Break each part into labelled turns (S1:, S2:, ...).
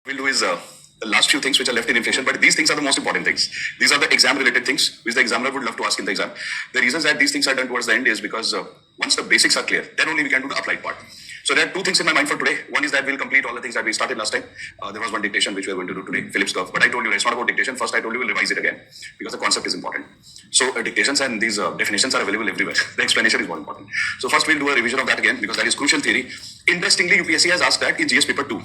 S1: we'll do is the last few things which are left in inflation, but these things are the most important things. These are the exam related things which the examiner would love to ask in the exam. The reasons that these things are done towards the end is because once the basics are clear, then only we can do the applied part. So there are two things in my mind for today. One is that we'll complete all the things that we started last time. There was one dictation which we are going to do today, Phillips curve. But I told you it's not about dictation. First, I told you we'll revise it again because the concept is important. So dictations and these definitions are available everywhere. The explanation is more important. So first we'll do a revision of that again because that is crucial theory. Interestingly, UPSC has asked that in GS paper 2.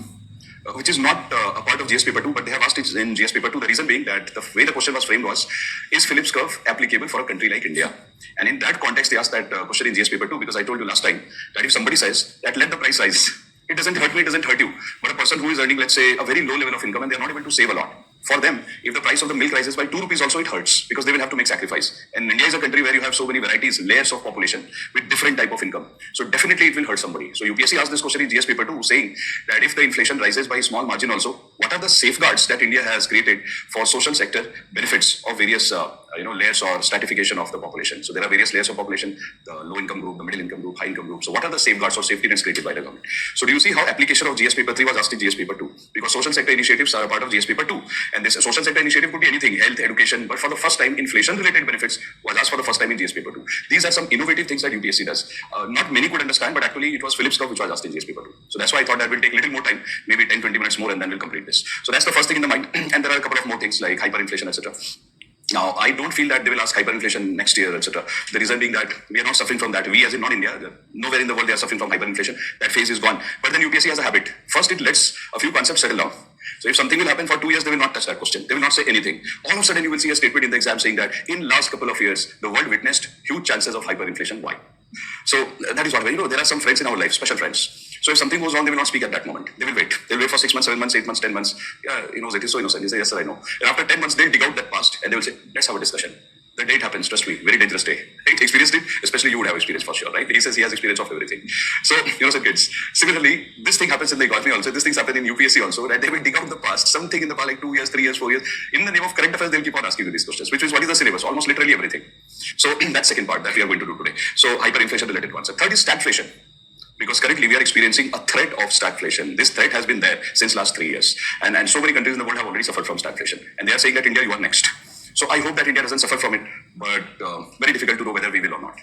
S1: Which is not a part of GS paper 2, but they have asked it in GS paper 2. The reason being that the way the question was framed was, is Phillips curve applicable for a country like India? And in that context, they asked that question in GS paper 2 because I told you last time that if somebody says that let the price rise, it doesn't hurt me, it doesn't hurt you. But a person who is earning, let's say, a very low level of income and they're not able to save a lot. For them, if the price of the milk rises by 2 rupees also, it hurts because they will have to make sacrifice. And India is a country where you have so many varieties, layers of population with different type of income. So definitely it will hurt somebody. So UPSC asked this question in GS paper 2 saying that if the inflation rises by a small margin also, what are the safeguards that India has created for social sector benefits of various layers or stratification of the population. So there are various layers of population, the low income group, the middle income group, high income group. So what are the safeguards or safety nets created by the government? So do you see how application of GS paper 3 was asked in GS paper 2? Because social sector initiatives are a part of GS paper 2. And this social sector initiative could be anything, health, education, but for the first time, inflation related benefits was asked for the first time in GS paper 2. These are some innovative things that UPSC does. Not many could understand, but actually it was Phillips curve which was asked in GS paper 2. So that's why I thought that will take a little more time, maybe 10-20 minutes more, and then we'll complete this. So that's the first thing in the mind. And there are a couple of more things like hyperinflation, etc. Now, I don't feel that they will ask hyperinflation next year, etc. The reason being that we are not suffering from that. We, as in not India, nowhere in the world they are suffering from hyperinflation. That phase is gone. But then UPSC has a habit. First, it lets a few concepts settle down. So if something will happen for 2 years, they will not touch that question. They will not say anything. All of a sudden, you will see a statement in the exam saying that in last couple of years, the world witnessed huge chances of hyperinflation. Why? So that is what, there are some friends in our life, special friends. So if something goes wrong, they will not speak at that moment. They will wait. They'll wait for 6 months, 7 months, 8 months, 10 months. Yeah, he knows it is so innocent. He says, yes, sir, I know. And after 10 months, they'll dig out that past and they will say, let's have a discussion. The day it happens, trust me, very dangerous day. Right? Experienced it, especially you would have experience for sure, right? He says he has experience of everything. So, some kids. Similarly, this thing happens in the economy also. This things happen in UPSC also, right? They will dig out the past, something in the past, like 2 years, 3 years, 4 years. In the name of current affairs, they'll keep on asking you these questions, which is what is the syllabus? Almost literally everything. So, that's second part that we are going to do today. So, hyperinflation related concept. Third is stagflation. Because currently we are experiencing a threat of stagflation. This threat has been there since last 3 years. And so many countries in the world have already suffered from stagflation. And they are saying that India, you are next. So I hope that India doesn't suffer from it, but very difficult to know whether we will or not.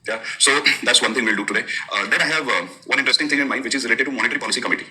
S1: Yeah, so that's one thing we'll do today. Then I have one interesting thing in mind, which is related to Monetary Policy Committee.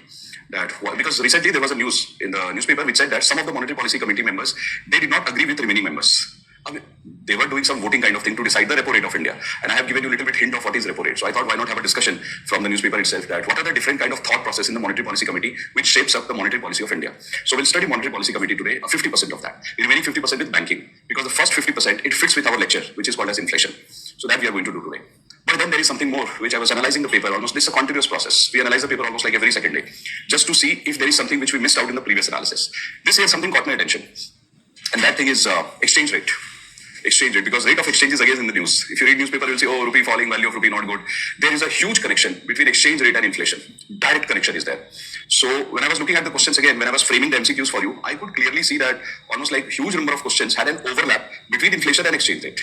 S1: Because recently there was a news in the newspaper which said that some of the Monetary Policy Committee members, they did not agree with remaining members. I mean, they were doing some voting kind of thing to decide the repo rate of India. And I have given you a little bit hint of what is repo rate. So I thought, why not have a discussion from the newspaper itself that what are the different kind of thought process in the Monetary Policy Committee which shapes up the monetary policy of India. So we'll study Monetary Policy Committee today, 50% of that. The remaining 50% is banking. Because the first 50%, it fits with our lecture, which is called as inflation. So that we are going to do today. But then there is something more, which I was analyzing the paper almost. This is a continuous process. We analyze the paper almost like every second day, just to see if there is something which we missed out in the previous analysis. This year something caught my attention. And that thing is exchange rate. Exchange rate, because rate of exchange is again in the news. If you read newspaper, you'll see, oh, rupee falling, value of rupee not good. There is a huge connection between exchange rate and inflation. Direct connection is there. So when I was looking at the questions again, when I was framing the MCQs for you, I could clearly see that almost like huge number of questions had an overlap between inflation and exchange rate.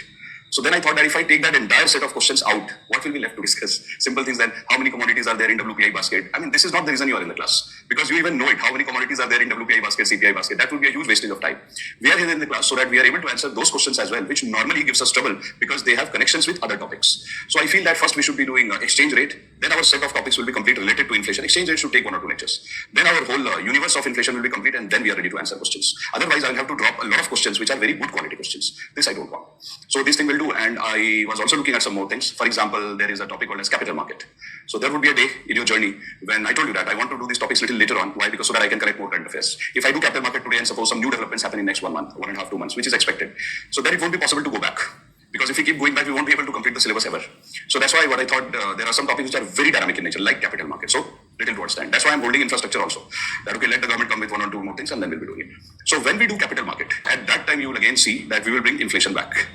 S1: So then I thought that if I take that entire set of questions out, what will be left to discuss? Simple things then, how many commodities are there in WPI basket? I mean, this is not the reason you are in the class. Because you even know it, how many commodities are there in WPI basket, CPI basket. That would be a huge wastage of time. We are here in the class so that we are able to answer those questions as well, which normally gives us trouble because they have connections with other topics. So I feel that first we should be doing exchange rate. Then our set of topics will be complete related to inflation. Exchange rate should take 1 or 2 lectures. Then our whole universe of inflation will be complete, and then we are ready to answer questions. Otherwise, I will have to drop a lot of questions which are very good quality questions. This I don't want. So this thing will do, and I was also looking at some more things. For example, there is a topic called as capital market. So there would be a day in your journey when I told you that I want to do these topics little later on. Why? Because so that I can collect more current affairs. If I do capital market today and suppose some new developments happen in next 1 month, 1.5, 2 months, which is expected, so then it won't be possible to go back. Because if we keep going back, we won't be able to complete the syllabus ever. So that's why what I thought, there are some topics which are very dynamic in nature, like capital market. So little towards that. That's why I'm holding infrastructure also. That okay, let the government come with 1 or 2 more things and then we'll be doing it. So when we do capital market, at that time you will again see that we will bring inflation back.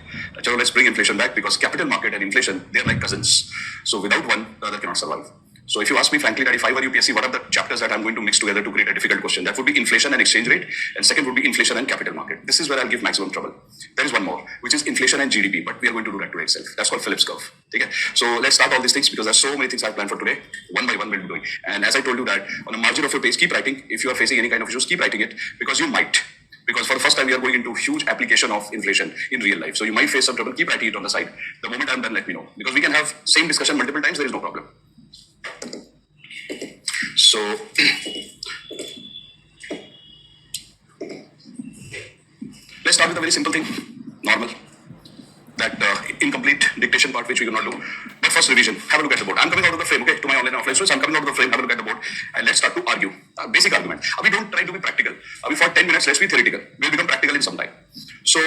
S1: So let's bring inflation back because capital market and inflation, they are like cousins. So without one, the other cannot survive. So if you ask me frankly that if I were UPSC, what are the chapters that I'm going to mix together to create a difficult question? That would be inflation and exchange rate, and second would be inflation and capital market. This is where I'll give maximum trouble. There is one more, which is inflation and GDP, but we are going to do that today itself. That's called Phillips curve. Okay? So let's start all these things because there's so many things I've planned for today. One by one we'll be doing. And as I told you that on a margin of your page, keep writing. If you are facing any kind of issues, keep writing it because you might. Because for the first time, we are going into huge application of inflation in real life. So you might face some trouble. Keep writing it on the side. The moment I'm done, let me know. Because we can have same discussion multiple times. There is no problem. So let's start with a very simple thing. Normal. That incomplete dictation part which we cannot do. But first revision. Have a look at the board. I'm coming out of the frame, okay, to my online offline students. I'm coming out of the frame. Have a look at the board. And let's start to argue. Basic argument. We don't try to be practical. For 10 minutes, let's be theoretical. We'll become practical in some time. So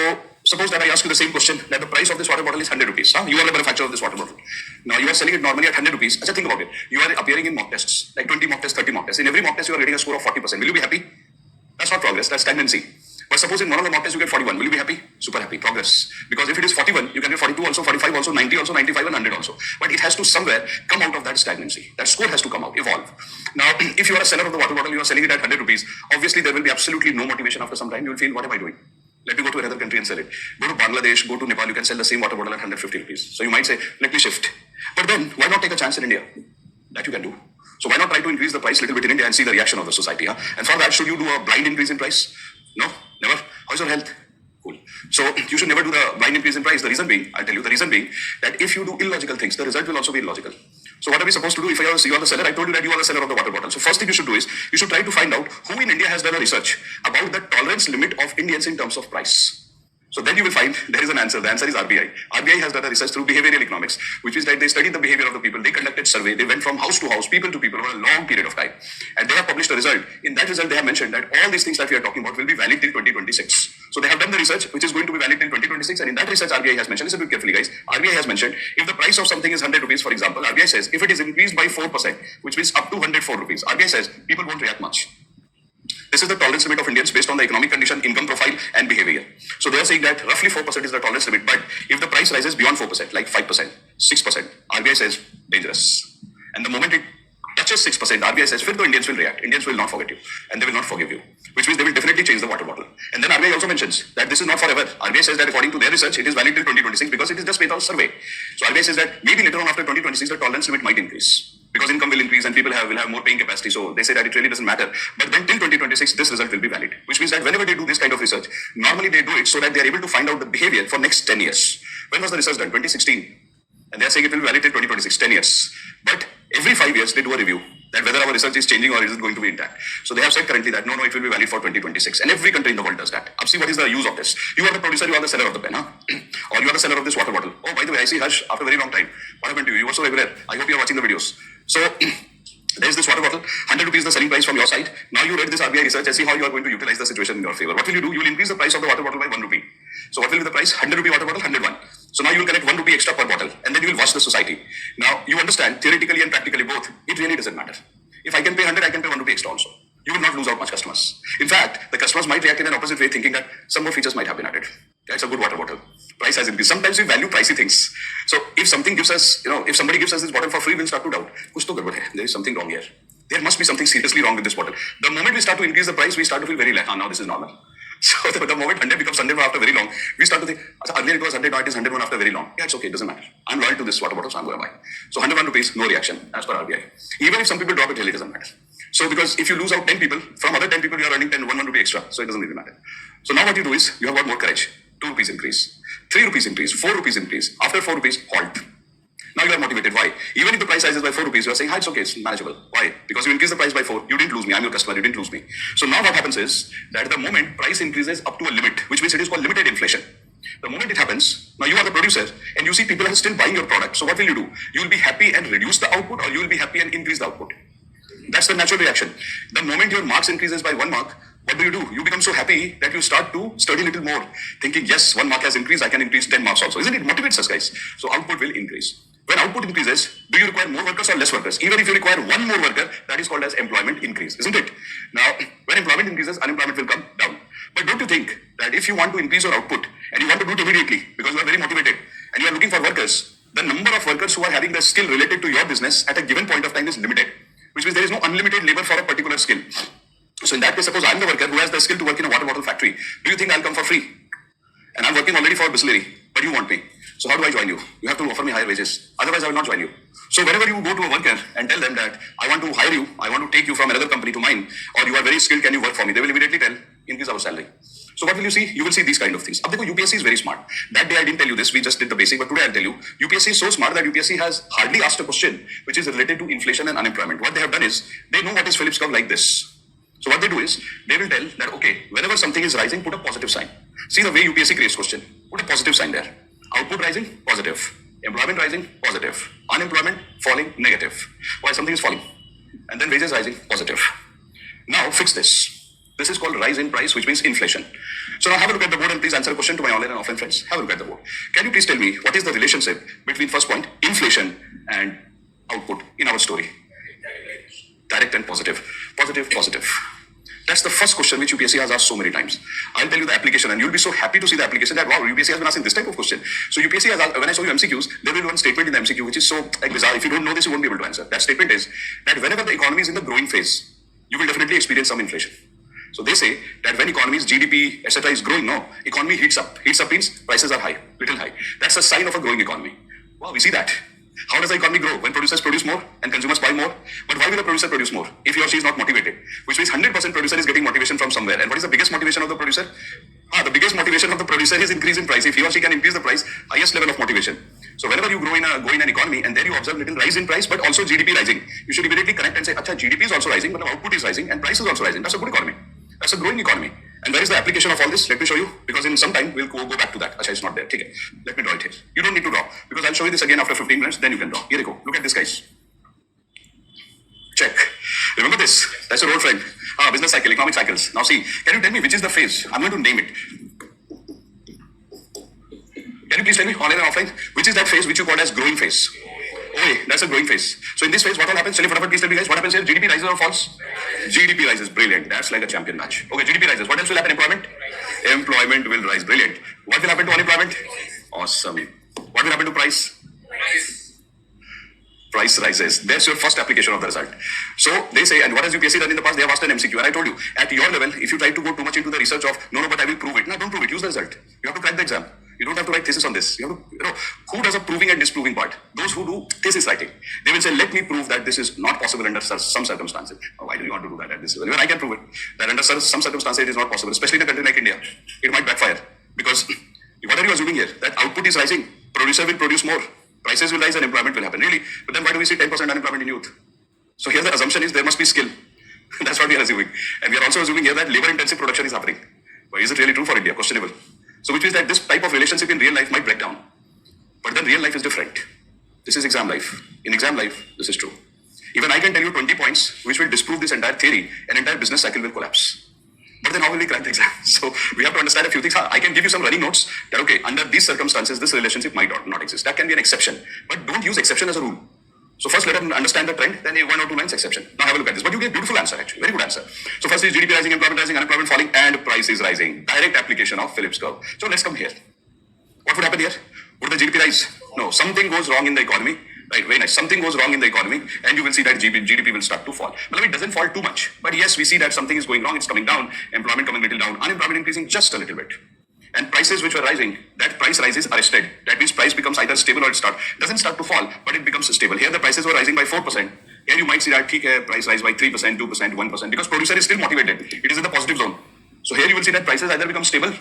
S1: suppose that I ask you the same question that the price of this water bottle is 100 rupees. You are the manufacturer of this water bottle. Now you are selling it normally at 100 rupees. Just think about it. You are appearing in mock tests, like 20 mock tests, 30 mock tests. In every mock test, you are getting a score of 40%. Will you be happy? That's not progress. That's stagnancy. But suppose in one of the mock tests you get 41. Will you be happy? Super happy. Progress. Because if it is 41, you can get 42 also, 45 also, 90 also, 95 and 100 also. But it has to somewhere come out of that stagnancy. That score has to come out, evolve. Now, if you are a seller of the water bottle, you are selling it at 100 rupees. Obviously, there will be absolutely no motivation after some time. You will feel, what am I doing? Let me go to another country and sell it. Go to Bangladesh, go to Nepal, you can sell the same water bottle at 150 rupees. So you might say, let me shift. But then, why not take a chance in India? That you can do. So why not try to increase the price a little bit in India and see the reaction of the society? And for that, should you do a blind increase in price? No, never. How's your health? Cool. So you should never do the blind increase in price. The reason being, I'll tell you, the reason being that if you do illogical things, the result will also be illogical. So what are we supposed to do if you are the seller? I told you that you are the seller of the water bottle. So first thing you should do is, you should try to find out who in India has done a research about the tolerance limit of Indians in terms of price. So then you will find there is an answer. The answer is RBI. RBI has done a research through behavioral economics, which is that they studied the behavior of the people. They conducted survey. They went from house to house, people to people over a long period of time. And they have published a result. In that result, they have mentioned that all these things that we are talking about will be valid till 2026. So they have done the research, which is going to be valid till 2026. And in that research, RBI has mentioned, listen to it carefully guys, RBI has mentioned, if the price of something is 100 rupees, for example, RBI says, if it is increased by 4%, which means up to 104 rupees, RBI says, people won't react much. This is the tolerance limit of Indians based on the economic condition, income profile, and behavior. So they are saying that roughly 4% is the tolerance limit. But if the price rises beyond 4%, like 5%, 6%, RBI says dangerous. And the moment it touches 6%, RBI says, the Indians will react. Indians will not forget you, and they will not forgive you. Which means they will definitely change the water bottle. And then RBI also mentions that this is not forever. RBI says that according to their research, it is valid till 2026 because it is just based on survey. So RBI says that maybe later on after 2026, the tolerance limit might increase. Because income will increase and people will have more paying capacity. So they say that it really doesn't matter. But then till 2026, this result will be valid. Which means that whenever they do this kind of research, normally they do it so that they are able to find out the behavior for next 10 years. When was the research done? 2016. And they are saying it will be valid till 2026, 10 years. But every 5 years, they do a review that whether our research is changing or is it going to be intact. So they have said currently that no, it will be valid for 2026. And every country in the world does that. See what is the use of this. You are the producer, you are the seller of the pen, huh? Or you are the seller of this water bottle. Oh, by the way, I see Harsh after a very long time. What happened to you? You were so regular. I hope you are watching the videos. So there is this water bottle, 100 rupees the selling price from your side. Now you read this RBI research and see how you are going to utilize the situation in your favor. What will you do? You will increase the price of the water bottle by 1 rupee. So what will be the price? 100 rupee water bottle, 101. So now you will collect 1 rupee extra per bottle and then you will watch the society. Now you understand theoretically and practically both, it really doesn't matter. If I can pay 100, I can pay 1 rupee extra also. You will not lose out much customers. In fact, the customers might react in an opposite way thinking that some more features might have been added. It's a good water bottle. Price has increased. Sometimes we value pricey things. So if something gives us, if somebody gives us this bottle for free, we'll start to doubt. Kuch to gadbad hai. There is something wrong here. There must be something seriously wrong with this bottle. The moment we start to increase the price, we start to feel very like, now this is normal. So the moment 100 becomes 101 after very long, we start to think, earlier it was 100, now it is 101 after very long. Yeah, it's okay, it doesn't matter. I'm loyal to this water bottle, so I'm going to buy. So 101 rupees, no reaction as per RBI. Even if some people drop it, it doesn't matter. So because if you lose out 10 people, from other 10 people you are earning 1 rupee extra. So it doesn't really matter. So now what you do is, you have got more courage. 2 rupees increase, 3 rupees increase, 4 rupees increase. After 4 rupees, halt. Now you are motivated. Why? Even if the price rises by 4 rupees, you are saying, it's okay, it's manageable. Why? Because you increase the price by 4, you didn't lose me, I'm your customer, you didn't lose me. So now what happens is, that the moment price increases up to a limit, which means it is called limited inflation. The moment it happens, now you are the producer and you see people are still buying your product. So what will you do? You will be happy and reduce the output, or you will be happy and increase the output. That's the natural reaction. The moment your marks increases by 1 mark, what do? You become so happy that you start to study a little more, thinking, yes, 1 mark has increased, I can increase 10 marks also. Isn't it? Motivates us, guys. So output will increase. When output increases, do you require more workers or less workers? Even if you require 1 more worker, that is called as employment increase, isn't it? Now, when employment increases, unemployment will come down. But don't you think that if you want to increase your output and you want to do it immediately because you are very motivated and you are looking for workers, the number of workers who are having the skill related to your business at a given point of time is limited, which means there is no unlimited labor for a particular skill. So in that case, suppose I'm the worker who has the skill to work in a water bottle factory. Do you think I'll come for free? And I'm working already for Bisleri, but you want me. So how do I join you? You have to offer me higher wages. Otherwise, I will not join you. So whenever you go to a worker and tell them that I want to hire you, I want to take you from another company to mine, or you are very skilled, can you work for me? They will immediately tell, increase our salary. So what will you see? You will see these kind of things. Ab dekho, UPSC is very smart. That day I didn't tell you this, we just did the basic, but today I'll tell you. UPSC is so smart that UPSC has hardly asked a question which is related to inflation and unemployment. What they have done is, they know what is Phillips curve like this. So what they do is, they will tell that, okay, whenever something is rising, put a positive sign. See the way UPSC creates question. Put a positive sign there. Output rising, positive. Employment rising, positive. Unemployment falling, negative. Why something is falling? And then wages rising, positive. Now fix this. This is called rise in price, which means inflation. So now have a look at the board and please answer a question to my online and offline friends. Have a look at the board. Can you please tell me what is the relationship between first point, inflation, and output in our story? Direct and positive. Positive, positive. That's the first question which UPSC has asked so many times. I'll tell you the application and you'll be so happy to see the application that wow, UPSC has been asking this type of question. So UPSC has asked, when I saw you MCQs, there will be one statement in the MCQ which is so bizarre. If you don't know this, you won't be able to answer. That statement is that whenever the economy is in the growing phase, you will definitely experience some inflation. So they say that when economies, GDP, etc. is growing, no, economy heats up. Heats up means prices are high, little high. That's a sign of a growing economy. Wow, we see that. How does the economy grow? When producers produce more and consumers buy more. But why will a producer produce more if he or she is not motivated? Which means 100% producer is getting motivation from somewhere. And what is the biggest motivation of the producer? The biggest motivation of the producer is increase in price. If he or she can increase the price, highest level of motivation. So whenever you go in an economy and there you observe little rise in price, but also GDP rising, you should immediately connect and say, Acha, GDP is also rising, but output is rising and price is also rising. That's a good economy. That's a growing economy. And where is the application of all this? Let me show you, because in some time we'll go back to that. Acha, it's not there. Okay. Let me draw it here. You don't need to draw, because I'll show you this again after 15 minutes, then you can draw. Here you go. Look at this, guys. Check. Remember this? That's your old friend. Business cycle, economic cycles. Now see, can you tell me which is the phase? I'm going to name it. Can you please tell me, online and offline, which is that phase which you call as growing phase? Okay, that's a growing phase. So in this phase, what will happen? Please tell me guys, what happens here? GDP rises or falls? GDP rises. Brilliant. That's like a champion match. Okay, GDP rises. What else will happen? Employment? Employment will rise. Brilliant. What will happen to unemployment? Awesome. What will happen to price? Price rises. That's your first application of the result. So they say, and what has UPSC done in the past? They have asked an MCQ. And I told you, at your level, if you try to go too much into the research of, no, but I will prove it. No, don't prove it. Use the result. You have to crack the exam. You don't have to write thesis on this. You have to, who does a proving and disproving part? Those who do thesis writing. They will say, let me prove that this is not possible under some circumstances. Why do you want to do that at this level? Even I can prove it. That under some circumstances it is not possible, especially in a country like India. It might backfire. Because what are you assuming here? That output is rising. Producer will produce more. Prices will rise and employment will happen. Really? But then why do we see 10% unemployment in youth? So here the assumption is there must be skill. That's what we are assuming. And we are also assuming here that labor intensive production is happening. But is it really true for India? Questionable. So which means that this type of relationship in real life might break down. But then real life is different. This is exam life. In exam life, this is true. Even I can tell you 20 points which will disprove this entire theory, an entire business cycle will collapse. But then how will we crack the exam? So we have to understand a few things. I can give you some running notes that, okay, under these circumstances, this relationship might not exist. That can be an exception. But don't use exception as a rule. So first let them understand the trend, then one or two lines exception. Now have a look at this. But you get beautiful answer actually, very good answer. So first is GDP rising, employment rising, unemployment falling, and price is rising. Direct application of Phillips curve. So let's come here. What would happen here? Would the GDP rise? No, something goes wrong in the economy. Right, very nice. Something goes wrong in the economy, and you will see that GDP will start to fall. Well, it doesn't fall too much, but yes, we see that something is going wrong. It's coming down. Employment coming a little down. Unemployment increasing just a little bit. And prices which were rising, that price rise is arrested. That means price becomes either stable or it doesn't start to fall, but it becomes stable. Here the prices were rising by 4%. Here you might see that price rise by 3%, 2%, 1%, because producer is still motivated. It is in the positive zone. So here you will see that prices either become stable,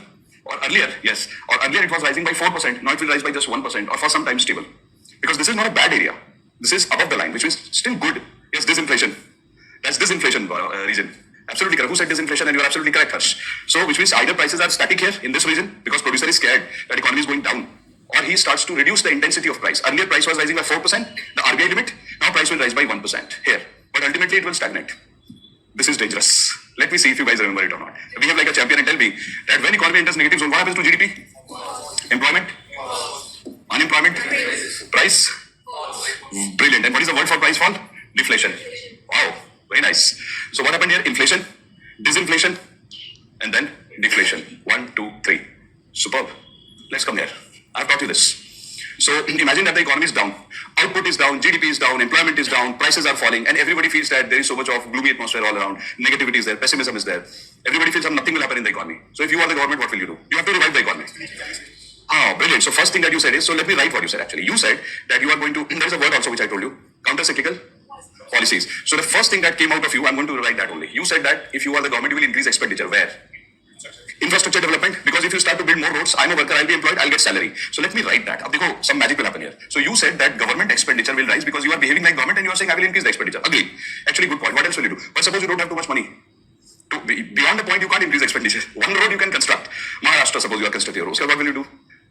S1: or earlier it was rising by 4%. Now it will rise by just 1%, or for some time stable. Because this is not a bad area. This is above the line, which means still good. Yes, disinflation. That's disinflation region. Absolutely correct. Who said disinflation? And you are absolutely correct, Harsh. So, which means either prices are static here in this region because producer is scared that economy is going down, or he starts to reduce the intensity of price. Earlier price was rising by 4%, the RBI limit. Now price will rise by 1% here, but ultimately it will stagnate. This is dangerous. Let me see if you guys remember it or not. Behave like a champion and tell me that when economy enters negative zone, what happens to GDP? Employment? Unemployment? Price? Brilliant. And what is the word for price fall? Deflation. Wow, very nice. So what happened here? Inflation, disinflation, and then deflation. 1, 2, 3. Superb. Let's come here. I've taught you this. So imagine that the economy is down, output is down, GDP is down, employment is down, prices are falling, and everybody feels that there is so much of gloomy atmosphere all around, negativity is there, pessimism is there. Everybody feels that nothing will happen in the economy. So if you are the government, what will you do? You have to revive the economy. Ah, brilliant. So first thing that you said is, so let me write what you said actually. You said that you are going to, there is a word also which I told you, counter-cyclical policies. So the first thing that came out of you, I'm going to write that only. You said that if you are the government, you will increase expenditure. Where? Infrastructure development, because if you start to build more roads, I'm a worker, I'll be employed, I'll get salary. So let me write that. Ab dekho, some magic will happen here. So you said that government expenditure will rise because you are behaving like government and you are saying I will increase the expenditure. Agreed. Actually, good point. What else will you do? But suppose you don't have too much money. Beyond the point, you can't increase expenditure. One road you can construct. Maharashtra, suppose you are constructing a road. So what will you do?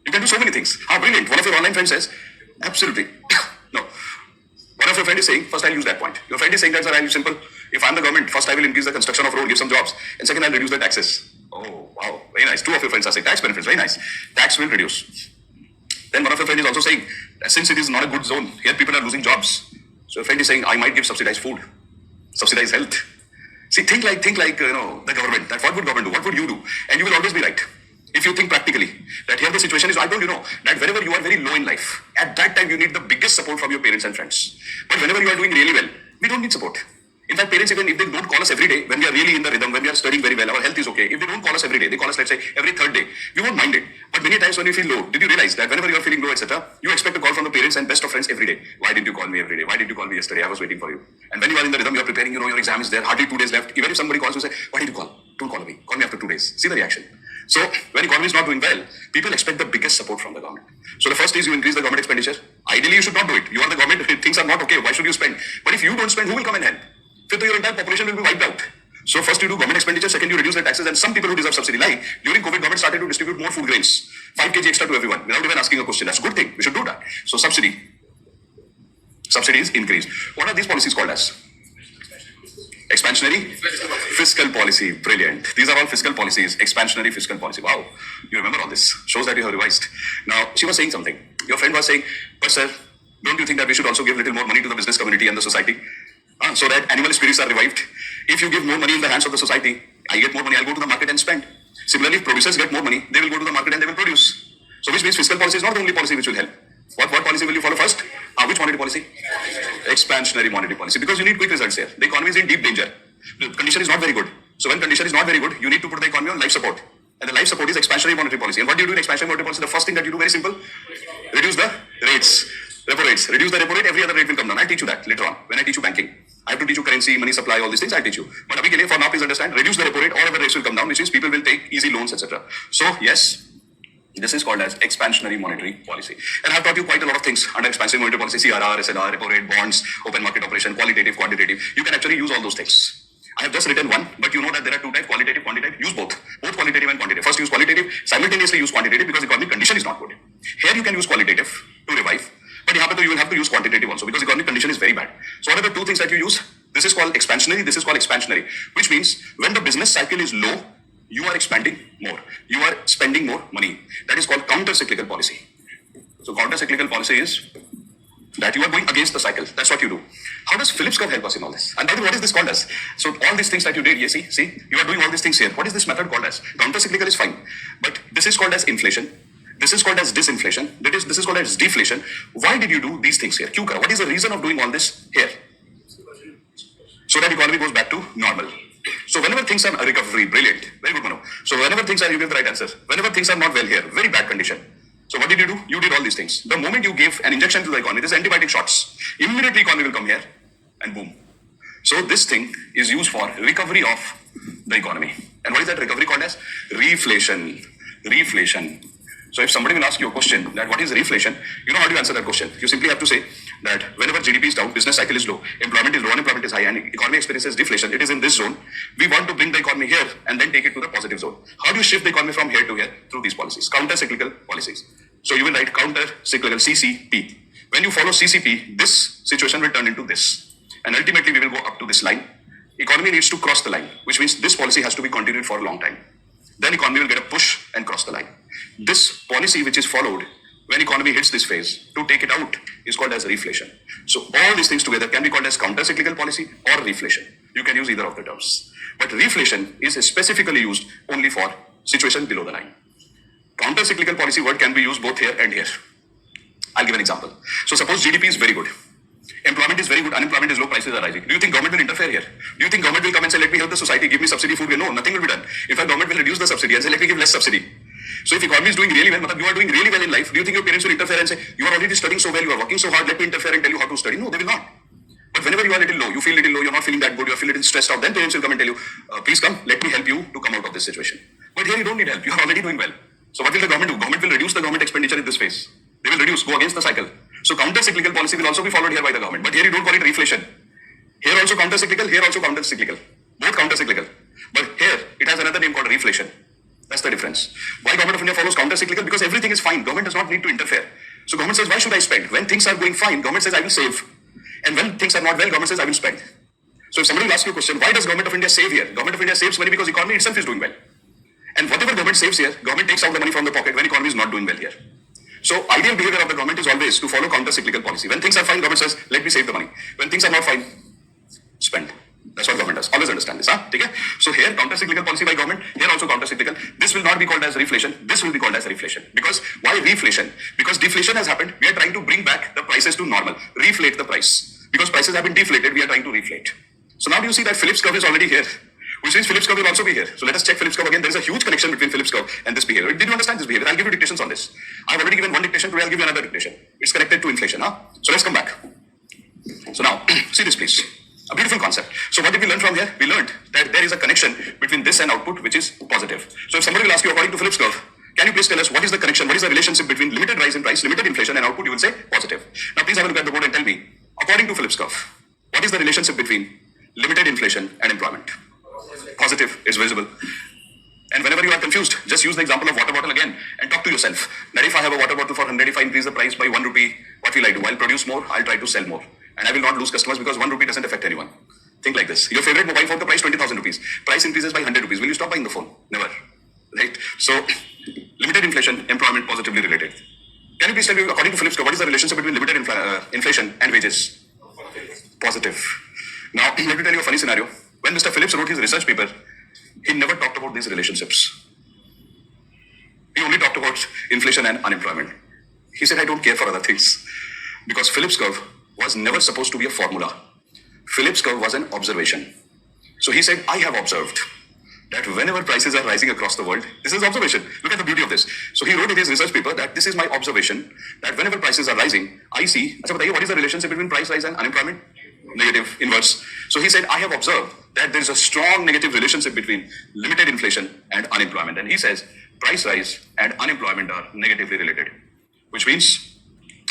S1: You can do so many things. Ah, brilliant. One of your online friends says, absolutely. No. One of your friend is saying, first I'll use that point. Your friend is saying that, sir, I'll use simple. If I'm the government, first I will increase the construction of road, give some jobs. And second, I'll reduce the taxes. Oh, wow. Very nice. Two of your friends are saying tax benefits. Very nice. Tax will reduce. Then one of your friends is also saying, that since it is not a good zone, here people are losing jobs. So your friend is saying, I might give subsidized food, subsidized health. See, think like the government. That what would government do? What would you do? And you will always be right. If you think practically, that here the situation is, I told you know, that whenever you are very low in life, at that time you need the biggest support from your parents and friends. But whenever you are doing really well, we don't need support. In fact, parents, even if they don't call us every day, when we are really in the rhythm, when we are studying very well, our health is okay. If they don't call us every day, they call us, let's say, every third day, we won't mind it. But many times when you feel low, did you realize that whenever you are feeling low, etc., you expect a call from the parents and best of friends every day? Why didn't you call me every day? Why didn't you call me yesterday? I was waiting for you. And when you are in the rhythm, you are preparing, your exam is there, hardly 2 days left. Even if somebody calls you, say, why did you call? Don't call me. Call me after 2 days. See the reaction. So when economy is not doing well, people expect the biggest support from the government. So the first is you increase the government expenditure. Ideally, you should not do it. You are the government, things are not okay. Why should you spend? But if you don't spend, who will come and help? Fifth, your entire population will be wiped out. So first you do government expenditure, second you reduce the taxes, and some people who deserve subsidy, like during COVID, government started to distribute more food grains, 5 kg extra to everyone, without even asking a question. That's a good thing. We should do that. So subsidy is increased. What are these policies called as? Expansionary fiscal policy. Brilliant. These are all fiscal policies. Expansionary fiscal policy. Wow. You remember all this. Shows that you have revised. Now, she was saying something. Your friend was saying, but sir, don't you think that we should also give little more money to the business community and the society? So that animal spirits are revived. If you give more money in the hands of the society, I get more money, I'll go to the market and spend. Similarly, if producers get more money, they will go to the market and they will produce. So which means fiscal policy is not the only policy which will help. What policy will you follow first? Which monetary policy? Expansionary monetary policy. Because you need quick results here. The economy is in deep danger. The condition is not very good. So when condition is not very good, you need to put the economy on life support. And the life support is expansionary monetary policy. And what do you do in expansionary monetary policy? The first thing that you do, very simple, reduce the rates. Repo rates. Reduce the repo rate, every other rate will come down. I'll teach you that later on when I teach you banking. I have to teach you currency, money supply, all these things I'll teach you. But for now, please understand, reduce the repo rate, all other rates will come down, which means people will take easy loans, etc. So yes, this is called as expansionary monetary policy. And I've taught you quite a lot of things under expansionary monetary policy, CRR, SLR, repo rate, bonds, open market operation, qualitative, quantitative. You can actually use all those things. I have just written one, but you know that there are two types, qualitative, quantitative. Use both qualitative and quantitative. First use qualitative, simultaneously use quantitative because economic condition is not good. Here you can use qualitative to revive. But you will have to use quantitative also because economic condition is very bad. So what are the two things that you use? This is called expansionary, this is called expansionary, which means when the business cycle is low, you are expanding more. You are spending more money. That is called counter-cyclical policy. So counter-cyclical policy is that you are going against the cycle. That's what you do. How does Phillips curve help us in all this? And by the way, what is this called as? So all these things that you did, you see, you are doing all these things here. What is this method called as? Counter-cyclical is fine. But this is called as inflation. This is called as disinflation. This is called as deflation. Why did you do these things here? Q curve. What is the reason of doing all this here? So that economy goes back to normal. So whenever things are recovery, brilliant. Very good, Manu. So whenever things are, you give the right answer. Whenever things are not well here, very bad condition. So what did you do? You did all these things. The moment you give an injection to the economy, this is antibiotic shots. Immediately economy will come here and boom. So this thing is used for recovery of the economy. And what is that recovery called as? Reflation. Reflation. So if somebody will ask you a question that what is reflation, you know how do you answer that question? You simply have to say that whenever GDP is down, business cycle is low, employment is low, unemployment is high, and economy experiences deflation, it is in this zone. We want to bring the economy here and then take it to the positive zone. How do you shift the economy from here to here? Through these policies, counter-cyclical policies. So you will write counter-cyclical CCP. When you follow CCP, this situation will turn into this. And ultimately we will go up to this line. Economy needs to cross the line, which means this policy has to be continued for a long time. Then economy will get a push and cross the line. This policy which is followed when economy hits this phase to take it out is called as reflation. So all these things together can be called as counter-cyclical policy or reflation. You can use either of the terms. But reflation is specifically used only for situation below the line. Counter-cyclical policy word can be used both here and here. I'll give an example. So suppose GDP is very good. Employment is very good, unemployment is low, prices are rising. Do you think government will interfere here? Do you think government will come and say, let me help the society, give me subsidy food? No, nothing will be done. In fact, government will reduce the subsidy and say, let me give less subsidy. So if economy is doing really well, you are doing really well in life, do you think your parents will interfere and say, you are already studying so well, you are working so hard, let me interfere and tell you how to study? No, they will not. But whenever you are a little low, you feel a little low, you're not feeling that good, you feel a little stressed out, then parents will come and tell you, please come, let me help you to come out of this situation. But here you don't need help, you are already doing well. So what will the government do? Government will reduce the government expenditure in this phase. They will reduce, go against the cycle. So counter-cyclical policy will also be followed here by the government. But here you don't call it reflation. Here also counter-cyclical, here also counter-cyclical. Both counter-cyclical. But here, it has another name called reflation. That's the difference. Why government of India follows counter-cyclical? Because everything is fine. Government does not need to interfere. So government says, why should I spend? When things are going fine, government says, I will save. And when things are not well, government says, I will spend. So if somebody will ask you a question, why does government of India save here? Government of India saves money because economy itself is doing well. And whatever government saves here, government takes out the money from the pocket when economy is not doing well here. So ideal behavior of the government is always to follow counter-cyclical policy. When things are fine, government says, let me save the money. When things are not fine, spend. That's what government does. Always understand this. Okay? So here, counter-cyclical policy by government, here also counter-cyclical. This will not be called as reflation. This will be called as reflation. Because why reflation? Because deflation has happened. We are trying to bring back the prices to normal. Reflate the price. Because prices have been deflated, we are trying to reflate. So now do you see that Phillips curve is already here? Which means Phillips curve will also be here. So let us check Phillips curve again. There is a huge connection between Phillips curve and this behavior. Did you understand this behavior? I'll give you dictations on this. I've already given one dictation, today I'll give you another dictation. It's connected to inflation. So let's come back. So now, see this please. A beautiful concept. So what did we learn from here? We learned that there is a connection between this and output which is positive. So if somebody will ask you according to Phillips curve, can you please tell us what is the connection, what is the relationship between limited rise in price, limited inflation and output? You will say positive. Now please have a look at the board and tell me, according to Phillips curve, what is the relationship between limited inflation and employment? Positive is visible. And whenever you are confused, just use the example of water bottle again and talk to yourself. That if I have a water bottle for 100, if I increase the price by 1 rupee, what will I do? I'll produce more, I'll try to sell more. And I will not lose customers because 1 rupee doesn't affect anyone. Think like this. Your favorite mobile phone, the price 20,000 rupees. Price increases by 100 rupees. Will you stop buying the phone? Never. Right? So, limited inflation, employment positively related. Can you please tell me, according to Phillips curve, what is the relationship between limited inflation and wages? Positive. Now, let me tell you a funny scenario. When Mr. Phillips wrote his research paper, he never talked about these relationships. He only talked about inflation and unemployment. He said, I don't care for other things. Because Phillips curve was never supposed to be a formula. Phillips curve was an observation. So he said, I have observed that whenever prices are rising across the world, this is observation. Look at the beauty of this. So he wrote in his research paper that this is my observation, that whenever prices are rising, I see, what is the relationship between price rise and unemployment? Negative, inverse. So he said, I have observed that there is a strong negative relationship between limited inflation and unemployment. And he says, price rise and unemployment are negatively related, which means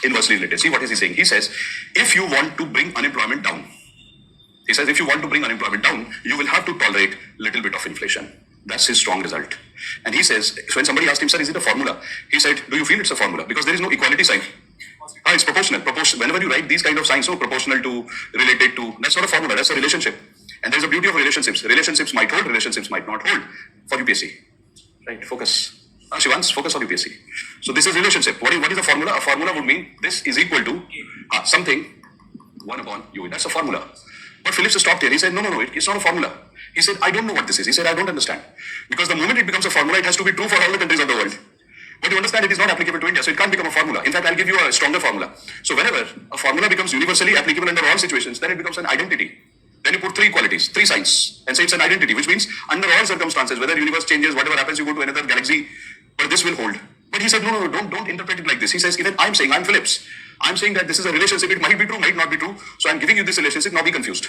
S1: inversely related. See what is he saying? He says, if you want to bring unemployment down, he says, if you want to bring unemployment down, you will have to tolerate a little bit of inflation. That's his strong result. And he says, so when somebody asked him, sir, is it a formula? He said, do you feel it's a formula? Because there is no equality sign. It's proportional. Whenever you write these kind of signs, so proportional to, related to, that's not a formula, that's a relationship. And there's a beauty of relationships. Relationships might hold, relationships might not hold for UPSC. Right, focus. Shivans, focus on UPSC. So this is relationship. What is a formula? A formula would mean this is equal to something 1 upon U. That's a formula. But Phillips stopped here. He said, no, it's not a formula. He said, I don't know what this is. He said, I don't understand. Because the moment it becomes a formula, it has to be true for all the countries of the world. But you understand it is not applicable to India, so it can't become a formula. In fact, I'll give you a stronger formula. So whenever a formula becomes universally applicable under all situations, then it becomes an identity. Then you put 3 qualities, 3 signs, and say it's an identity, which means under all circumstances, whether universe changes, whatever happens, you go to another galaxy, but this will hold. But he said, no, don't interpret it like this. He says, even I'm saying, I'm Phillips. I'm saying that this is a relationship. It might be true, might not be true. So I'm giving you this relationship, now be confused.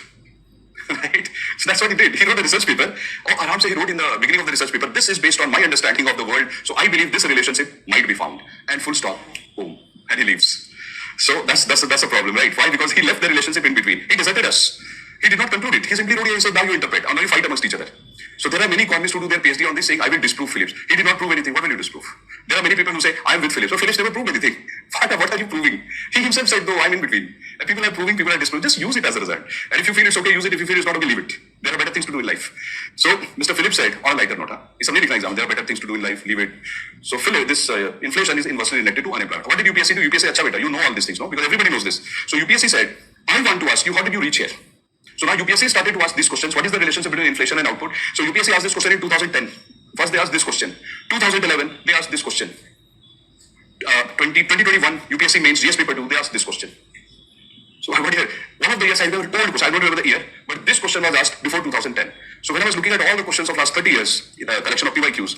S1: Right? So that's what he did. He wrote a research paper. Aram he wrote in the beginning of the research paper, this is based on my understanding of the world. So I believe this relationship might be found. And full stop. Boom. And he leaves. So that's a problem, right? Why? Because he left the relationship in between. He deserted us. He did not conclude it. He simply wrote here, he said, now you interpret. Now you fight amongst each other. So there are many economists who do their PhD on this saying, I will disprove Phillips. He did not prove anything. What will you disprove? There are many people who say, I am with Phillips. So Phillips never proved anything. What are you proving? He himself said, no, I'm in between. And people are proving, people are disproving. Just use it as a result. And if you feel it's okay, use it. If you feel it's not okay, leave it. There are better things to do in life. So Mr. Phillips said, on a lighter note, it's a very different example. There are better things to do in life, leave it. So this inflation is inversely related to unemployment. What did UPSC do? UPSC, acha beta, you know all these things, no? Because everybody knows this. So UPSC said, I want to ask you, how did you reach here? So now UPSC started to ask these questions. What is the relationship between inflation and output? So UPSC asked this question in 2010. First they asked this question. 2011, they asked this question. 2021 UPSC mains GS paper 2, they asked this question. So one of the years I remember old question, I don't remember the year, but this question was asked before 2010. So when I was looking at all the questions of last 30 years, in a collection of PYQs,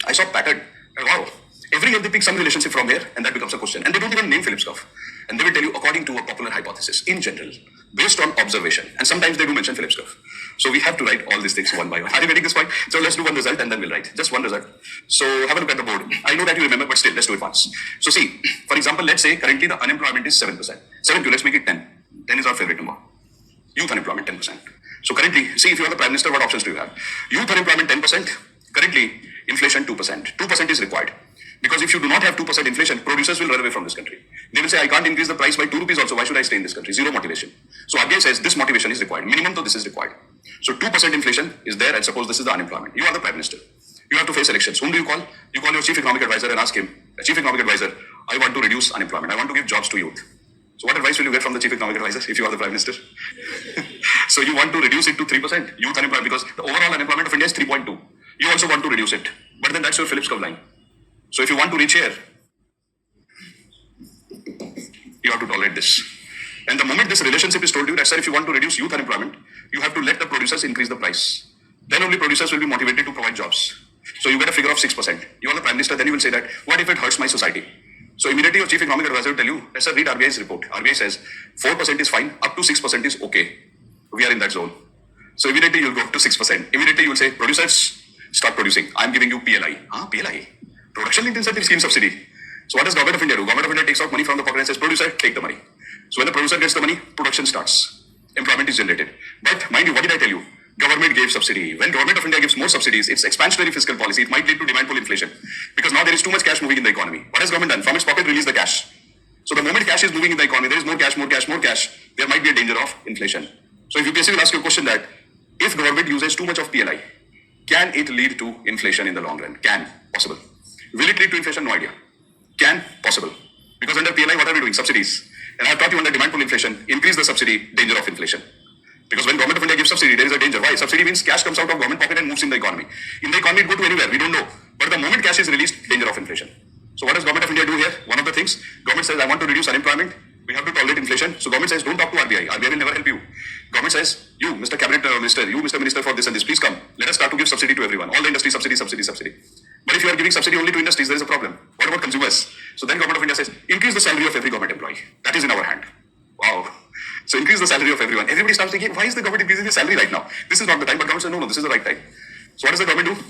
S1: I saw pattern. And wow, every year they pick some relationship from here, and that becomes a question. And they don't even name Phillips curve. And they will tell you according to a popular hypothesis in general, based on observation. And sometimes they do mention Phillips curve. So we have to write all these things one by one. Are you getting this point? So let's do one result and then we'll write. Just one result. So have a look at the board. I know that you remember, but still, let's do it once. So see, for example, let's say currently the unemployment is 7%. 7 to let's make it 10. 10 is our favorite number. Youth unemployment 10%. So currently, see if you are the Prime Minister, what options do you have? Youth unemployment 10%. Currently, inflation 2%. 2% is required. Because if you do not have 2% inflation, producers will run away from this country. They will say, I can't increase the price by 2 rupees also. Why should I stay in this country? Zero motivation. So RBI says this motivation is required. Minimum though this is required. So 2% inflation is there, and suppose this is the unemployment. You are the Prime Minister. You have to face elections. Whom do you call? You call your Chief Economic Advisor and ask him, Chief Economic Advisor, I want to reduce unemployment. I want to give jobs to youth. So what advice will you get from the Chief Economic Advisor if you are the Prime Minister? So you want to reduce it to 3% youth unemployment because the overall unemployment of India is 3.2. You also want to reduce it. But then that's your Phillips curve line. So if you want to reach here, you have to tolerate this. And the moment this relationship is told to you that, sir, if you want to reduce youth unemployment, you have to let the producers increase the price. Then only producers will be motivated to provide jobs. So you get a figure of 6%. You are the Prime Minister, then you will say that, what if it hurts my society? So immediately your Chief Economic Advisor will tell you, let's read RBI's report. RBI says 4% is fine, up to 6% is okay. We are in that zone. So immediately you'll go to 6%. Immediately you'll say, producers, start producing. I'm giving you PLI. PLI? Production linked incentive scheme subsidy. So what does Government of India do? Government of India takes out money from the pocket and says, producer, take the money. So when the producer gets the money, production starts. Employment is generated. But mind you, what did I tell you? Government gave subsidy. When Government of India gives more subsidies, it's expansionary fiscal policy. It might lead to demand pull inflation. Because now there is too much cash moving in the economy. What has government done? From its pocket, release the cash. So the moment cash is moving in the economy, there is more cash, more cash, more cash. There might be a danger of inflation. So if UPSC will ask you a question that, if government uses too much of PLI, can it lead to inflation in the long run? Can. Possible. Will it lead to inflation? No idea. Can. Possible. Because under PLI, what are we doing? Subsidies. And I have taught you under demand pull inflation, increase the subsidy, danger of inflation. Because when Government of India gives subsidy, there is a danger. Why? Subsidy means cash comes out of government pocket and moves in the economy. In the economy, it go to anywhere. We don't know. But the moment cash is released, danger of inflation. So what does Government of India do here? One of the things, government says, I want to reduce unemployment. We have to tolerate inflation. So government says, don't talk to RBI. RBI will never help you. Government says, you, Mr. Cabinet Minister, you, Mr. Minister for this and this, please come. Let us start to give subsidy to everyone. All the industry, subsidy, subsidy, subsidy. But if you are giving subsidy only to industries, there is a problem. What about consumers? So then Government of India says, increase the salary of every government employee. That is in our hand. Wow. So increase the salary of everyone. Everybody starts thinking, why is the government increasing the salary right now? This is not the time, but government says, no, this is the right time. So what does the government do?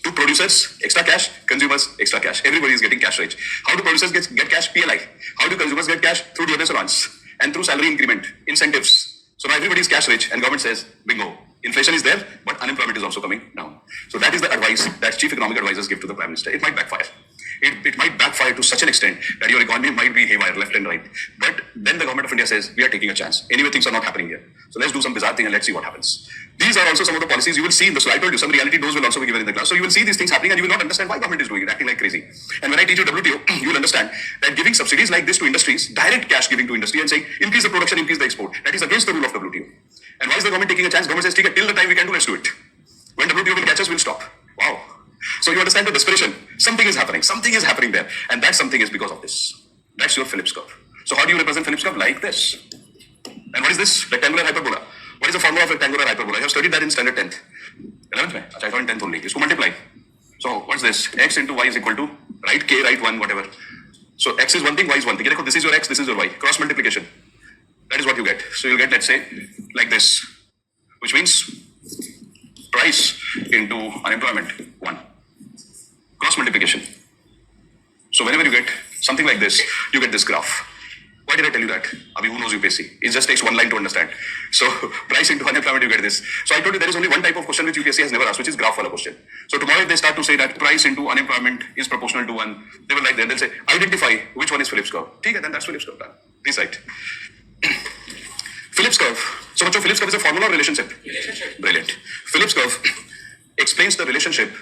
S1: To producers, extra cash, consumers, extra cash. Everybody is getting cash rich. How do producers get cash? PLI. How do consumers get cash? Through deodorant allowance and through salary increment, incentives. So now everybody is cash rich and government says, bingo. Inflation is there, but unemployment is also coming down. So that is the advice that Chief Economic Advisors give to the Prime Minister. It might backfire. It might backfire to such an extent that your economy might be haywire left and right. But then the Government of India says, we are taking a chance. Anyway, things are not happening here. So let's do some bizarre thing and let's see what happens. These are also some of the policies you will see in the slide. I told you some reality dose will also be given in the class. So you will see these things happening and you will not understand why government is doing it, acting like crazy. And when I teach you WTO, you will understand that giving subsidies like this to industries, direct cash giving to industry and saying, increase the production, increase the export. That is against the rule of WTO. And why is the government taking a chance? Government says, till the time we can do, let's do it. When WTO will catch us, we'll stop. Wow. So you understand the desperation. Something is happening. Something is happening there. And that something is because of this. That's your Phillips curve. So how do you represent Phillips curve? Like this. And what is this? Rectangular hyperbola. What is the formula of rectangular hyperbola? I have studied that in standard 10th. 11th mein? I thought in 10th only. It's multiply. So what's this? X into y is equal to, right k, right 1, whatever. So x is one thing, y is one thing. This is your x, this is your y. Cross multiplication. That is what you get. So you'll get, let's say, like this. Which means price into unemployment, 1. Cross multiplication. So whenever you get something like this, you get this graph. Why did I tell you that? Abhi, who knows UPSC? It just takes one line to understand. So price into unemployment, you get this. So I told you there is only one type of question which UPSC has never asked, which is graph wala question. So tomorrow if they start to say that price into unemployment is proportional to 1, they will like that. They'll say, identify which one is Phillips curve. Okay, then that's Phillips curve done. Please write. Phillips curve. So much of Phillips curve is a formula or relationship? Brilliant. Phillips curve explains the relationship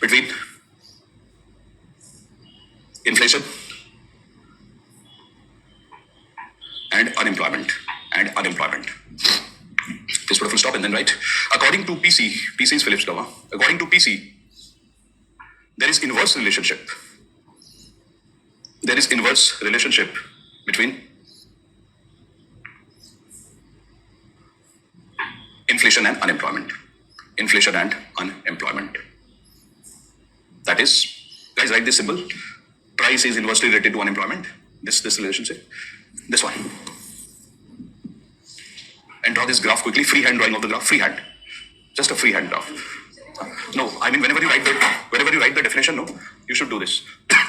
S1: between inflation and unemployment. Please put a full stop and then write. According to PC is Phillips curve. According to PC, There is inverse relationship. There is inverse relationship between inflation and unemployment. Inflation and unemployment. That is, guys, write this symbol. Price is inversely related to unemployment. This relationship. This one. And draw this graph quickly. Freehand drawing of the graph. Freehand. Just a freehand graph. No, I mean whenever you write the definition, no, you should do this.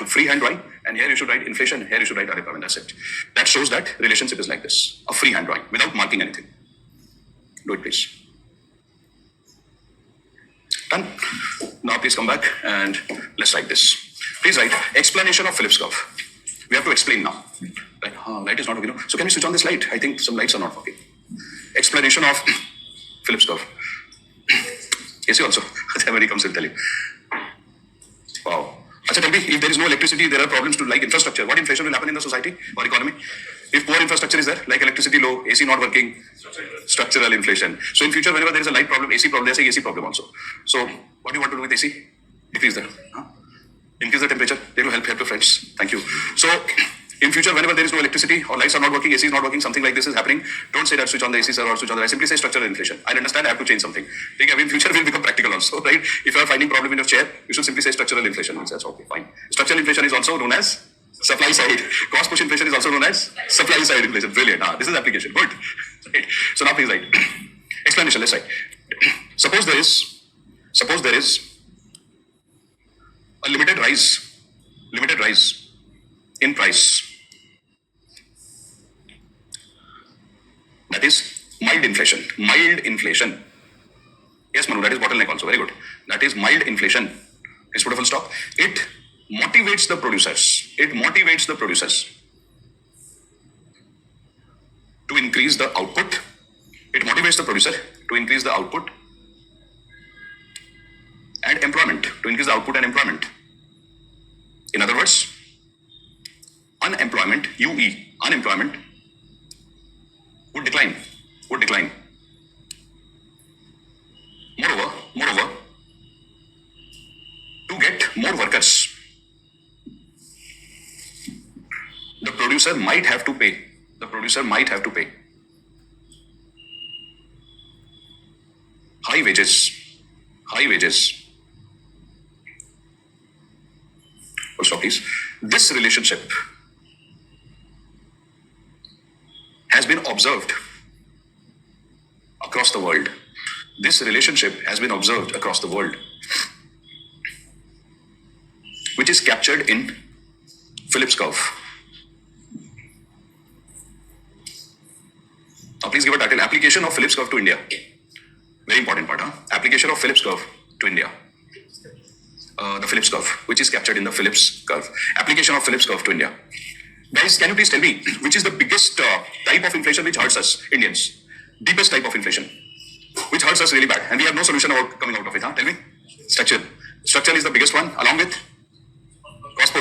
S1: Freehand drawing, and here you should write inflation, here you should write unemployment. That's it. That shows that relationship is like this. A freehand drawing without marking anything. Do it, please. Done. Now please come back and let's write this. Please write explanation of Phillips curve. We have to explain now. Light is not working. So can you switch on this light? I think some lights are not working. Explanation of Phillips curve. Yes, you also. When he comes, he'll tell you. Wow. Achha, tell me, if there is no electricity, there are problems to like infrastructure. What inflation will happen in the society or economy? If poor infrastructure is there, like electricity low, AC not working, structural inflation. So in future, whenever there is a light problem, AC problem, there's a AC problem also. So what do you want to do with AC? Decrease that. Increase the temperature. They will help your friends. Thank you. So in future, whenever there is no electricity or lights are not working, AC is not working, something like this is happening, don't say that switch on the AC sir or switch on the light. Simply say structural inflation. I understand I have to change something. In future, will become practical also, right? If you are finding problem in your chair, you should simply say structural inflation. That's okay, fine. Structural inflation is also known as supply side. Cost push inflation is also known as supply side inflation. Brilliant. This is application. Good. Right. So now please write. Explanation. Let's write. Suppose there is a limited rise in price. That is mild inflation. Mild inflation. Yes, Manu, that is bottleneck also. Very good. That is mild inflation. Let's put a full stop. It motivates the producers. To increase the output. It motivates the producer to increase the output and employment. To increase the output and employment. In other words, unemployment, unemployment would decline. Moreover, to get more workers, the producer might have to pay high wages. Also, please. This relationship has been observed across the world. Which is captured in Phillips curve. Now please give a title. Application of Phillips curve to India. Very important part, Application of Phillips curve to India. The Phillips curve, which is captured in the Phillips curve. Application of Phillips curve to India. Guys, can you please tell me which is the biggest type of inflation which hurts us Indians? Deepest type of inflation, which hurts us really bad, and we have no solution about coming out of it. Tell me. Structural is the biggest one, along with cost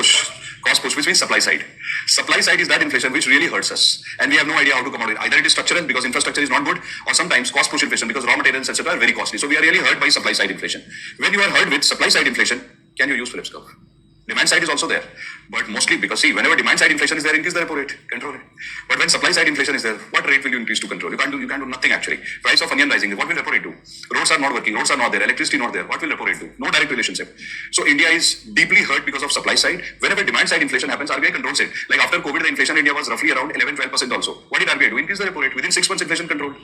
S1: push, which means supply side. Supply side is that inflation which really hurts us, and we have no idea how to come out of it. Either it is structural because infrastructure is not good, or sometimes cost push inflation because raw materials etc. are very costly. So we are really hurt by supply side inflation. When you are hurt with supply side inflation, can you use Phillips curve? Demand side is also there, but mostly because whenever demand side inflation is there, increase the repo rate, control it. But when supply side inflation is there, what rate will you increase to control? You can't do nothing actually. Price of onion rising, what will repo rate do? Roads are not working, roads are not there, electricity not there. What will repo rate do? No direct relationship. So India is deeply hurt because of supply side. Whenever demand side inflation happens, RBI controls it. Like after COVID, the inflation in India was roughly around 11-12% also. What did RBI do? Increase the repo rate. Within 6 months, inflation controlled.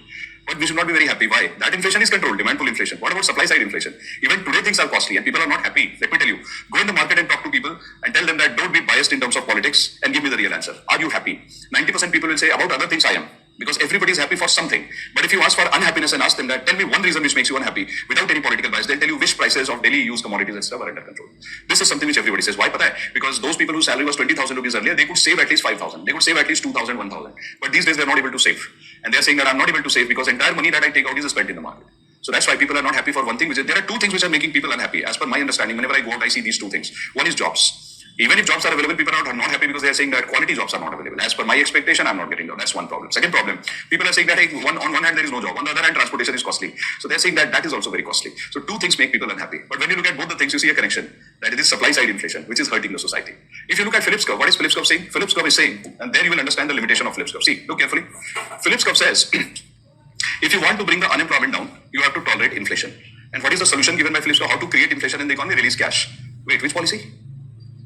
S1: But we should not be very happy. Why? That inflation is controlled, demand pull inflation. What about supply side inflation? Even today things are costly and people are not happy. Let me tell you, go in the market and talk to people and tell them that don't be biased in terms of politics and give me the real answer. Are you happy? 90% people will say about other things I am. Because everybody is happy for something. But if you ask for unhappiness and ask them that, tell me one reason which makes you unhappy without any political bias, they'll tell you which prices of daily use commodities and stuff are under control. This is something which everybody says. Why? Pata hai? Because those people whose salary was 20,000 rupees earlier, they could save at least 5,000. They could save at least 2,000, 1,000. But these days they're not able to save. And they're saying that I'm not able to save because entire money that I take out is spent in the market. So that's why people are not happy for one thing. There are two things which are making people unhappy. As per my understanding, whenever I go out, I see these two things. One is jobs. Even if jobs are available, people are not happy because they are saying that quality jobs are not available. As per my expectation, I'm not getting them. That's one problem. Second problem, people are saying that hey, on one hand there is no job, on the other hand transportation is costly. So they're saying that is also very costly. So two things make people unhappy. But when you look at both the things, you see a connection. That is supply side inflation, which is hurting the society. If you look at Phillips curve, what is Phillips curve saying? Phillips curve is saying, and there you will understand the limitation of Phillips curve. See, look carefully. Phillips curve says, if you want to bring the unemployment down, you have to tolerate inflation. And what is the solution given by Phillips curve? How to create inflation in the economy? Release cash. Wait, which policy?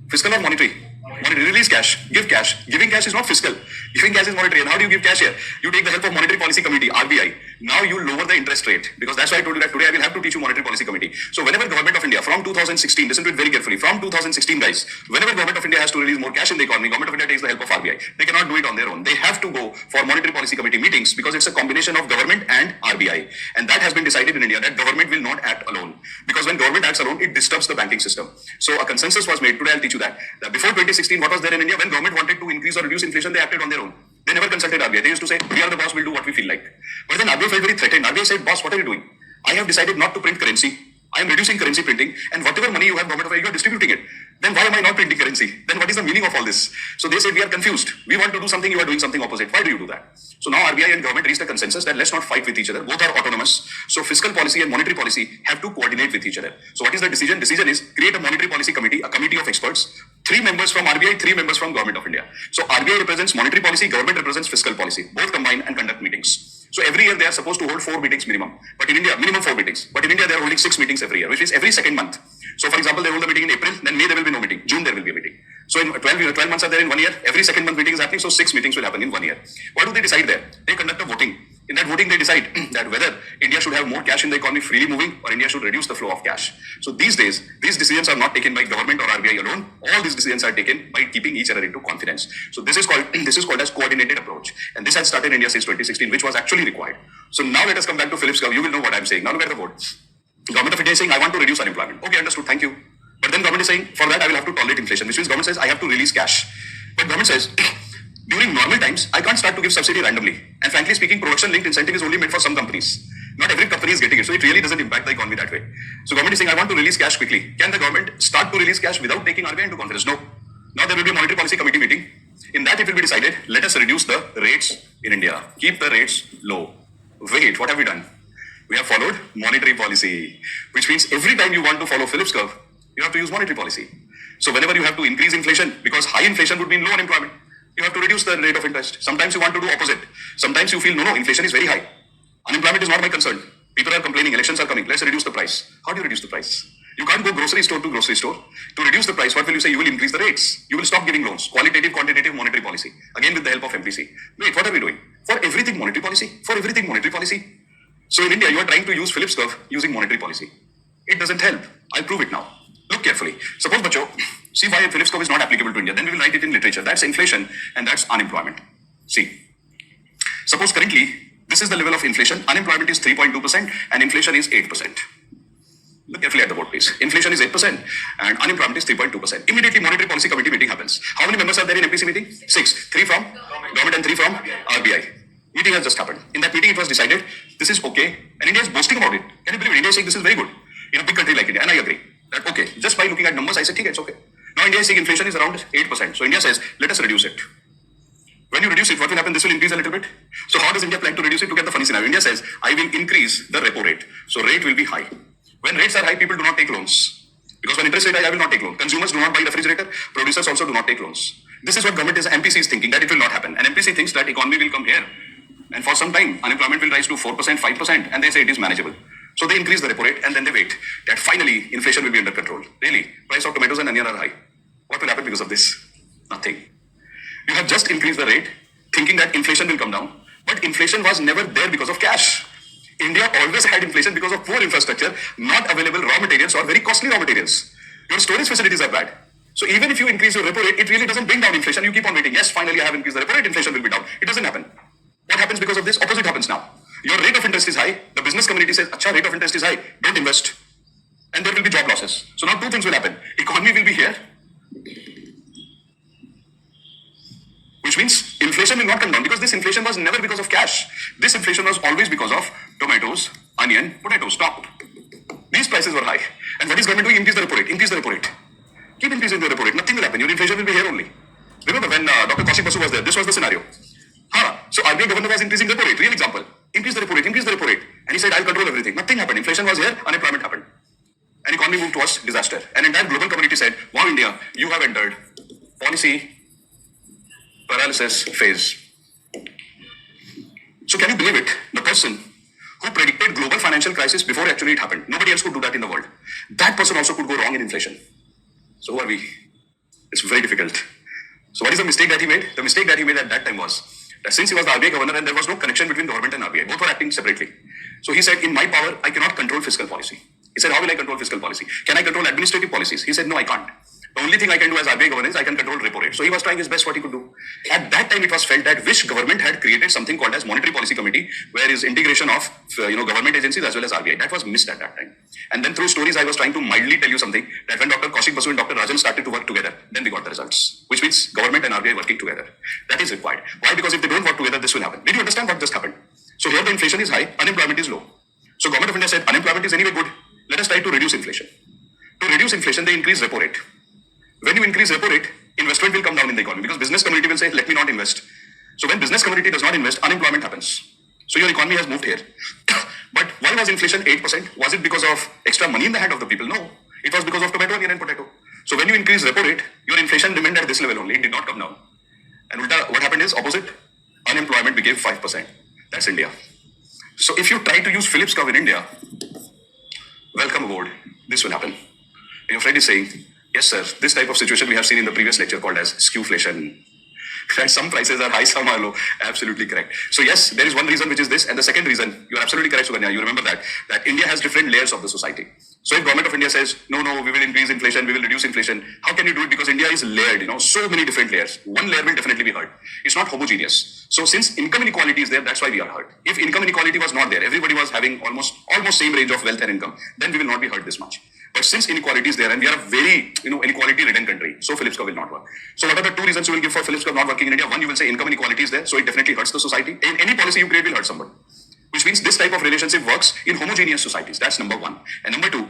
S1: Fiscal or monetary? Monetary. Release cash. Give cash. Giving cash is not fiscal. Giving cash is monetary. And how do you give cash here? You take the help of Monetary Policy Committee, RBI. Now you lower the interest rate. Because that's why I told you that today I will have to teach you Monetary Policy Committee. So whenever Government of India, from 2016, listen to it very carefully, from 2016 guys, whenever Government of India has to release more cash in the economy, Government of India takes the help of RBI. They cannot do it on their own. They have to go for Monetary Policy Committee meetings because it's a combination of government and RBI. And that has been decided in India that government will not act alone. Because when government acts alone, it disturbs the banking system. So a consensus was made. Today I'll teach you that before 2016, what was there in India? When government wanted to increase or reduce inflation, they acted on their own. They never consulted RBI. They used to say, we are the boss, we'll do what we feel like. But then RBI felt very threatened. RBI said, boss, what are you doing? I have decided not to print currency. I am reducing currency printing, and whatever money you have, government of India, you are distributing it. Then why am I not printing currency? Then what is the meaning of all this? So they said, we are confused. We want to do something, you are doing something opposite. Why do you do that? So now RBI and government reached a consensus that let's not fight with each other. Both are autonomous. So fiscal policy and monetary policy have to coordinate with each other. So what is the decision? Decision is create a monetary policy committee, a committee of experts, 3 members from RBI, 3 members from government of India. So RBI represents monetary policy, government represents fiscal policy. Both combine and conduct meetings. So every year they are supposed to hold 4 meetings minimum. But in India, minimum 4 meetings. But in India, they are holding 6 meetings every year, which is every second month. So for example, they hold a meeting in April, then May there will be no meeting. June there will be a meeting. So in 12 months are there in 1 year. Every second month meeting is happening. So 6 meetings will happen in 1 year. What do they decide there? They conduct a voting. In that voting, they decide that whether India should have more cash in the economy freely moving or India should reduce the flow of cash. So these days, these decisions are not taken by government or RBI alone. All these decisions are taken by keeping each other into confidence. So this is called as coordinated approach. And this has started in India since 2016, which was actually required. So now let us come back to Phillips curve. You will know what I'm saying. Now look at the board. Government of India is saying, I want to reduce unemployment. Okay, understood. Thank you. But then government is saying, for that I will have to tolerate inflation, which means government says, I have to release cash. But government says, during normal times, I can't start to give subsidy randomly. And frankly speaking, production-linked incentive is only meant for some companies. Not every company is getting it, so it really doesn't impact the economy that way. So government is saying, I want to release cash quickly. Can the government start to release cash without taking RBI into confidence? No. Now there will be a monetary policy committee meeting. In that it will be decided, let us reduce the rates in India. Keep the rates low. Wait, what have we done? We have followed monetary policy, which means every time you want to follow Phillips curve, you have to use monetary policy. So whenever you have to increase inflation, because high inflation would mean low unemployment, you have to reduce the rate of interest. Sometimes you want to do opposite. Sometimes you feel, no, inflation is very high. Unemployment is not my concern. People are complaining, elections are coming, let's reduce the price. How do you reduce the price? You can't go grocery store to grocery store. To reduce the price, what will you say? You will increase the rates. You will stop giving loans. Qualitative, quantitative, monetary policy. Again with the help of MPC. Wait, what are we doing? For everything monetary policy? For everything monetary policy? So in India, you are trying to use Phillips curve using monetary policy. It doesn't help. I'll prove it now. Look carefully. Suppose, bacho, see why Phillips curve is not applicable to India. Then we will write it in literature. That's inflation and that's unemployment. See. Suppose currently, this is the level of inflation. Unemployment is 3.2% and inflation is 8%. Look carefully at the board, please. Inflation is 8% and unemployment is 3.2%. Immediately, monetary policy committee meeting happens. How many members are there in MPC meeting? 6. 3 from government and 3 from RBI. Meeting has just happened. In that meeting, it was decided this is okay, and India is boasting about it. Can you believe it? India is saying this is very good in a big country like India, and I agree that okay. Just by looking at numbers, I said, okay, it's okay. Now India is saying inflation is around 8%. So India says, let us reduce it. When you reduce it, what will happen? This will increase a little bit. So how does India plan to reduce it? To get the funny scenario, India says, I will increase the repo rate. So rate will be high. When rates are high, people do not take loans. Because when interest rate high, I will not take loan. Consumers do not buy refrigerator. Producers also do not take loans. This is what government is, MPC is thinking, that it will not happen. And MPC thinks that economy will come here. And for some time, unemployment will rise to 4%, 5%, and they say it is manageable. So they increase the repo rate and then they wait that finally inflation will be under control. Really, price of tomatoes and onion are high. What will happen because of this? Nothing. You have just increased the rate thinking that inflation will come down, but inflation was never there because of cash. India always had inflation because of poor infrastructure, not available raw materials or very costly raw materials. Your storage facilities are bad. So even if you increase your repo rate, it really doesn't bring down inflation. You keep on waiting. Yes, finally I have increased the repo rate, inflation will be down. It doesn't happen. What happens because of this? Opposite happens now. Your rate of interest is high. The business community says, acha, rate of interest is high. Don't invest. And there will be job losses. So now 2 things will happen. Economy will be here, which means inflation will not come down because this inflation was never because of cash. This inflation was always because of tomatoes, onion, potatoes. Stop. These prices were high. And what is government doing? Increase the repo rate. Increase the repo rate. Keep increasing the repo rate. Nothing will happen. Your inflation will be here only. Remember when Dr. Kaushik Basu was there, this was the scenario. So RBI governor was increasing the repo rate. Real example. Increase the repo rate, increase the repo rate. And he said, I'll control everything. Nothing happened. Inflation was here, unemployment happened. and economy moved towards disaster. An entire global community said, wow, India, you have entered policy paralysis phase. So can you believe it? The person who predicted global financial crisis before actually it happened, nobody else could do that in the world. That person also could go wrong in inflation. So who are we? It's very difficult. So what is the mistake that he made? The mistake that he made at that time was that since he was the RBI governor and there was no connection between government and RBI, both were acting separately. So he said, in my power, I cannot control fiscal policy. He said, how will I control fiscal policy? Can I control administrative policies? He said, no, I can't. The only thing I can do as RBI governor is I can control repo rate. So he was trying his best what he could do. At that time, it was felt that which government had created something called as Monetary Policy Committee, where is integration of government agencies as well as RBI. That was missed at that time. And then through stories, I was trying to mildly tell you something that when Dr. Kaushik Basu and Dr. Rajan started to work together, then we got the results, which means government and RBI working together. That is required. Why? Because if they don't work together, this will happen. Did you understand what just happened? So here the inflation is high, unemployment is low. So government of India said unemployment is anyway good. Let us try to reduce inflation. To reduce inflation, they increase repo rate. When you increase repo rate, investment will come down in the economy because business community will say, let me not invest. So when business community does not invest, unemployment happens. So your economy has moved here. But why was inflation 8%? Was it because of extra money in the hand of the people? No. It was because of tomato, onion and potato. So when you increase repo rate, your inflation remained at this level only. It did not come down. And what happened is opposite. Unemployment became 5%. That's India. So if you try to use Phillips curve in India, welcome aboard. This will happen. Your friend is saying, yes, sir, this type of situation we have seen in the previous lecture called as skewflation. That some prices are high, some are low. Absolutely correct. So yes, there is one reason which is this, and the second reason, you are absolutely correct, Suganya. You remember that India has different layers of the society. So if government of India says, no, we will increase inflation, we will reduce inflation, how can you do it? Because India is layered, so many different layers. One layer will definitely be hurt. It's not homogeneous. So since income inequality is there, that's why we are hurt. If income inequality was not there, everybody was having almost same range of wealth and income, then we will not be hurt this much. But since inequality is there and we are a very, inequality-ridden country, so Phillips curve will not work. So what are the two reasons you will give for Phillips curve not working in India? One, you will say income inequality is there, so it definitely hurts the society. In any policy you create will hurt somebody. Which means this type of relationship works in homogeneous societies. That's number one. And number two,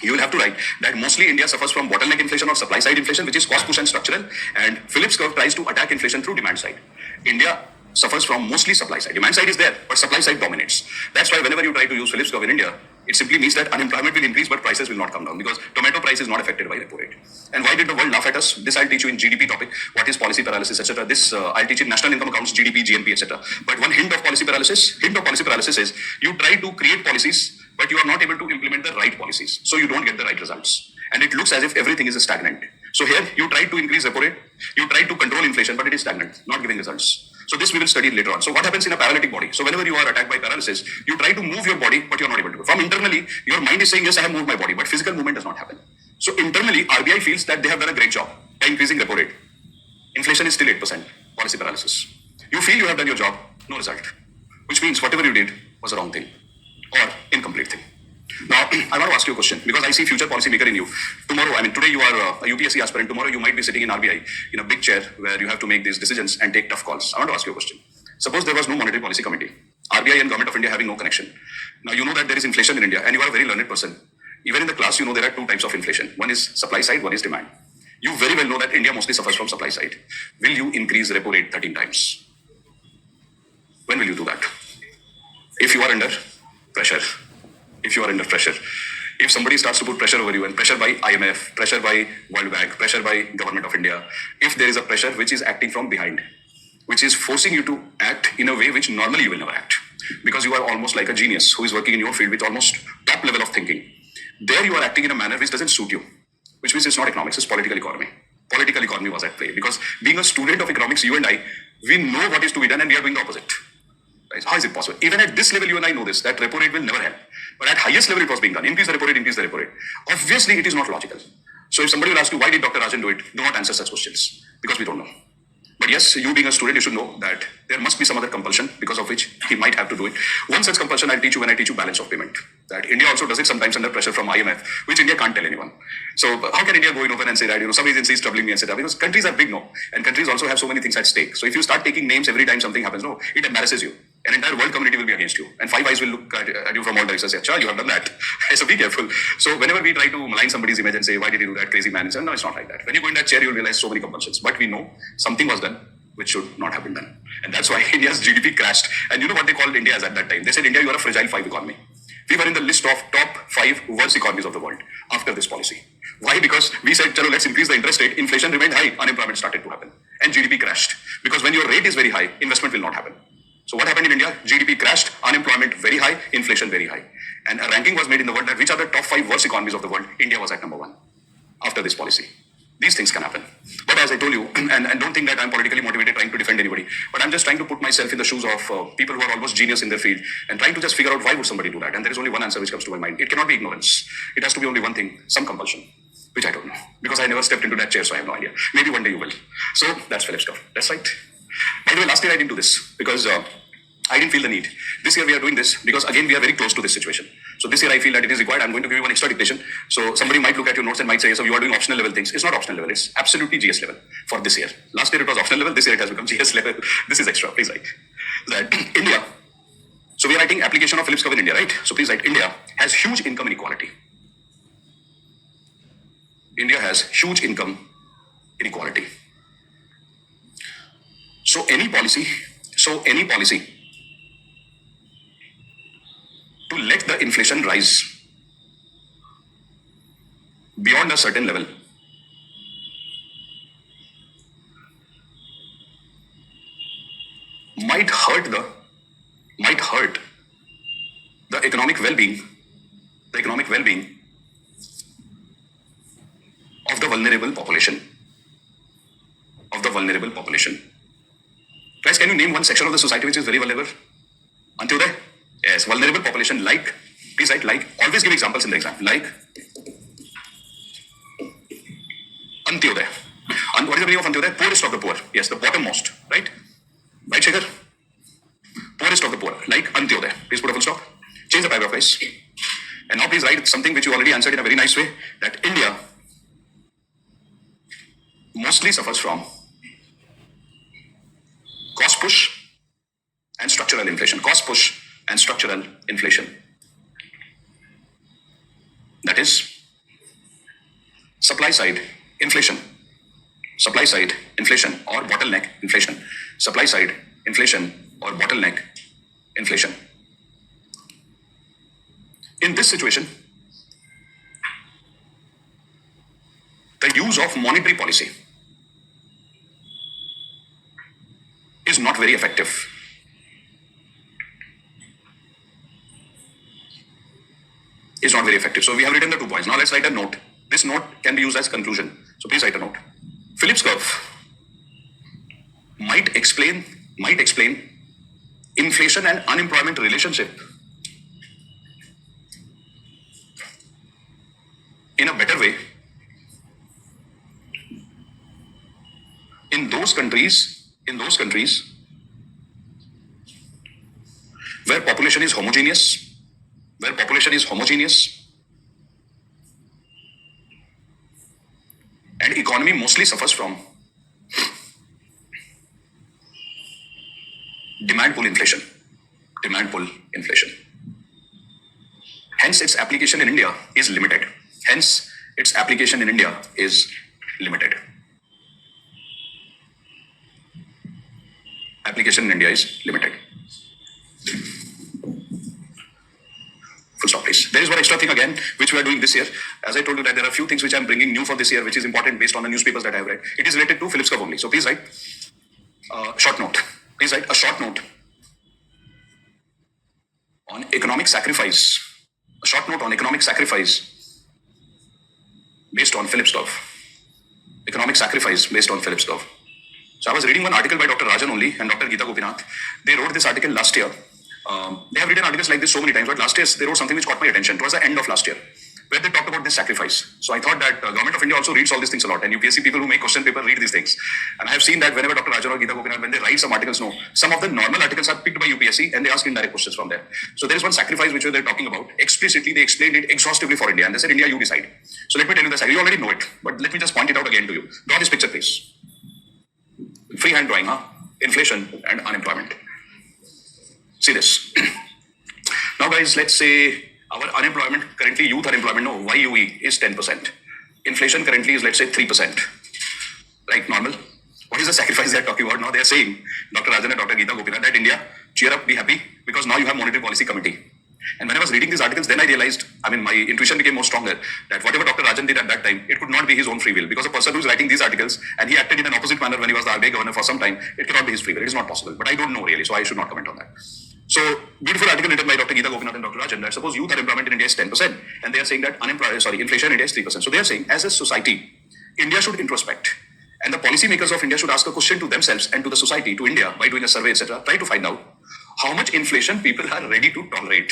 S1: you will have to write that mostly India suffers from bottleneck inflation or supply side inflation, which is cost push and structural. And Phillips curve tries to attack inflation through demand side. India suffers from mostly supply side. Demand side is there, but supply side dominates. That's why whenever you try to use Phillips curve in India, it simply means that unemployment will increase, but prices will not come down because tomato price is not affected by repo rate. And why did the world laugh at us? This I'll teach you in GDP topic. What is policy paralysis, etc. This I'll teach in national income accounts, GDP, GNP, etc. But one hint of policy paralysis is you try to create policies, but you are not able to implement the right policies. So you don't get the right results. And it looks as if everything is stagnant. So here you try to increase repo rate, you try to control inflation, but it is stagnant, not giving results. So this we will study later on. So what happens in a paralytic body? So whenever you are attacked by paralysis, you try to move your body, but you are not able to. From internally, your mind is saying, yes, I have moved my body, but physical movement does not happen. So internally, RBI feels that they have done a great job by increasing repo rate. Inflation is still 8%, policy paralysis. You feel you have done your job, no result. Which means whatever you did was a wrong thing or incomplete thing. Now, I want to ask you a question because I see future policy maker in you. Tomorrow, today you are a UPSC aspirant. Tomorrow you might be sitting in RBI in a big chair where you have to make these decisions and take tough calls. I want to ask you a question. Suppose there was no monetary policy committee, RBI and government of India having no connection. Now you know that there is inflation in India and you are a very learned person. Even in the class, you know there are two types of inflation. One is supply side, one is demand. You very well know that India mostly suffers from supply side. Will you increase repo rate 13 times? When will you do that? If you are under pressure. If somebody starts to put pressure over you and pressure by IMF, pressure by World Bank, pressure by government of India, if there is a pressure which is acting from behind, which is forcing you to act in a way which normally you will never act, because you are almost like a genius who is working in your field with almost top level of thinking. There you are acting in a manner which doesn't suit you, which means it's not economics, it's political economy. Political economy was at play because being a student of economics, you and I, we know what is to be done and we are doing the opposite. Right? How is it possible? Even at this level, you and I know this, that repo rate will never help. But at highest level, it was being done. Increase the repo rate. Obviously, it is not logical. So if somebody will ask you, why did Dr. Rajan do it? Do not answer such questions because we don't know. But yes, you being a student, you should know that there must be some other compulsion because of which he might have to do it. One such compulsion I'll teach you when I teach you balance of payment. That India also does it sometimes under pressure from IMF, which India can't tell anyone. So how can India go in open and say that, some agency is troubling me, etc. Because countries are big, no. And countries also have so many things at stake. So if you start taking names every time something happens, no, it embarrasses you. An entire world community will be against you. And five eyes will look at you from all directions and say, you have done that. So be careful. So whenever we try to malign somebody's image and say, why did you do that, crazy man? And say, no, it's not like that. When you go in that chair, you'll realize so many compulsions. But we know something was done which should not have been done. And that's why India's GDP crashed. And you know what they called India as at that time? They said, India, you are a fragile five economy. We were in the list of top 5 worst economies of the world. after this policy. Why? Because we said, chalo, let's increase the interest rate, inflation remained high, unemployment started to happen, and GDP crashed. Because when your rate is very high, investment will not happen. So what happened in India? GDP crashed, unemployment very high, inflation very high. And a ranking was made in the world that which are the top 5 worst economies of the world. India was at number 1 after this policy. These things can happen. But as I told you, and don't think that I'm politically motivated trying to defend anybody, but I'm just trying to put myself in the shoes of people who are almost genius in their field and trying to just figure out why would somebody do that. And there is only one answer which comes to my mind. It cannot be ignorance. It has to be only one thing, some compulsion, which I don't know. Because I never stepped into that chair, so I have no idea. Maybe one day you will. So that's Philip's curve. That's right. By the way, last year I didn't do this because I didn't feel the need. This year we are doing this because again we are very close to this situation. So this year I feel that it is required. I'm going to give you one extra dictation. So somebody might look at your notes and might say, so you are doing optional level things. It's not optional level. It's absolutely GS level for this year. Last year it was optional level. This year it has become GS level. This is extra. Please write that India. So we are writing application of Philip's curve in India, right? So please write India has huge income inequality. India has huge income inequality. So any policy to let the inflation rise beyond a certain level might hurt the economic well-being of the vulnerable population. Guys, can you name one section of the society which is very vulnerable? Antyodaya? Yes, vulnerable population like, please write like, always give examples in the exam, like Antyodaya. And what is the meaning of Antyodaya? Poorest of the poor. Yes, the bottommost, right? Right, Shekhar? Poorest of the poor, like Antyodaya. Please put a full stop. Change the paragraph, guys. And now please write something which you already answered in a very nice way, that India mostly suffers from cost push and structural inflation. Cost push and structural inflation. That is supply side inflation or bottleneck inflation. Supply side inflation or bottleneck inflation. In this situation, the use of monetary policy is not very effective. So we have written the 2 points. Now let's write a note. This note can be used as conclusion. So please write a note. Philip's curve might explain inflation and unemployment relationship in a better way in those countries where population is homogeneous and economy mostly suffers from demand pull inflation. Hence its application in India is limited. Full stop, please. There is one extra thing again, which we are doing this year. As I told you that there are a few things which I am bringing new for this year, which is important based on the newspapers that I have read. It is related to Philip's curve only. So please write short note. Please write a short note on economic sacrifice. A short note on economic sacrifice based on Philip's curve. So I was reading one article by Dr. Rajan only and Dr. Geeta Gopinath. They wrote this article last year. They have written articles like this so many times, but last year they wrote something which caught my attention. It was the end of last year, where they talked about this sacrifice. So I thought that Government of India also reads all these things a lot, and UPSC people who make question paper read these things. And I have seen that whenever Dr. Rajan or Geeta Gopinath, when they write some articles, some of the normal articles are picked by UPSC and they ask indirect questions from there. So there is one sacrifice which they're talking about. Explicitly, they explained it exhaustively for India, and they said, India, you decide. So let me tell you the sacrifice. You already know it, but let me just point it out again to you. Draw this picture, please. Freehand drawing, inflation and unemployment. See this. Now guys, let's say our unemployment, currently youth unemployment, YUE is 10%. Inflation currently is, let's say, 3%. Like normal. What is the sacrifice they are talking about? Now they are saying, Dr. Rajan and Dr. Geeta Gopinath, that India, cheer up, be happy, because now you have monetary policy committee. And when I was reading these articles, then I realized, my intuition became more stronger that whatever Dr. Rajan did at that time, it could not be his own free will. Because a person who's writing these articles and he acted in an opposite manner when he was the RBI governor for some time, it cannot be his free will. It is not possible. But I don't know really, so I should not comment on that. So, beautiful article written by Dr. Geeta Gopinath and Dr. Rajan that suppose youth unemployment in India is 10%, and they are saying that inflation in India is 3%. So they are saying, as a society, India should introspect. And the policymakers of India should ask a question to themselves and to the society, to India, by doing a survey, etc. Try to find out how much inflation people are ready to tolerate.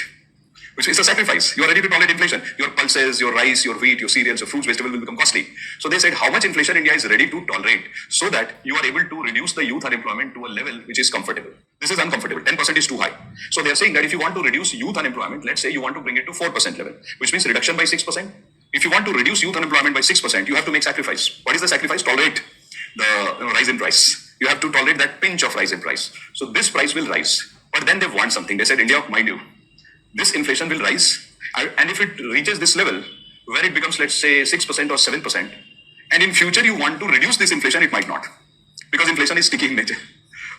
S1: Which is a sacrifice. You are ready to tolerate inflation. Your pulses, your rice, your wheat, your cereals, your fruits, vegetables will become costly. So they said how much inflation India is ready to tolerate so that you are able to reduce the youth unemployment to a level which is comfortable. This is uncomfortable. 10% is too high. So they are saying that if you want to reduce youth unemployment, let's say you want to bring it to 4% level, which means reduction by 6%. If you want to reduce youth unemployment by 6%, you have to make sacrifice. What is the sacrifice? Tolerate the rise in price. You have to tolerate that pinch of rise in price. So this price will rise. But then they want something. They said, India, mind you, this inflation will rise, and if it reaches this level where it becomes, let's say, 6% or 7%, and in future you want to reduce this inflation, it might not, because inflation is sticky in nature.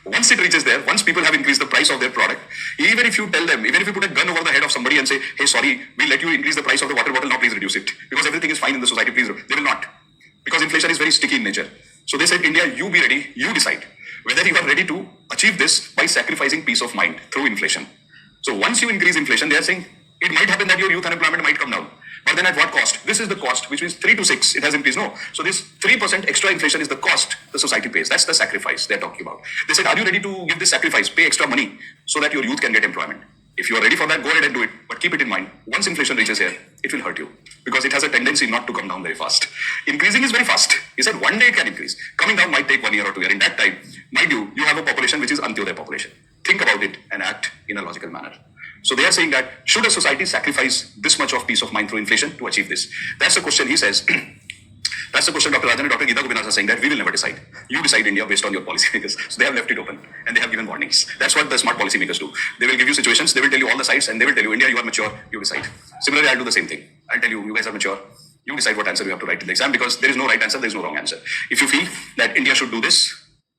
S1: Once it reaches there, once people have increased the price of their product, even if you tell them, even if you put a gun over the head of somebody and say, hey, sorry, we'll let you increase the price of the water bottle, now please reduce it, because everything is fine in the society, please, they will not, because inflation is very sticky in nature. So they said, India, you be ready, you decide whether you are ready to achieve this by sacrificing peace of mind through inflation. So once you increase inflation, they are saying it might happen that your youth unemployment might come down. But then at what cost? This is the cost, which means 3 to 6, it has increased. No. So this 3% extra inflation is the cost the society pays. That's the sacrifice they're talking about. They said, are you ready to give this sacrifice, pay extra money so that your youth can get employment? If you are ready for that, go ahead and do it. But keep it in mind, once inflation reaches here, it will hurt you because it has a tendency not to come down very fast. Increasing is very fast. He said one day it can increase. Coming down might take 1 year or 2 years. In that time, mind you, you have a population which is Antyodaya population. Think about it and act in a logical manner. So they are saying that should a society sacrifice this much of peace of mind through inflation to achieve this? That's the question he says. That's the question Dr. Rajan and Dr. Geeta Gopinath are saying that we will never decide. You decide India based on your policymakers. So they have left it open and they have given warnings. That's what the smart policymakers do. They will give you situations, they will tell you all the sides and they will tell you, India, you are mature, you decide. Similarly, I'll do the same thing. I'll tell you, you guys are mature. You decide what answer you have to write in the exam because there is no right answer, there is no wrong answer. If you feel that India should do this,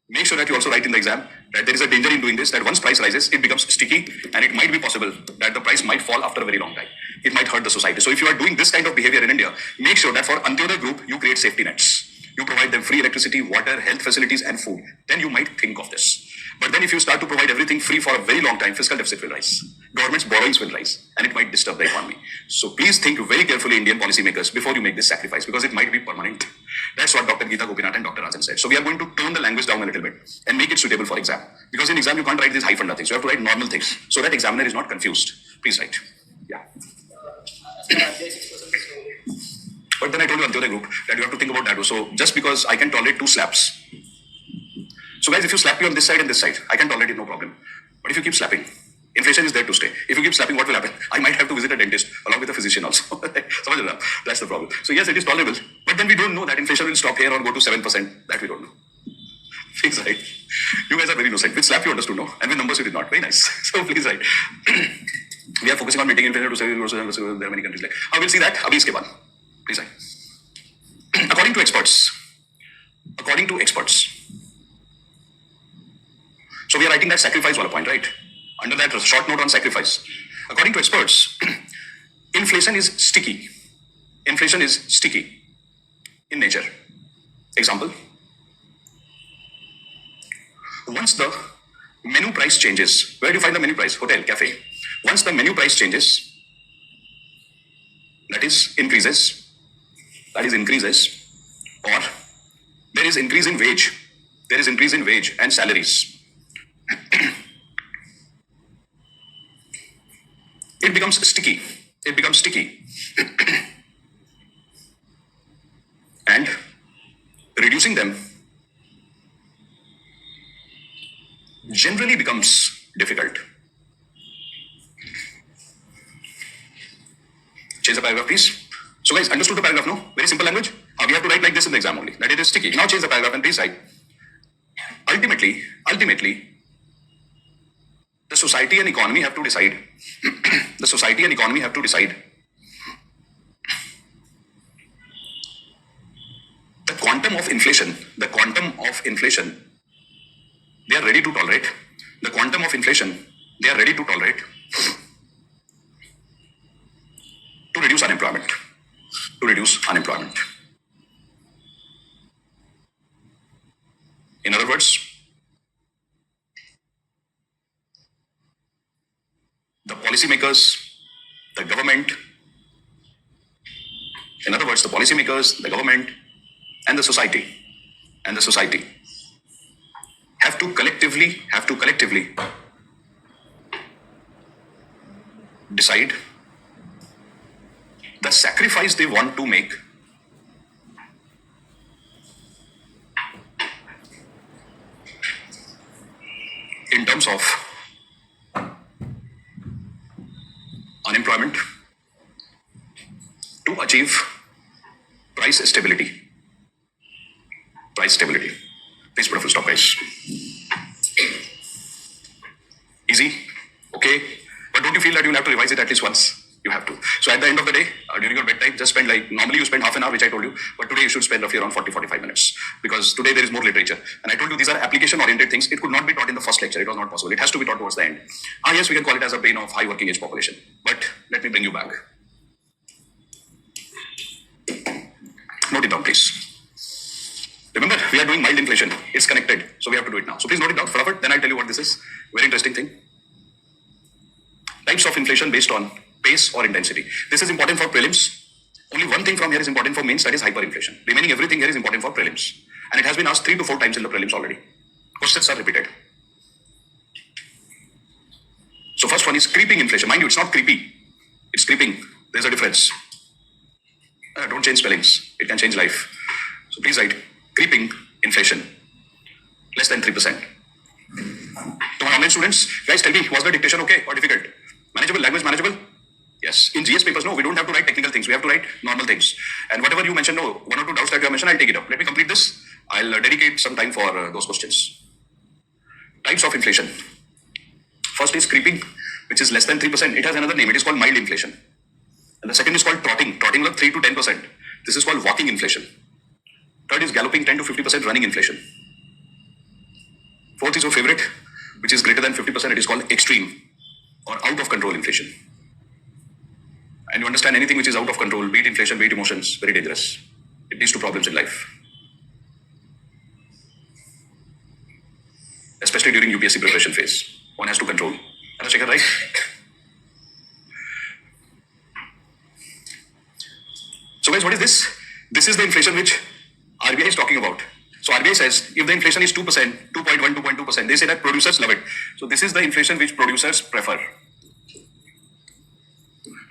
S1: make sure that you also write in the exam that there is a danger in doing this, that once price rises, it becomes sticky and it might be possible that the price might fall after a very long time. It might hurt the society. So if you are doing this kind of behavior in India, make sure that for Antyodaya group, you create safety nets. You provide them free electricity, water, health facilities and food. Then you might think of this. But then if you start to provide everything free for a very long time, fiscal deficit will rise. Government's borrowings will rise and it might disturb the economy. So please think very carefully, Indian policymakers, before you make this sacrifice because it might be permanent. That's what Dr. Geeta Gopinath and Dr. Rajan said. So we are going to tone the language down a little bit and make it suitable for exam. Because in exam, you can't write these high funda things. You have to write normal things so that examiner is not confused. Please write. Yeah. But then I told you Antyodaya group that you have to think about that. So just because I can tolerate 2 slaps. So guys, if you slap me on this side and this side, I can tolerate it, no problem. But if you keep slapping, inflation is there to stay. If you keep slapping, what will happen? I might have to visit a dentist along with a physician also. That's the problem. So yes, it is tolerable. But then we don't know that inflation will stop here or go to 7%. That we don't know. Please write. You guys are very innocent. With slap you understood, no? And with numbers you did not. Very nice. So please write. We are focusing on maintaining inflation to 7%. There are many countries like. I will see that. Abhi iske baad. Please write. According to experts. So we are writing that sacrifice wala point, right? Under that short note on sacrifice. According to experts, inflation is sticky. Inflation is sticky in nature. Example. Once the menu price changes, where do you find the menu price? Hotel, cafe. Once the menu price changes, that is increases, or there is increase in wage and salaries. It becomes sticky. And reducing them generally becomes difficult. Change the paragraph, please. So guys, understood the paragraph, no? Very simple language. We have to write like this in the exam only. That it is sticky. Now change the paragraph and please write. Ultimately, the society and economy have to decide. The society and economy have to decide the quantum of inflation, they are ready to tolerate. The quantum of inflation, they are ready to tolerate unemployment. To reduce unemployment. In other words, the policymakers, the government, in other words, the policymakers, the government, and the society, have to collectively decide the sacrifice they want to make in terms of unemployment to achieve price stability. Please put a full stop, guys. Easy? Okay? But don't you feel that you'll have to revise it at least once? You have to. So at the end of the day, during your bedtime, just spend normally you spend half an hour, which I told you, but today you should spend roughly around 40-45 minutes. Because today there is more literature. And I told you these are application-oriented things. It could not be taught in the first lecture. It was not possible. It has to be taught towards the end. Yes, we can call it as a bane of high working age population. But let me bring you back. Note it down, please. Remember, we are doing mild inflation. It's connected. So we have to do it now. So please note it down. Fatapat, then I'll tell you what this is. Very interesting thing. Types of inflation based on pace or intensity. This is important for prelims. Only one thing from here is important for mains, that is hyperinflation. Remaining everything here is important for prelims. And it has been asked 3 to 4 times in the prelims already. Questions are repeated. So first one is creeping inflation. Mind you, it's not creepy. It's creeping. There's a difference. Don't change spellings. It can change life. So please write creeping inflation. Less than 3%. To my online students, guys tell me, was the dictation okay or difficult? Manageable, language manageable? Yes. In GS papers, no, we don't have to write technical things. We have to write normal things. And whatever you mentioned, no, 1 or 2 doubts that you have mentioned, I'll take it up. Let me complete this. I'll dedicate some time for those questions. Types of inflation. First is creeping, which is less than 3%. It has another name. It is called mild inflation. And the second is called trotting. Trotting like 3 to 10%. This is called walking inflation. Third is galloping, 10 to 50% running inflation. Fourth is your favorite, which is greater than 50%. It is called extreme or out of control inflation. And you understand anything which is out of control, be it inflation, be it emotions, very dangerous. It leads to problems in life. Especially during UPSC preparation phase. One has to control. Anashekar, right? So guys, what is this? This is the inflation which RBI is talking about. So RBI says if the inflation is 2%, 2.1, 2.2%, they say that producers love it. So this is the inflation which producers prefer.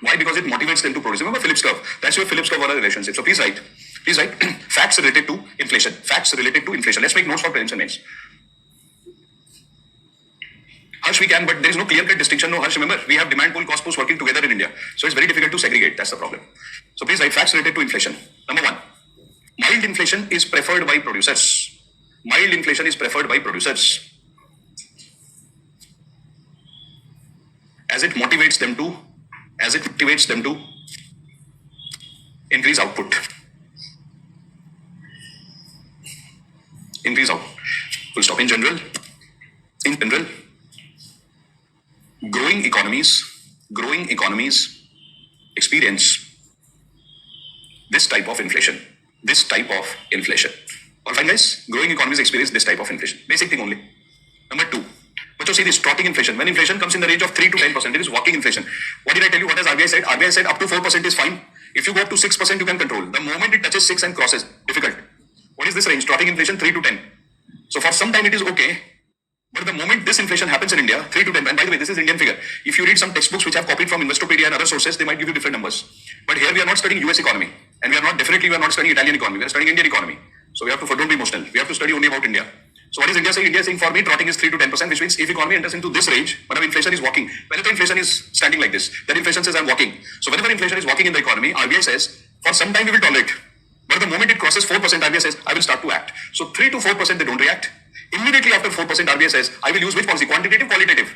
S1: Why? Because it motivates them to produce. Remember Phillips curve. That's your Phillips curve or a relationship. So please write facts related to inflation. Facts related to inflation. Let's make notes for parents and mates. Harsh, we can, but there is no clear-cut distinction. No, Harsh, remember, we have demand pull, cost push working together in India. So it's very difficult to segregate. That's the problem. So please write facts related to inflation. Number 1, mild inflation is preferred by producers. Mild inflation is preferred by producers. As it motivates them to increase output. Increase output. Full stop. In general, growing economies experience this type of inflation. All fine, guys? Growing economies experience this type of inflation. Basic thing only. Number 2. But you see this trotting inflation. When inflation comes in the range of 3 to 10%, it is walking inflation. What did I tell you? What has RBI said? RBI said up to 4% is fine. If you go up to 6%, you can control. The moment it touches 6 and crosses, difficult. What is this range? Trotting inflation 3 to 10. So for some time it is okay. But the moment this inflation happens in India, 3 to 10, and by the way, this is Indian figure. If you read some textbooks which have copied from Investopedia and other sources, they might give you different numbers. But here we are not studying US economy. And we are not studying Italian economy. We are studying Indian economy. So we have to, don't be emotional. We have to study only about India. So what is India saying? India is saying for me, trotting is 3 to 10%, which means if economy enters into this range, whenever inflation is walking, whenever inflation is standing like this, then inflation says I'm walking. So whenever inflation is walking in the economy, RBI says, for some time we will tolerate. But the moment it crosses 4%, RBI says, I will start to act. So 3 to 4% they don't react. Immediately after 4%, RBI says, I will use which policy? Quantitative, qualitative.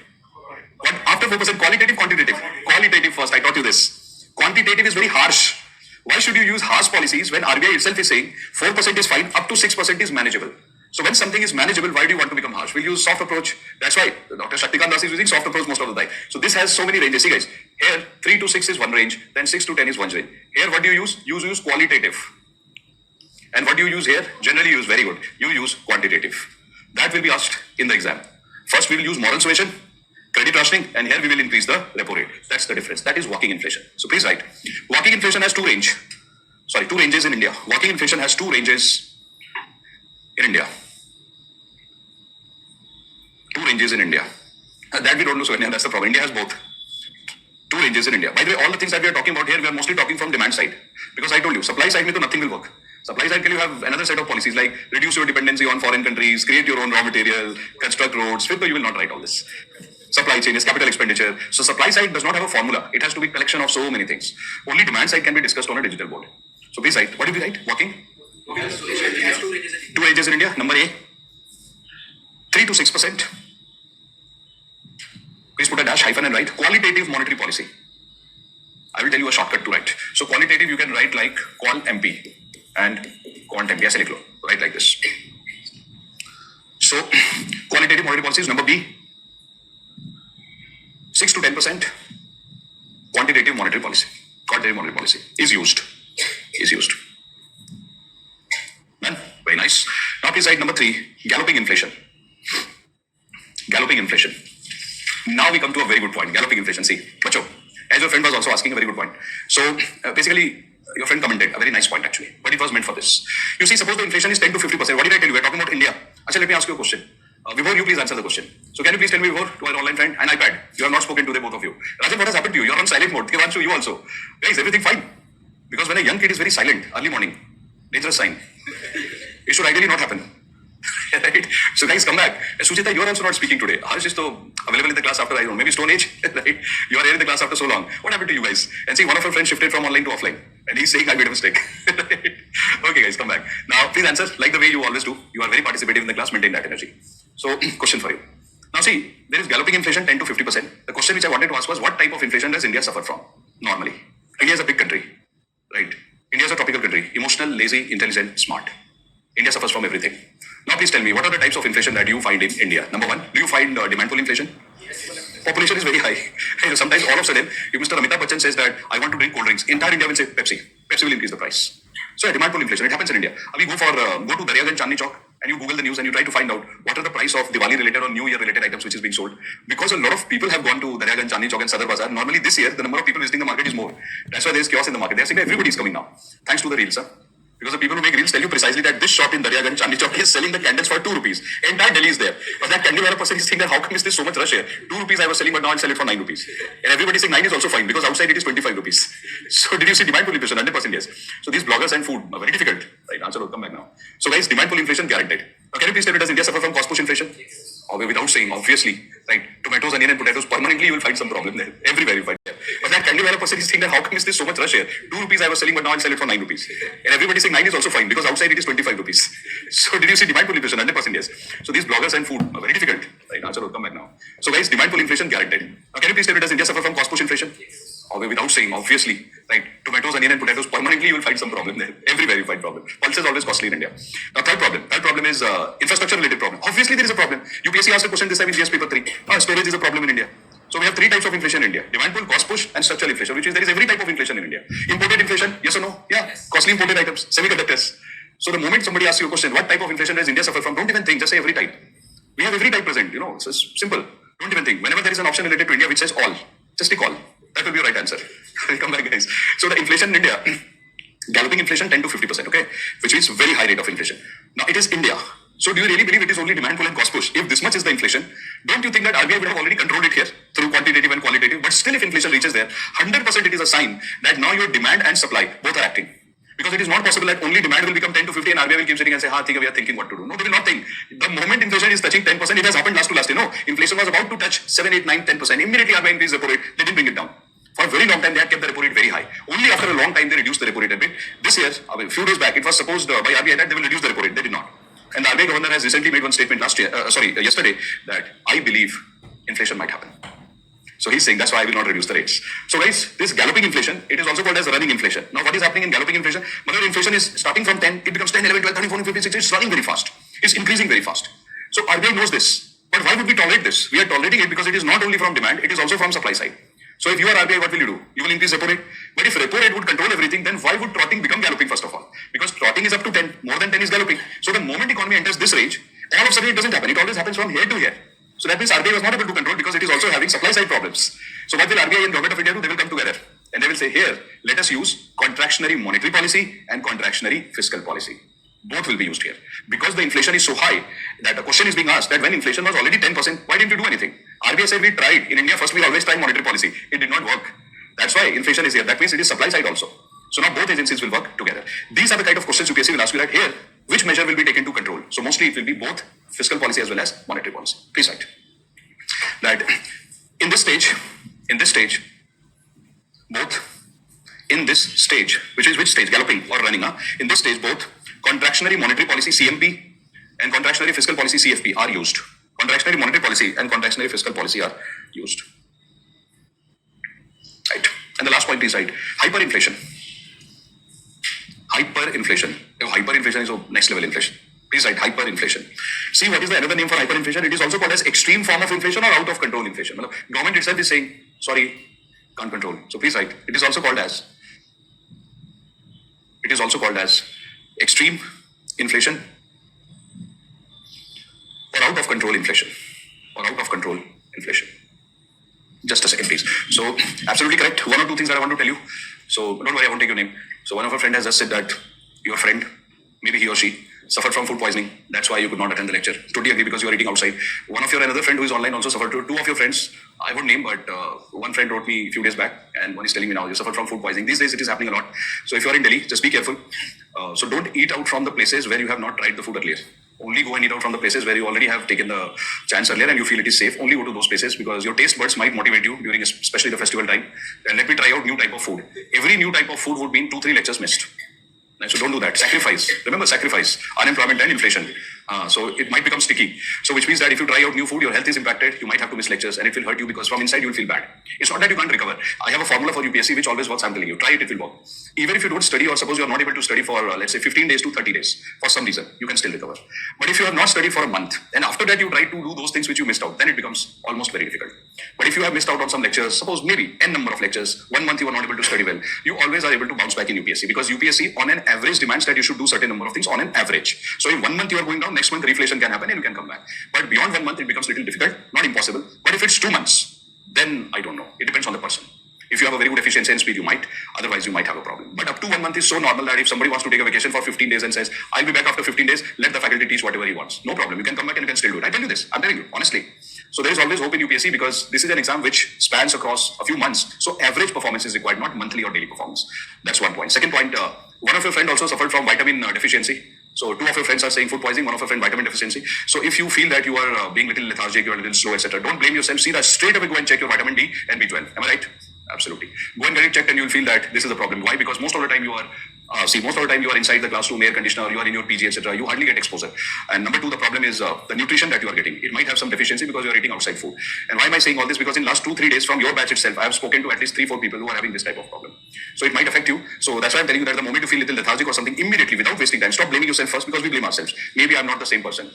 S1: What? After 4%, qualitative, quantitative. Qualitative first, I taught you this. Quantitative is very harsh. Why should you use harsh policies when RBI itself is saying 4% is fine, up to 6% is manageable? So when something is manageable, why do you want to become harsh? We'll use soft approach. That's why Dr. Shaktikant Das is using soft approach most of the time. So this has so many ranges. See guys, here 3 to 6 is one range, then 6 to 10 is one range. Here what do you use? You use qualitative. And what do you use here? Generally you use, very good, you use quantitative. That will be asked in the exam. First we will use moral suasion, credit rationing, and here we will increase the repo rate. That's the difference. That is walking inflation. So please write. Walking inflation has two ranges in India. Walking inflation has two ranges in India. Two ranges in India. That we don't know, so India, that's the problem. India has both. Two ranges in India. By the way, all the things that we are talking about here, we are mostly talking from demand side. Because I told you, supply side, nothing will work. Supply side, you have another set of policies like reduce your dependency on foreign countries, create your own raw material, construct roads. Fifth, you will not write all this. Supply chain is capital expenditure. So supply side does not have a formula. It has to be a collection of so many things. Only demand side can be discussed on a digital board. So please write. What did we write? Walking? Two ranges in India. Number A, 3 to 6%. Please put a dash, hyphen and write qualitative monetary policy. I will tell you a shortcut to write. So qualitative you can write like qual MP and quant MP. Yes, write like this. So qualitative monetary policy is number B, 6 to 10%. Quantitative monetary policy. Quantitative monetary policy is used. Done. Very nice. Now please write number 3, galloping inflation. Galloping inflation. Now we come to a very good point. Galloping inflation. See, Bacho, as your friend was also asking a very good point. So basically, your friend commented a very nice point actually, but it was meant for this. You see, suppose the inflation is 10 to 50%. What did I tell you? We're talking about India. Actually, let me ask you a question. Before you please answer the question. So can you please tell me before to our online friend and iPad? You have not spoken today, both of you. Rajan, what has happened to you? You're on silent mode. Kevanshu, you also. Guys, everything fine? Because when a young kid is very silent, early morning, dangerous sign. It should ideally not happen. Right? So guys, come back. Suchita, you are also not speaking today. Harsh is still available in the class after, I don't know, maybe Stone Age. Right? You are here in the class after so long. What happened to you guys? And see, one of our friends shifted from online to offline. And he's saying I made a mistake. Okay guys, come back. Now please answer like the way you always do. You are very participative in the class, maintain that energy. So question for you. Now see, there is galloping inflation 10 to 50%. The question which I wanted to ask was, what type of inflation does India suffer from normally? India is a big country, right? India is a tropical country. Emotional, lazy, intelligent, smart. India suffers from everything. Now please tell me, what are the types of inflation that you find in India? Number 1, do you find demand pull inflation? Yes. Population is very high. Sometimes all of a sudden, if Mr. Amitabh Bachchan says that I want to drink cold drinks, entire India will say Pepsi. Pepsi will increase the price. So demand pull inflation, it happens in India. We go to Daryaganj Chandni Chowk and you Google the news and you try to find out what are the price of Diwali related or New Year related items which is being sold. Because a lot of people have gone to Daryaganj Chandni Chowk and Sadar Bazaar. Normally this year, the number of people visiting the market is more. That's why there is chaos in the market. They are saying that everybody is coming now. Thanks to the reels, sir. Because the people who make reels tell you precisely that this shop in Daryaganj Chandni Chowk is selling the candles for 2 rupees. Entire Delhi is there. But that candle wearer person is saying that how come is there so much rush here? 2 rupees I was selling, but now I'll sell it for 9 rupees. And everybody saying 9 is also fine because outside it is 25 rupees. So did you see demand pull inflation? 100% yes. So these bloggers and food are very difficult. Right, answer will come back now. So guys, demand pull inflation guaranteed. Now can you please tell me, does India suffer from cost push inflation? Yes. Without saying, obviously, right? Tomatoes, onion and potatoes, permanently you will find some problem there. Everywhere you find there. But that candle wearer person is saying that how come is there so much rush here? 2 rupees I was selling, but now I'll sell it for 9 rupees. And everybody saying 9 is also fine because outside it is 25 rupees. So did you see demand pull inflation? 100% yes. So these bloggers and food are very difficult. Right, answer will come back now. So guys, demand pull inflation guaranteed. Now can you please tell me, does India suffer from cost push inflation? Yes. Without saying, obviously, right? Tomatoes, onion and potatoes, permanently you will find some problem there. Everywhere you find problem. Pulse is always costly in India. Now third problem is infrastructure related problem. Obviously there is a problem. UPSC asked a question this time in GS paper 3. Storage is a problem in India. So we have 3 types of inflation in India. Demand pull, cost push and structural inflation, which is there is every type of inflation in India. Imported inflation, yes or no? Yeah. Yes. Costly imported items, semiconductors. So the moment somebody asks you a question, what type of inflation does India suffer from? Don't even think, just say every type. We have every type present, so it's simple. Don't even think. Whenever there is an option related to India which says all, just tick all. That will be your right answer. Come back guys. So the inflation in India, galloping inflation 10 to 50%, okay? Which means very high rate of inflation. Now it is India. So do you really believe it is only demand pull and cost push? If this much is the inflation, don't you think that RBI would have already controlled it here through quantitative and qualitative? But still if inflation reaches there, 100% it is a sign that now your demand and supply both are acting. Because it is not possible that only demand will become 10 to 50 and RBI will keep sitting and say, we are thinking what to do. No, they will not think. The moment inflation is touching 10%, it has happened last year. No, inflation was about to touch 7, 8, 9, 10%. Immediately RBI increased the repo rate. They didn't bring it down. For a very long time, they had kept the repo rate very high. Only after a long time, they reduced the repo rate a bit. This year, a few days back, it was supposed by RBI that they will reduce the repo rate. They did not. And the RBI governor has recently made one statement yesterday, that I believe inflation might happen. So he's saying that's why I will not reduce the rates. So guys, this galloping inflation, it is also called as running inflation. Now what is happening in galloping inflation? Whenever inflation is starting from 10, it becomes 10, 11, 12, 13, 14, 15, 16, it's running very fast. is increasing very fast. So RBI knows this. But why would we tolerate this? We are tolerating it because it is not only from demand, it is also from supply side. So if you are RBI, what will you do? You will increase repo rate. But if repo rate would control everything, then why would trotting become galloping first of all? Because trotting is up to 10, more than 10 is galloping. So the moment economy enters this range, all of a sudden it doesn't happen. It always happens from here to here. So that means RBI was not able to control because it is also having supply side problems. So what will RBI and Government of India do? They will come together and they will say, here, let us use contractionary monetary policy and contractionary fiscal policy. Both will be used here. Because the inflation is so high that the question is being asked that when inflation was already 10%, why didn't you do anything? RBI said we tried. In India, first we always try monetary policy. It did not work. That's why inflation is here. That means it is supply side also. So now both agencies will work together. These are the kind of questions UPSC will ask you that here, which measure will be taken to control? So mostly it will be both fiscal policy as well as monetary policy. Please write that in this stage, both in this stage, which is which stage? Galloping or running, in this stage, both contractionary monetary policy CMP and contractionary fiscal policy CFP are used. Contractionary monetary policy and contractionary fiscal policy are used. Right. And the last point, please write hyperinflation. Hyperinflation. Hyperinflation is a next level inflation. Please write hyperinflation. See, what is the another name for hyperinflation? It is also called as extreme form of inflation or out of control inflation. Government itself is saying, sorry, can't control. So please write. It is also called as extreme inflation or out of control inflation. Just a second, please. So, absolutely correct. One or two things that I want to tell you. So, don't worry, I won't take your name. So, one of our friend has just said that your friend, maybe he or she, suffered from food poisoning. That's why you could not attend the lecture. Totally agree because you are eating outside. One of your another friend who is online also suffered. Two of your friends, I won't name, but one friend wrote me a few days back and one is telling me now you suffered from food poisoning. These days it is happening a lot. So, if you are in Delhi, just be careful. So, don't eat out from the places where you have not tried the food earlier. Only go and eat out from the places where you already have taken the chance earlier and you feel it is safe. Only go to those places because your taste buds might motivate you during especially the festival time. And let me try out new type of food. Every new type of food would mean 2-3 lectures missed. So don't do that. Sacrifice. Remember, sacrifice. Unemployment and inflation. So it might become sticky. So which means that if you try out new food, your health is impacted. You might have to miss lectures and it will hurt you because from inside you will feel bad. It's not that you can't recover. I have a formula for UPSC which always works. I'm telling you. Try it. It will work. Even if you don't study or suppose you are not able to study for let's say 15 days to 30 days for some reason, you can still recover. But if you have not studied for a month and after that you try to do those things which you missed out, then it becomes almost very difficult. But if you have missed out on some lectures, suppose maybe n number of lectures, 1 month you are not able to study well, you always are able to bounce back in UPSC because UPSC on an average demands that you should do certain number of things on an average. So in 1 month you are going down, next month reflation can happen and you can come back. But beyond 1 month it becomes a little difficult, not impossible. But if it's 2 months, then I don't know. It depends on the person. If you have a very good efficiency and speed, you might. Otherwise, you might have a problem. But up to 1 month is so normal that if somebody wants to take a vacation for 15 days and says, I'll be back after 15 days, let the faculty teach whatever he wants. No problem. You can come back and you can still do it. I tell you this. I'm telling you, honestly. So there is always hope in UPSC because this is an exam which spans across a few months. So average performance is required, not monthly or daily performance. That's one point. Second point, one of your friends also suffered from vitamin deficiency. So 2 of your friends are saying food poisoning, 1 of your friend vitamin deficiency. So if you feel that you are being a little lethargic, you're a little slow, etc., don't blame yourself. See that straight away go and check your vitamin D and B12. Am I right? Absolutely. Go and get it checked and you'll feel that this is the problem. Why? Because most of the time you are inside the classroom, air conditioner, you are in your PG, etc. You hardly get exposure. And number 2, the problem is the nutrition that you are getting. It might have some deficiency because you are eating outside food. And why am I saying all this? Because in last 2-3 days from your batch itself, I have spoken to at least 3-4 people who are having this type of problem. So it might affect you. So that's why I'm telling you that the moment you feel a little lethargic or something, immediately, without wasting time, stop blaming yourself first because we blame ourselves. Maybe I'm not the same person.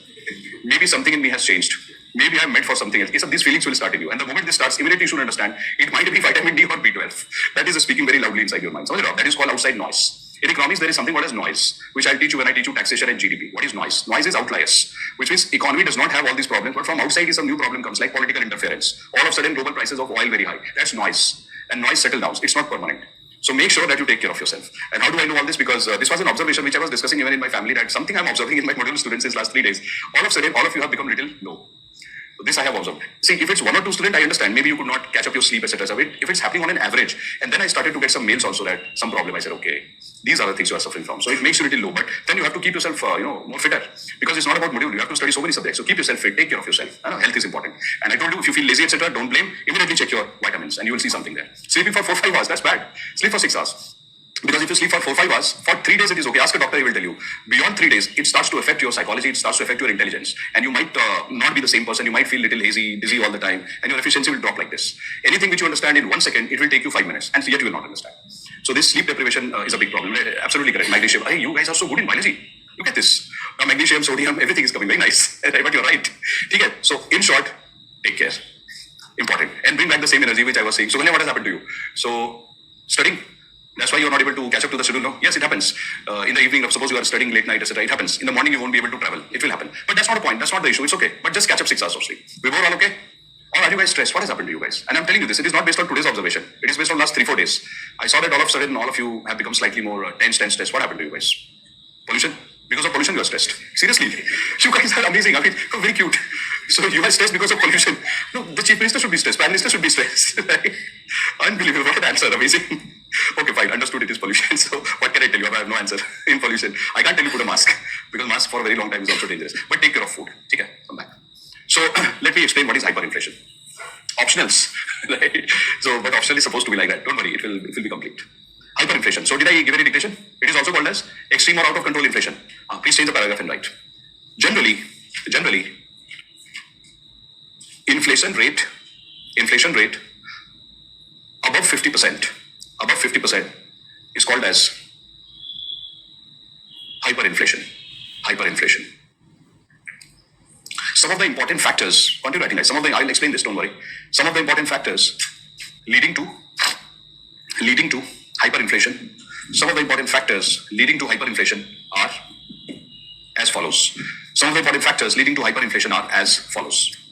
S1: Maybe something in me has changed. Maybe I'm meant for something else. These feelings will start in you. And the moment this starts, immediately you should understand it might be vitamin D or B12. That is speaking very loudly inside your mind. So that is called outside noise. In economics, there is something called as noise, which I'll teach you when I teach you taxation and GDP. What is noise? Noise is outliers, which means economy does not have all these problems, but from outside some new problem comes, like political interference. All of a sudden, global prices of oil very high. That's noise. And noise settles down. It's not permanent. So make sure that you take care of yourself. And how do I know all this? Because this was an observation which I was discussing even in my family, that something I'm observing in my module students since last 3 days. All of a sudden, all of you have become little low. This I have observed. See, if it's 1 or 2 students, I understand. Maybe you could not catch up your sleep, etc. If it's happening on an average, and then I started to get some mails also that some problem. I said, okay, these are the things you are suffering from. So it makes you a little low, but then you have to keep yourself, more fitter because it's not about module. You have to study so many subjects. So keep yourself fit. Take care of yourself. Health is important. And I told you, if you feel lazy, etc., don't blame. Immediately check your vitamins, and you will see something there. Sleeping for 4-5 hours, that's bad. Sleep for 6 hours. Because if you sleep for 4-5 hours, for 3 days it is okay. Ask a doctor, he will tell you. Beyond 3 days, it starts to affect your psychology, it starts to affect your intelligence. And you might not be the same person, you might feel little hazy, dizzy all the time, and your efficiency will drop like this. Anything which you understand in 1 second, it will take you 5 minutes, and yet you will not understand. So this sleep deprivation is a big problem. Absolutely correct. Migration. Hey, you guys are so good in biology. Look at this. Now magnesium, sodium, everything is coming very nice. But you're right. Okay. So in short, take care. Important. And bring back the same energy which I was saying. So what has happened to you? So studying. That's why you're not able to catch up to the schedule. No? Yes, it happens. In the evening, suppose you are studying late night, etc. It happens. In the morning, you won't be able to travel. It will happen. But that's not a point. That's not the issue. It's okay. But just catch up 6 hours of sleep. We were all okay? Or are you guys stressed? What has happened to you guys? And I'm telling you this, it is not based on today's observation. It is based on last 3-4 days. I saw that all of a sudden all of you have become slightly more tense. What happened to you guys? Pollution? Because of pollution you are stressed. Seriously. You guys are amazing. I mean, you're very cute. So you are stressed because of pollution. No, the chief minister should be stressed. Prime minister should be stressed. Right? Unbelievable. What an answer. Amazing. Okay, fine. Understood it is pollution. So what can I tell you? I have no answer in pollution. I can't tell you put a mask because mask for a very long time is also dangerous. But take care of food. Okay, come back. So let me explain what is hyperinflation. Optionals. Right? So, but optional is supposed to be like that. Don't worry, it will be complete. Hyperinflation. So did I give any dictation? It is also called as extreme or out of control inflation. Please change the paragraph and write. Generally, inflation rate above 50% is called as hyperinflation. Some of the important factors, continue writing guys. I'll explain this, don't worry. Some of the important factors leading to hyperinflation. Some of the important factors leading to hyperinflation are as follows.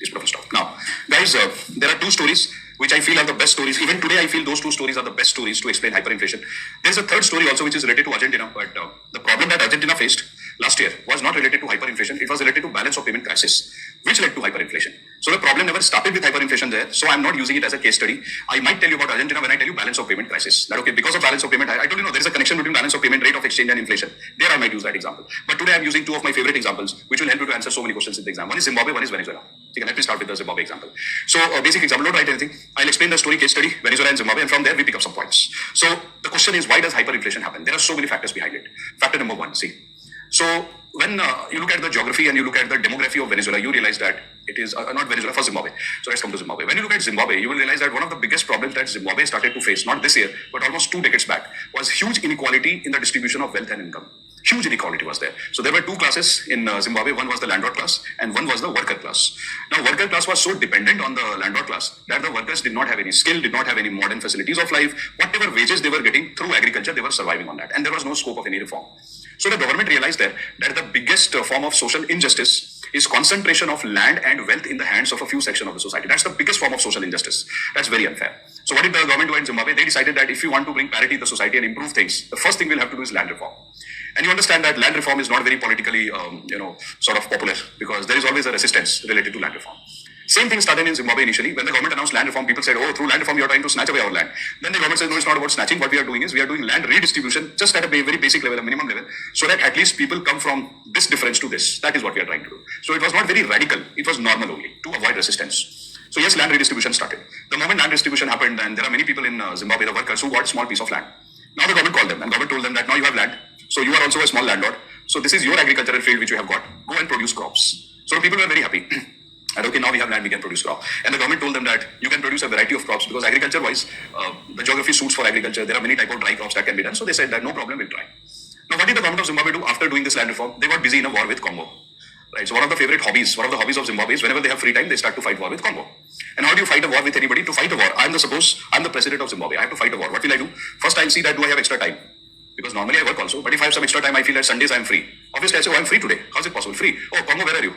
S1: This professor stop. Now, guys, there are 2 stories which I feel are the best stories. Even today, I feel those 2 stories are the best stories to explain hyperinflation. There's a third story also which is related to Argentina, but the problem that Argentina faced last year was not related to hyperinflation. It was related to balance of payment crisis, which led to hyperinflation. So the problem never started with hyperinflation there. So I'm not using it as a case study. I might tell you about Argentina when I tell you balance of payment crisis. That okay, because of balance of payment, I told you no, there is a connection between balance of payment, rate of exchange and inflation. There I might use that example. But today I'm using 2 of my favorite examples, which will help you to answer so many questions in the exam. One is Zimbabwe, one is Venezuela. Okay, let me start with the Zimbabwe example. So basic example, don't write anything. I'll explain the story, case study, Venezuela and Zimbabwe, and from there we pick up some points. So the question is, why does hyperinflation happen? There are so many factors behind it. Factor number 1, see. So when you look at the geography and you look at the demography of Venezuela, you realize that it is not Venezuela, for Zimbabwe. So let's come to Zimbabwe. When you look at Zimbabwe, you will realize that one of the biggest problems that Zimbabwe started to face, not this year, but almost 2 decades back, was huge inequality in the distribution of wealth and income. Huge inequality was there. So there were 2 classes in Zimbabwe. One was the landlord class and one was the worker class. Now, worker class was so dependent on the landlord class that the workers did not have any skill, did not have any modern facilities of life. Whatever wages they were getting through agriculture, they were surviving on that. And there was no scope of any reform. So the government realized that the biggest form of social injustice is concentration of land and wealth in the hands of a few sections of the society. That's the biggest form of social injustice. That's very unfair. So what did the government do in Zimbabwe? They decided that if you want to bring parity in the society and improve things, the first thing we'll have to do is land reform. And you understand that land reform is not very politically, sort of popular because there is always a resistance related to land reform. Same thing started in Zimbabwe initially. When the government announced land reform, people said, oh, through land reform, you are trying to snatch away our land. Then the government said, no, it's not about snatching. What we are doing is we are doing land redistribution just at a very basic level, a minimum level, so that at least people come from this difference to this. That is what we are trying to do. So it was not very radical. It was normal only to avoid resistance. So yes, land redistribution started. The moment land redistribution happened, then there are many people in Zimbabwe, the workers, who got a small piece of land. Now the government called them and government told them that now you have land. So you are also a small landlord. So this is your agricultural field which you have got. Go and produce crops. So the people were very happy. And okay, now we have land, we can produce crop. And the government told them that you can produce a variety of crops because agriculture-wise, the geography suits for agriculture. There are many types of dry crops that can be done. So they said that no problem, we'll try. Now, what did the government of Zimbabwe do after doing this land reform? They got busy in a war with Congo. Right. So one of the hobbies of Zimbabwe is whenever they have free time, they start to fight war with Congo. And how do you fight a war with anybody? To fight a war, I'm the president of Zimbabwe. I have to fight a war. What will I do? First, I'll see that do I have extra time? Because normally I work also, but if I have some extra time, I feel that Sundays I'm free. Obviously, I say, oh, I'm free today. How's it possible? Free. Oh, Congo, where are you?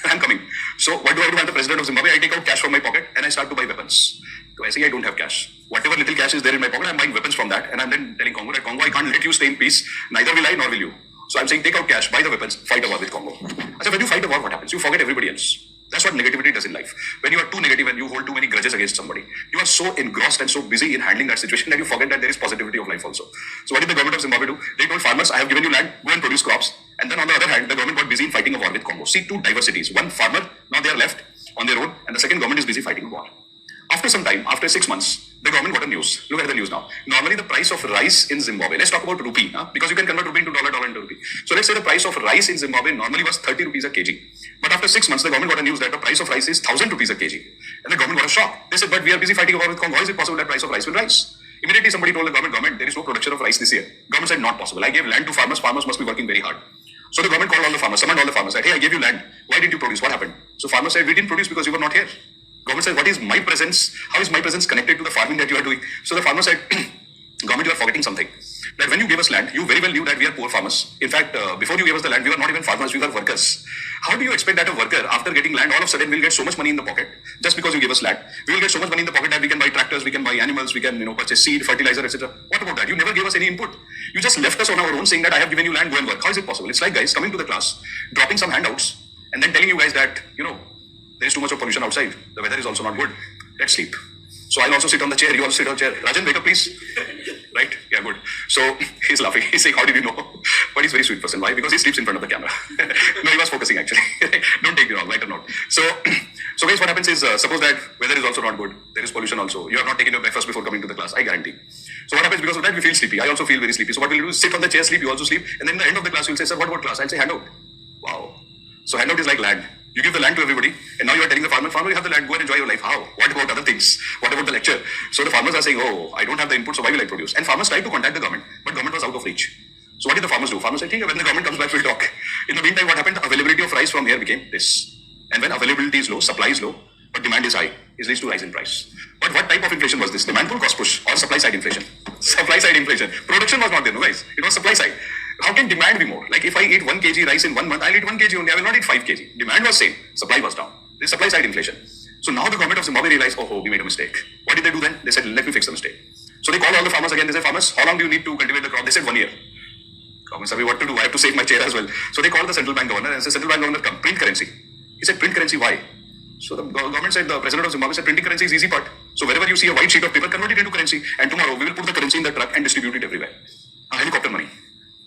S1: I'm coming. So what do I do? I'm the president of Zimbabwe. I take out cash from my pocket and I start to buy weapons. So I say I don't have cash. Whatever little cash is there in my pocket, I'm buying weapons from that. And I'm then telling Congo that Congo, I can't let you stay in peace. Neither will I, nor will you. So I'm saying take out cash, buy the weapons, fight a war with Congo. I say when you fight a war, what happens? You forget everybody else. That's what negativity does in life. When you are too negative and you hold too many grudges against somebody, you are so engrossed and so busy in handling that situation that you forget that there is positivity of life also. So what did the government of Zimbabwe do? They told farmers, I have given you land, go and produce crops. And then on the other hand, the government got busy in fighting a war with Congo. See, 2 diversities. One farmer, now they are left on their own, and the second government is busy fighting a war. After some time, after 6 months, the government got a news. Look at the news now. Normally the price of rice in Zimbabwe, let's talk about rupee, because you can convert rupee into dollar into rupee. So let's say the price of rice in Zimbabwe normally was 30 rupees a kg. But after 6 months, the government got a news that the price of rice is 1,000 rupees a kg. And the government got a shock. They said, but we are busy fighting a war with Congo. How is it possible that price of rice will rise? Immediately somebody told the government, there is no production of rice this year. Government said, not possible. I gave land to farmers. Farmers must be working very hard. So So the government called all the farmers, summoned all the farmers, said, hey, I gave you land. Why didn't you produce? What happened? So farmers said, we didn't produce because you were not here. Government said, what is my presence? How is my presence connected to the farming that you are doing? So the farmer said, government, you are forgetting something. That when you gave us land, you very well knew that we are poor farmers. In fact, before you gave us the land, we were not even farmers, we were workers. How do you expect that a worker, after getting land, all of a sudden will get so much money in the pocket just because you gave us land? We will get so much money in the pocket that we can buy tractors, we can buy animals, we can purchase seed, fertilizer, etc. What about that? You never gave us any input. You just left us on our own saying that I have given you land, go and work. How is it possible? It's like guys coming to the class, dropping some handouts, and then telling you guys that, there is too much of pollution outside. The weather is also not good. Let's sleep. So I'll also sit on the chair, you also sit on the chair. Rajan, wake up please. Right? Yeah, good. So he's laughing. He's saying, how did you know? But he's a very sweet person. Why? Because he sleeps in front of the camera. No, he was focusing actually. Don't take it wrong, right or not. So guys, what happens is, suppose that weather is also not good. There is pollution also. You have not taken your breakfast before coming to the class. I guarantee. So what happens because of that? We feel sleepy. I also feel very sleepy. So what we'll do is sit on the chair, sleep. You also sleep. And then at the end of the class, you'll say, sir, what about class? I'll say handout. Wow. So handout is like land. You give the land to everybody, and now you are telling the farmer, you have the land, go and enjoy your life. How? What about other things? What about the lecture? So the farmers are saying, oh, I don't have the input, so why will I produce? And farmers tried to contact the government, but government was out of reach. So what did the farmers do? Farmers said, when the government comes back, we'll talk. In the meantime, what happened? Availability of rice from here became this. And when availability is low, supply is low, but demand is high, it leads to rise in price. But what type of inflation was this? Demand pull, cost push, or supply side inflation? Supply side inflation. Production was not there, no guys. It was supply side. How can demand be more? Like if I eat 1 kg rice in 1 month, I'll eat 1 kg only. I will not eat 5 kg. Demand was same. Supply was down. This is supply side inflation. So now the government of Zimbabwe realized, oh, we made a mistake. What did they do then? They said, let me fix the mistake. So they called all the farmers again. They said, farmers, how long do you need to cultivate the crop? They said 1 year. Farmers said, what to do? I have to save my chair as well. So they called the central bank governor and said, central bank governor, come, print currency. He said, print currency, why? So the government said, the president of Zimbabwe said, printing currency is easy part. So wherever you see a white sheet of paper, convert it into currency. And tomorrow we will put the currency in the truck and distribute it everywhere. Helicopter money.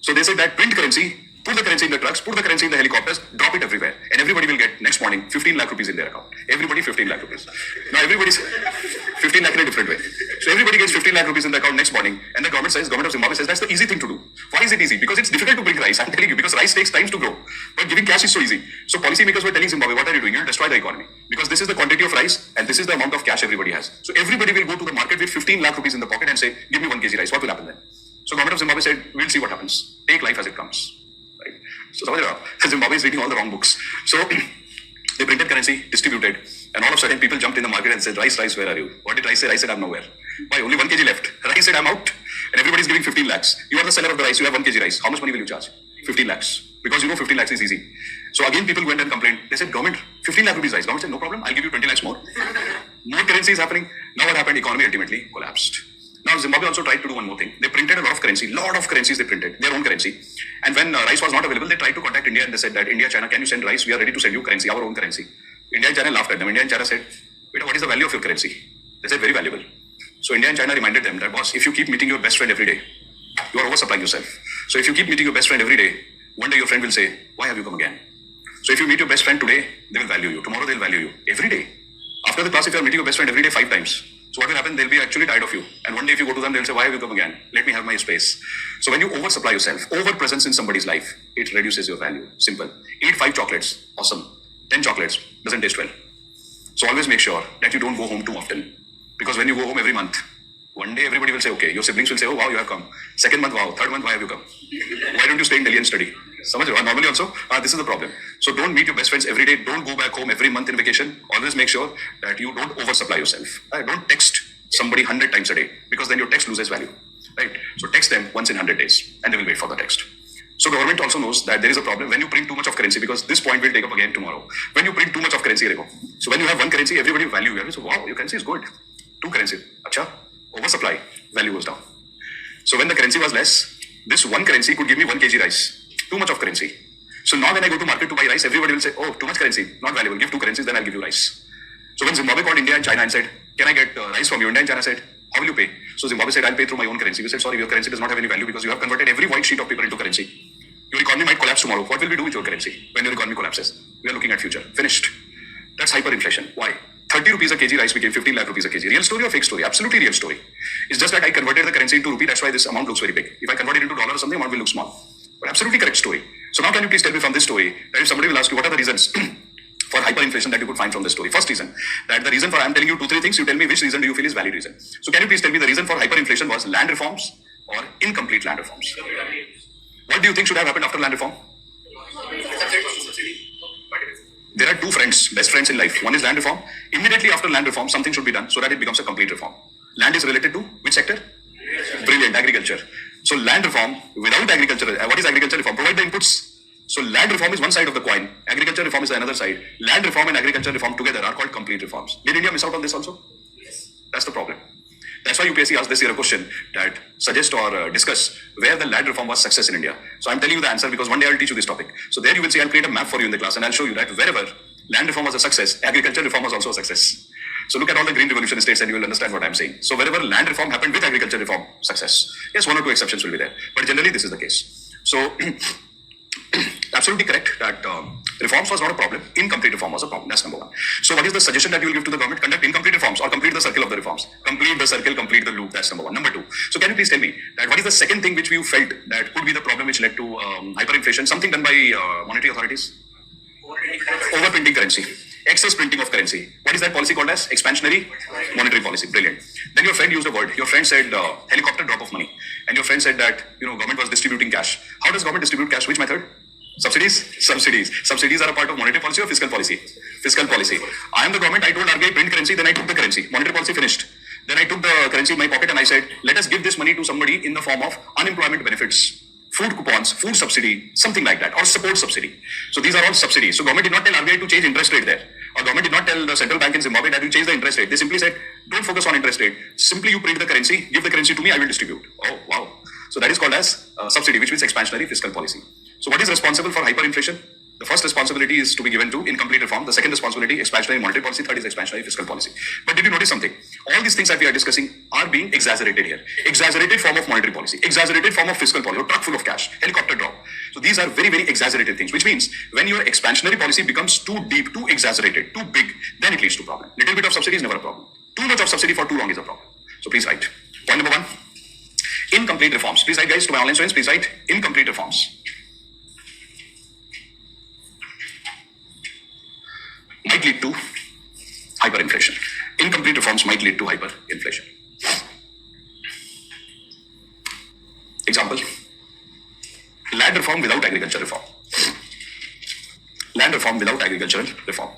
S1: So they said that print currency, put the currency in the trucks, put the currency in the helicopters, drop it everywhere. And everybody will get next morning 15 lakh rupees in their account. Everybody 15 lakh rupees. Now everybody's 15 lakh in a different way. So everybody gets 15 lakh rupees in the account next morning. And the government of Zimbabwe says that's the easy thing to do. Why is it easy? Because it's difficult to bring rice. I'm telling you, because rice takes time to grow. But giving cash is so easy. So policymakers were telling Zimbabwe, what are you doing? You'll destroy the economy. Because this is the quantity of rice and this is the amount of cash everybody has. So everybody will go to the market with 15 lakh rupees in the pocket and say, give me 1 kg rice. What will happen then? So government of Zimbabwe said, we'll see what happens. Take life as it comes. Right? So Zimbabwe is reading all the wrong books. So they printed currency, distributed, and all of a sudden people jumped in the market and said, rice, where are you? What did rice say? Rice said, I'm nowhere. Why? Only 1 kg left. Rice said, I'm out. And everybody's giving 15 lakhs. You are the seller of the rice, you have 1 kg rice. How much money will you charge? 15 lakhs. Because 15 lakhs is easy. So again people went and complained. They said, government, 15 lakh rupees rice. Government said, no problem, I'll give you 20 lakhs more. More currency is happening. Now what happened? Economy ultimately collapsed. Now Zimbabwe also tried to do one more thing. They printed a lot of currency, lot of currencies they printed, their own currency. And when rice was not available, they tried to contact India and they said that India, China, can you send rice? We are ready to send you currency, our own currency. India and China laughed at them. India and China said, wait, what is the value of your currency? They said, very valuable. So India and China reminded them that, boss, if you keep meeting your best friend every day, you are oversupplying yourself. So if you keep meeting your best friend every day, one day your friend will say, why have you come again? So if you meet your best friend today, they will value you. Tomorrow they'll value you. Every day. After the class, if you are meeting your best friend every day 5 times, so what will happen? They'll be actually tired of you. And one day if you go to them, they'll say, why have you come again? Let me have my space. So when you oversupply yourself, over-presence in somebody's life, it reduces your value. Simple. Eat 5 chocolates. Awesome. 10 chocolates. Doesn't taste well. So always make sure that you don't go home too often. Because when you go home every month, one day everybody will say, okay, your siblings will say, oh wow, you have come. Second month, wow. Third month, why have you come? Why don't you stay in Delhi and study? Normally also, this is the problem. So don't meet your best friends every day. Don't go back home every month in vacation. Always make sure that you don't oversupply yourself. Don't text somebody 100 times a day because then your text loses value. Right? So text them once in 100 days and they will wait for the text. So government also knows that there is a problem when you print too much of currency, because this point will take up again tomorrow. When you print too much of currency, so when you have one currency, everybody will value you. So wow, your currency is good. 2 currency. Acha, oversupply, value goes down. So when the currency was less, this one currency could give me 1 kg rice. Too much of currency. So now when I go to market to buy rice, everybody will say, oh, too much currency, not valuable. Give 2 currencies, then I'll give you rice. So when Zimbabwe called India and China and said, can I get rice from you? India and China said, how will you pay? So Zimbabwe said, I'll pay through my own currency. We said, sorry, your currency does not have any value because you have converted every white sheet of paper into currency. Your economy might collapse tomorrow. What will we do with your currency when your economy collapses? We are looking at future. Finished. That's hyperinflation. Why? 30 rupees a kg rice became 15 lakh rupees a kg. Real story or fake story? Absolutely real story. It's just that I converted the currency into rupee. That's why this amount looks very big. If I convert it into dollar or something, amount will look small. But absolutely correct story. So now can you please tell me from this story that if somebody will ask you what are the reasons for hyperinflation that you could find from this story? First reason, that the reason for, I'm telling you 2-3 things, you tell me which reason do you feel is valid reason. So can you please tell me the reason for hyperinflation was land reforms or incomplete land reforms? What do you think should have happened after land reform? are two friends, best friends in life. One is land reform. Immediately after land reform, something should be done so that it becomes a complete reform. Land is related to which sector? Brilliant, agriculture. So land reform without agriculture, what is agriculture reform? Provide the inputs. So land reform is one side of the coin. Agriculture reform is another side. Land reform and agriculture reform together are called complete reforms. Did India miss out on this also? Yes. That's the problem. That's why UPSC asked this year a question that suggest or discuss where the land reform was success in India. So I'm telling you the answer because one day I'll teach you this topic. So there you will see I'll create a map for you in the class and I'll show you that wherever land reform was a success, agriculture reform was also a success. So look at all the green revolution states and you will understand what I'm saying. So wherever land reform happened with agriculture reform, success. Yes, one or two exceptions will be there, but generally this is the case. So absolutely correct that reforms was not a problem, incomplete reform was a problem. That's number one. So what is the suggestion that you will give to the government? Conduct incomplete reforms or complete the circle of the reforms. Complete the circle, complete the loop. That's number one. Number two. So can you please tell me that what is the second thing which you felt that could be the problem which led to hyperinflation? Something done by monetary authorities? Overprinting currency. Excess printing of currency. What is that policy called as? Expansionary monetary policy. Brilliant. Then your friend used a word. Your friend said helicopter drop of money. And your friend said that government was distributing cash. How does government distribute cash? Which method? Subsidies? Subsidies. Subsidies are a part of monetary policy or fiscal policy? Fiscal policy. I am the government. I told RBI print currency. Then I took the currency. Monetary policy finished. Then I took the currency in my pocket and I said, let us give this money to somebody in the form of unemployment benefits, food coupons, food subsidy, something like that, or support subsidy. So these are all subsidies. So government did not tell RBI to change interest rate there. Or government did not tell the central bank in Zimbabwe that you change the interest rate. They simply said, don't focus on interest rate. Simply you print the currency, give the currency to me, I will distribute. Oh, wow. So that is called as subsidy, which means expansionary fiscal policy. So what is responsible for hyperinflation? The first responsibility is to be given to incomplete reform. The second responsibility, expansionary monetary policy. Third is expansionary fiscal policy. But did you notice something? All these things that we are discussing are being exaggerated here. Exaggerated form of monetary policy, exaggerated form of fiscal policy, a truck full of cash, helicopter drop. So these are very, very exaggerated things, which means when your expansionary policy becomes too deep, too exaggerated, too big, then it leads to problem. Little bit of subsidy is never a problem. Too much of subsidy for too long is a problem. So please write. Point number one, incomplete reforms. Please write, guys, to my online students, please write incomplete reforms. Might lead to hyperinflation. Incomplete reforms might lead to hyperinflation. Example, land reform without agriculture reform. Land reform without agricultural reform.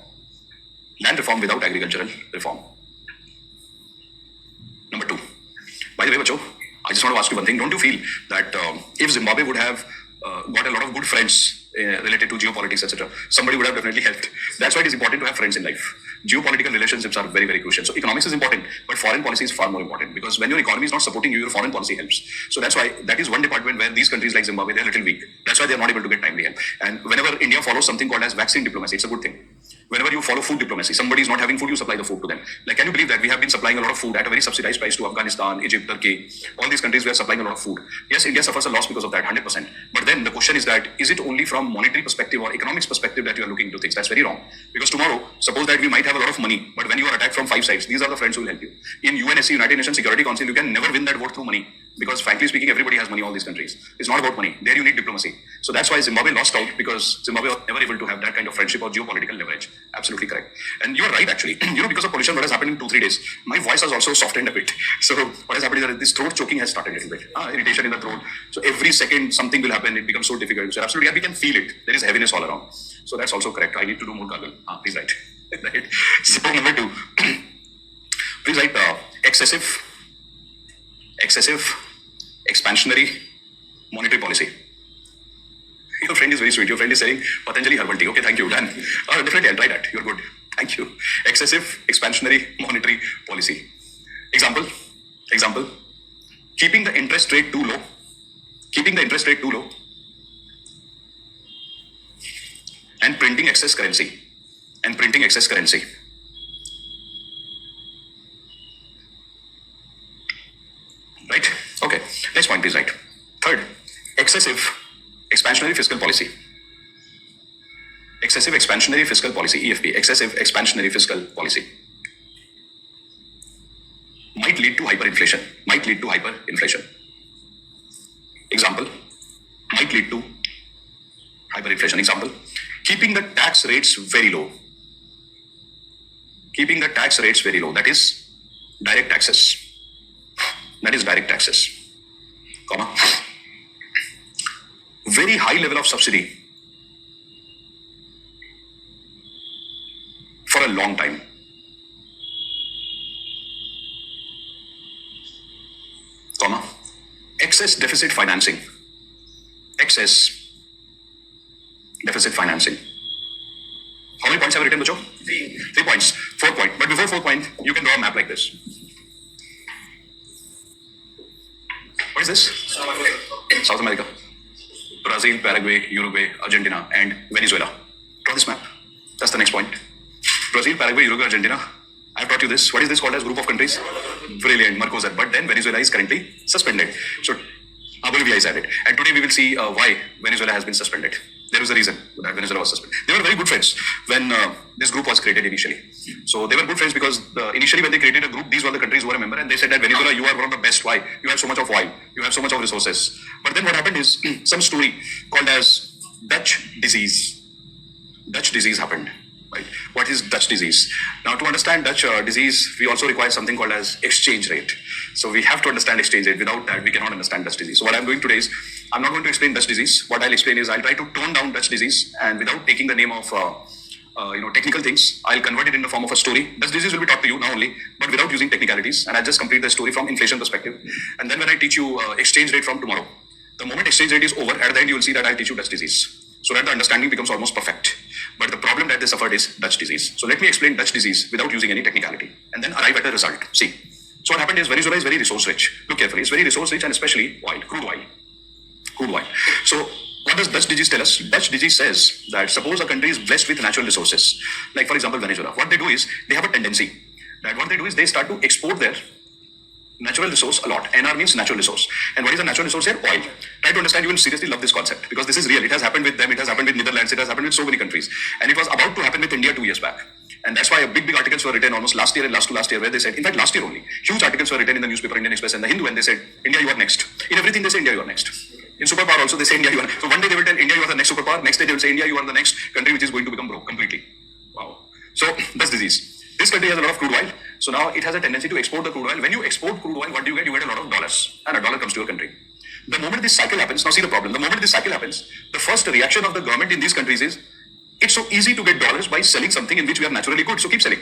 S1: Land reform without agricultural reform. Number two. By the way, Bacho, I just want to ask you one thing. Don't you feel that if Zimbabwe would have got a lot of good friends related to geopolitics, etc., somebody would have definitely helped. That's why it is important to have friends in life. Geopolitical relationships are very, very crucial. So economics is important, but foreign policy is far more important because when your economy is not supporting you, your foreign policy helps. So that's why that is one department where these countries like Zimbabwe, they're a little weak. That's why they're not able to get timely help. And whenever India follows something called as vaccine diplomacy, it's a good thing. Whenever you follow food diplomacy, somebody is not having food, you supply the food to them. Like, can you believe that we have been supplying a lot of food at a very subsidized price to Afghanistan, Egypt, Turkey, all these countries we are supplying a lot of food. Yes, India suffers a loss because of that, 100%. But then the question is that, is it only from monetary perspective or economics perspective that you are looking into things? That's very wrong. Because tomorrow, suppose that we might have a lot of money, but when you are attacked from 5 sides, these are the friends who will help you. In UNSC, United Nations Security Council, you can never win that vote through money. Because frankly speaking, everybody has money, all these countries. It's not about money. There you need diplomacy. So that's why Zimbabwe lost out, because Zimbabwe was never able to have that kind of friendship or geopolitical leverage. Absolutely correct. And you're right, actually. Because of pollution, what has happened in 2-3 days, my voice has also softened a bit. So what has happened is that this throat choking has started a little bit. Irritation in the throat. So every second something will happen. It becomes so difficult. So absolutely, and we can feel it. There is heaviness all around. So that's also correct. I need to do more gargle. Please write. Right. So number 2. Please write excessive expansionary monetary policy. Your friend is very sweet. Your friend is saying Patanjali herbal tea. Okay, thank you. Done. Definitely, I'll try that. You're good. Thank you. Excessive expansionary monetary policy. Example. Keeping the interest rate too low. And printing excess currency. Right? Okay. Next point, please write. Third, excessive expansionary fiscal policy. Excessive expansionary fiscal policy, EFP, excessive expansionary fiscal policy might lead to hyperinflation. Example, might lead to hyperinflation. Example, keeping the tax rates very low. That is direct taxes. Comma. Very high level of subsidy long time. Comma. Excess deficit financing. Excess deficit financing. How many points have I written, Bacho? 3 points. 4 point. But before 4 point, you can draw a map like this. What is this? South America. Brazil, Paraguay, Uruguay, Argentina, and Venezuela. Draw this map. That's the next point. Brazil, Paraguay, Uruguay, Argentina. I've taught you this. What is this called as group of countries? Brilliant, Mercosur. But then Venezuela is currently suspended. So Bolivia is added. And today we will see why Venezuela has been suspended. There is a reason that Venezuela was suspended. They were very good friends when this group was created initially. So they were good friends because initially when they created a group, these were the countries who were a member, and they said that Venezuela, you are one of the best. Why? You have so much of oil. You have so much of resources. But then what happened is some story called as Dutch disease. Dutch disease happened. Right? What is Dutch disease? Now, to understand Dutch disease, we also require something called as exchange rate. So we have to understand exchange rate. Without that, we cannot understand Dutch disease. So what I'm doing today is, I'm not going to explain Dutch disease. What I'll explain is, I'll try to tone down Dutch disease, and without taking the name of technical things, I'll convert it in the form of a story. Dutch disease will be taught to you now only, but without using technicalities. And I'll just complete the story from inflation perspective. And then when I teach you exchange rate from tomorrow, the moment exchange rate is over, at the end you will see that I'll teach you Dutch disease, so that the understanding becomes almost perfect. But the problem that they suffered is Dutch disease. So let me explain Dutch disease without using any technicality, and then arrive at a result. See. So what happened is, Venezuela is very resource rich. Look carefully. It's very resource rich, and especially oil, crude oil. Crude oil. So what does Dutch disease tell us? Dutch disease says that suppose a country is blessed with natural resources, like for example Venezuela. What they do is, they have a tendency that what they do is they start to export their natural resource a lot. NR means natural resource. And what is a natural resource here? Oil. Try to understand, you will seriously love this concept, because this is real. It has happened with them, it has happened with Netherlands, it has happened with so many countries. And it was about to happen with India 2 years back. And that's why big articles were written almost last year and last to last year, where they said, in fact last year only, huge articles were written in the newspaper, Indian Express and the Hindu, and they said, India, you are next. In everything they say, India, you are next. In superpower also they say, India, you are. So one day they will tell India, you are the next superpower. Next day they will say, India, you are the next country which is going to become broke completely. Wow. So that's disease. This country has a lot of crude oil. So now it has a tendency to export the crude oil. When you export crude oil, what do you get? You get a lot of dollars. And a dollar comes to your country. The moment this cycle happens, now see the problem. The moment this cycle happens, the first reaction of the government in these countries is, it's so easy to get dollars by selling something in which we are naturally good. So keep selling.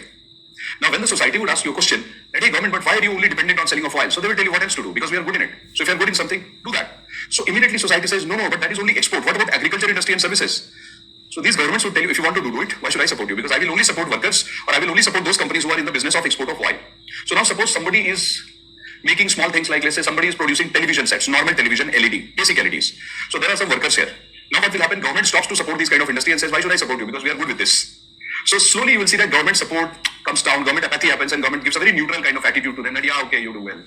S1: Now when the society would ask you a question, that, hey government, but why are you only dependent on selling of oil? So they will tell you what else to do, because we are good in it. So if you are good in something, do that. So immediately society says, no, but that is only export. What about agriculture, industry and services? So these governments would tell you, if you want to do it, why should I support you? Because I will only support workers, or I will only support those companies who are in the business of export of oil. So now suppose somebody is making small things, like let's say somebody is producing television sets, normal television, LED, basic LEDs. So there are some workers here. Now what will happen? Government stops to support this kind of industry and says, why should I support you? Because we are good with this. So slowly you will see that government support comes down, government apathy happens, and government gives a very neutral kind of attitude to them that, yeah, okay, you do well.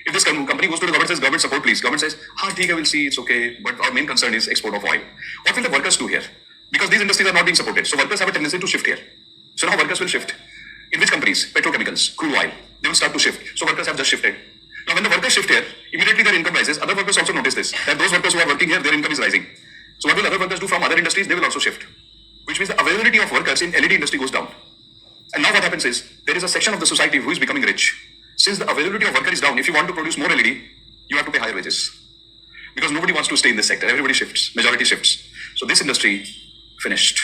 S1: If this company goes to the government and says, government support please, government says, okay, we'll see, it's okay, but our main concern is export of oil. What will the workers do here? Because these industries are not being supported. So workers have a tendency to shift here. So now workers will shift. In which companies? Petrochemicals, crude oil. They will start to shift. So workers have just shifted. Now when the workers shift here, immediately their income rises. Other workers also notice this, that those workers who are working here, their income is rising. So what will other workers do from other industries? They will also shift. Which means the availability of workers in LED industry goes down. And now what happens is, there is a section of the society who is becoming rich. Since the availability of worker is down, if you want to produce more LED, you have to pay higher wages. Because nobody wants to stay in this sector. Everybody shifts. Majority shifts. So this industry finished.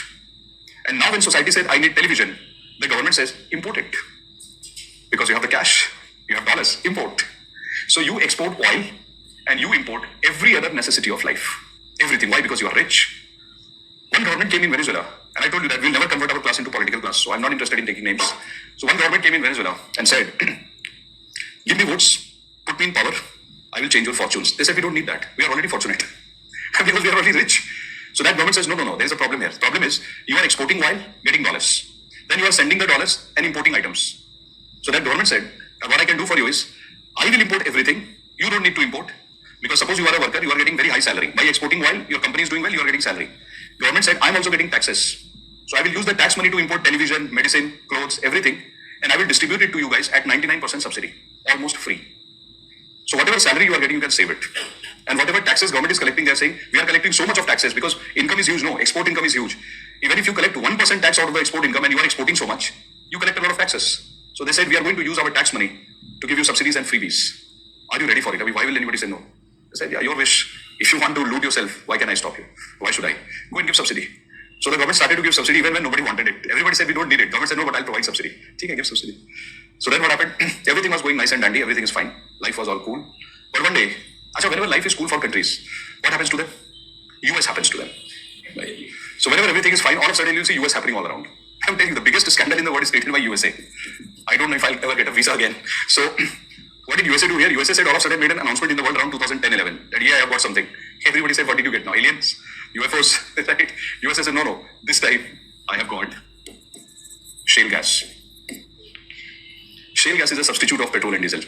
S1: And now when society said, I need television, the government says, import it. Because you have the cash, you have dollars, import. So you export oil and you import every other necessity of life. Everything. Why? Because you are rich. One government came in Venezuela, and I told you that we'll never convert our class into political class, so I'm not interested in taking names. So one government came in Venezuela and said, give me votes, put me in power, I will change your fortunes. They said, we don't need that. We are already fortunate. Because we are already rich. So that government says, no, there is a problem here. The problem is, you are exporting oil, getting dollars. Then you are sending the dollars and importing items. So that government said, what I can do for you is, I will import everything. You don't need to import. Because suppose you are a worker, you are getting very high salary. By exporting oil, your company is doing well, you are getting salary. Government said, I'm also getting taxes. So I will use the tax money to import television, medicine, clothes, everything. And I will distribute it to you guys at 99% subsidy. Almost free. So whatever salary you are getting, you can save it. And whatever taxes government is collecting, they are saying, we are collecting so much of taxes because income is huge. No, export income is huge. Even if you collect 1% tax out of the export income and you are exporting so much, you collect a lot of taxes. So they said, we are going to use our tax money to give you subsidies and freebies. Are you ready for it? I mean, why will anybody say no? They said, yeah, your wish. If you want to loot yourself, why can I stop you? Why should I? Go and give subsidy. So the government started to give subsidy even when nobody wanted it. Everybody said we don't need it. Government said no, but I'll provide subsidy. Okay, give subsidy. So then what happened? Everything was going nice and dandy. Everything is fine. Life was all cool. But one day, whenever life is cool for countries, what happens to them? US happens to them. Right? So whenever everything is fine, all of a sudden you'll see US happening all around. I'm telling you, the biggest scandal in the world is created by USA. I don't know if I'll ever get a visa again. So what did USA do here? USA said all of a sudden made an announcement in the world around 2010-11 that yeah, I have got something. Everybody said, what did you get now? Aliens? UFOs? Right? USA said, no, this time I have got shale gas. Shale gas is a substitute of petrol and diesel.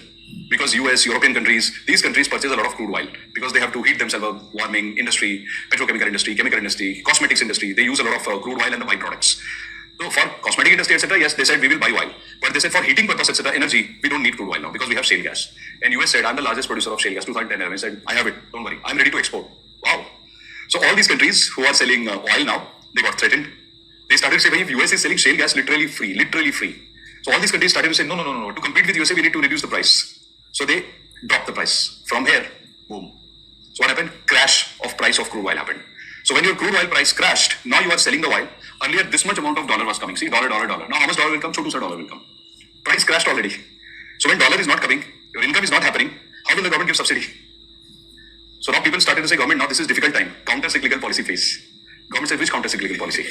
S1: Because US, European countries, these countries purchase a lot of crude oil because they have to heat themselves up, warming industry, petrochemical industry, chemical industry, cosmetics industry. They use a lot of crude oil and the byproducts. So for cosmetic industry, etc., yes, they said we will buy oil. But they said for heating purpose, etc., energy, we don't need crude oil now because we have shale gas. And US said, I'm the largest producer of shale gas, 2010. I said, I have it, don't worry, I'm ready to export. Wow. So all these countries who are selling oil now, they got threatened. They started saying, if US is selling shale gas literally free. So all these countries started to say, no. To compete with USA, we need to reduce the price. So they dropped the price. From here, boom. So what happened? Crash of price of crude oil happened. So when your crude oil price crashed, now you are selling the oil. Earlier, this much amount of dollar was coming. See, dollar. Now how much dollar will come? So $2 will come. Price crashed already. So when dollar is not coming, your income is not happening, how will the government give subsidy? So now people started to say, government, now this is difficult time. Counter-cyclical policy phase. Government said, which counter-cyclical policy?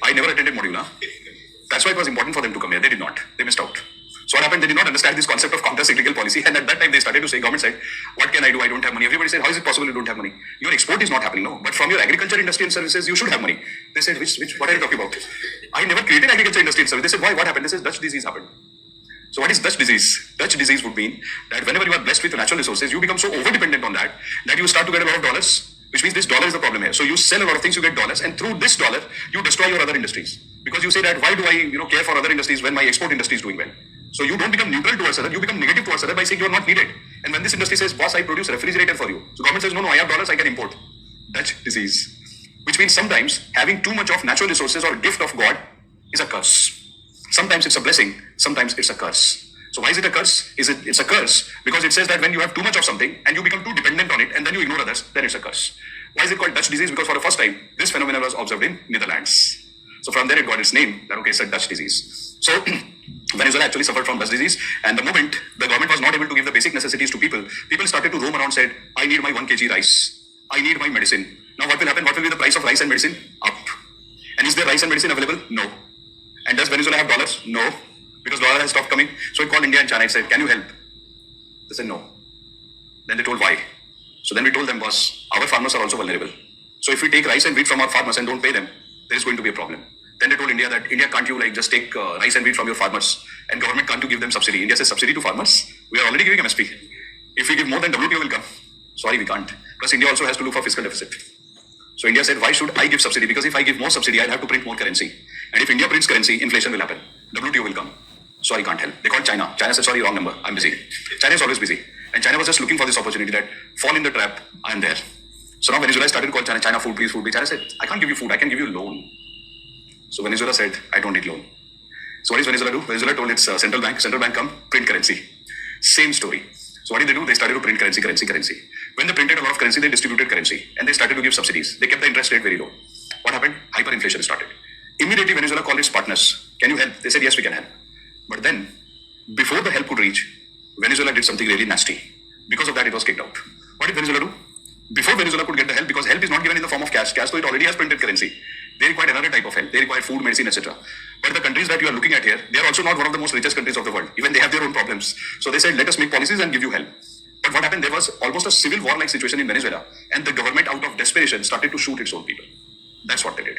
S1: I never attended module, huh? That's why it was important for them to come here. They did not. They missed out. So what happened? They did not understand this concept of counter-cyclical policy. And at that time, they started to say, government said, what can I do? I don't have money. Everybody said, how is it possible you don't have money? Your export is not happening. No. But from your agriculture, industry and services, you should have money. They said, what are you talking about? I never created agriculture, industry and service. They said, why? What happened? They said, Dutch disease happened. So what is Dutch disease? Dutch disease would mean that whenever you are blessed with natural resources, you become so over-dependent on that you start to get a lot of dollars, which means this dollar is the problem here. So you sell a lot of things, you get dollars, and through this dollar, you destroy your other industries. Because you say that, why do I care for other industries when my export industry is doing well? So you don't become neutral towards other, you become negative towards other by saying you are not needed. And when this industry says, boss, I produce refrigerator for you. So government says, no, I have dollars, I can import. Dutch disease. Which means sometimes having too much of natural resources or gift of God is a curse. Sometimes it's a blessing, sometimes it's a curse. So why is it a curse? It's a curse because it says that when you have too much of something and you become too dependent on it and then you ignore others, then it's a curse. Why is it called Dutch disease? Because for the first time, this phenomenon was observed in Netherlands. So from there it got its name, that it's a Dutch disease. So Venezuela actually suffered from Dutch disease, and the moment the government was not able to give the basic necessities to people started to roam around, said, I need my 1 kg rice. I need my medicine. Now what will happen? What will be the price of rice and medicine? Up. And is there rice and medicine available? No. And does Venezuela have dollars? No. Because dollar has stopped coming. So it called India and China and said, can you help? They said no. Then they told why. So then we told them, boss, our farmers are also vulnerable. So if we take rice and wheat from our farmers and don't pay them, there is going to be a problem. Then they told India that, India, can't you just take rice and wheat from your farmers and government can't you give them subsidy? India says subsidy to farmers? We are already giving MSP. If we give more, then WTO will come. Sorry, we can't. Plus India also has to look for fiscal deficit. So India said, why should I give subsidy? Because if I give more subsidy, I'll have to print more currency. And if India prints currency, inflation will happen. WTO will come. So I can't help. They called China. China said, sorry, wrong number. I'm busy. China is always busy. And China was just looking for this opportunity that fall in the trap, I'm there. So now Venezuela started to call China, food please. China said, I can't give you food, I can give you loan. So Venezuela said, I don't need loan. So what does Venezuela do? Venezuela told its central bank come, print currency. Same story. So what did they do? They started to print currency. When they printed a lot of currency, they distributed currency and they started to give subsidies. They kept the interest rate very low. What happened? Hyperinflation started. Immediately Venezuela called its partners. Can you help? They said, yes, we can help. But then, before the help could reach, Venezuela did something really nasty. Because of that, it was kicked out. What did Venezuela do? Before Venezuela could get the help, because help is not given in the form of cash, so it already has printed currency. They required another type of help. They required food, medicine, etc. But the countries that you are looking at here, they are also not one of the most richest countries of the world. Even they have their own problems. So they said, let us make policies and give you help. But what happened? There was almost a civil war-like situation in Venezuela, and the government, out of desperation, started to shoot its own people. That's what they did.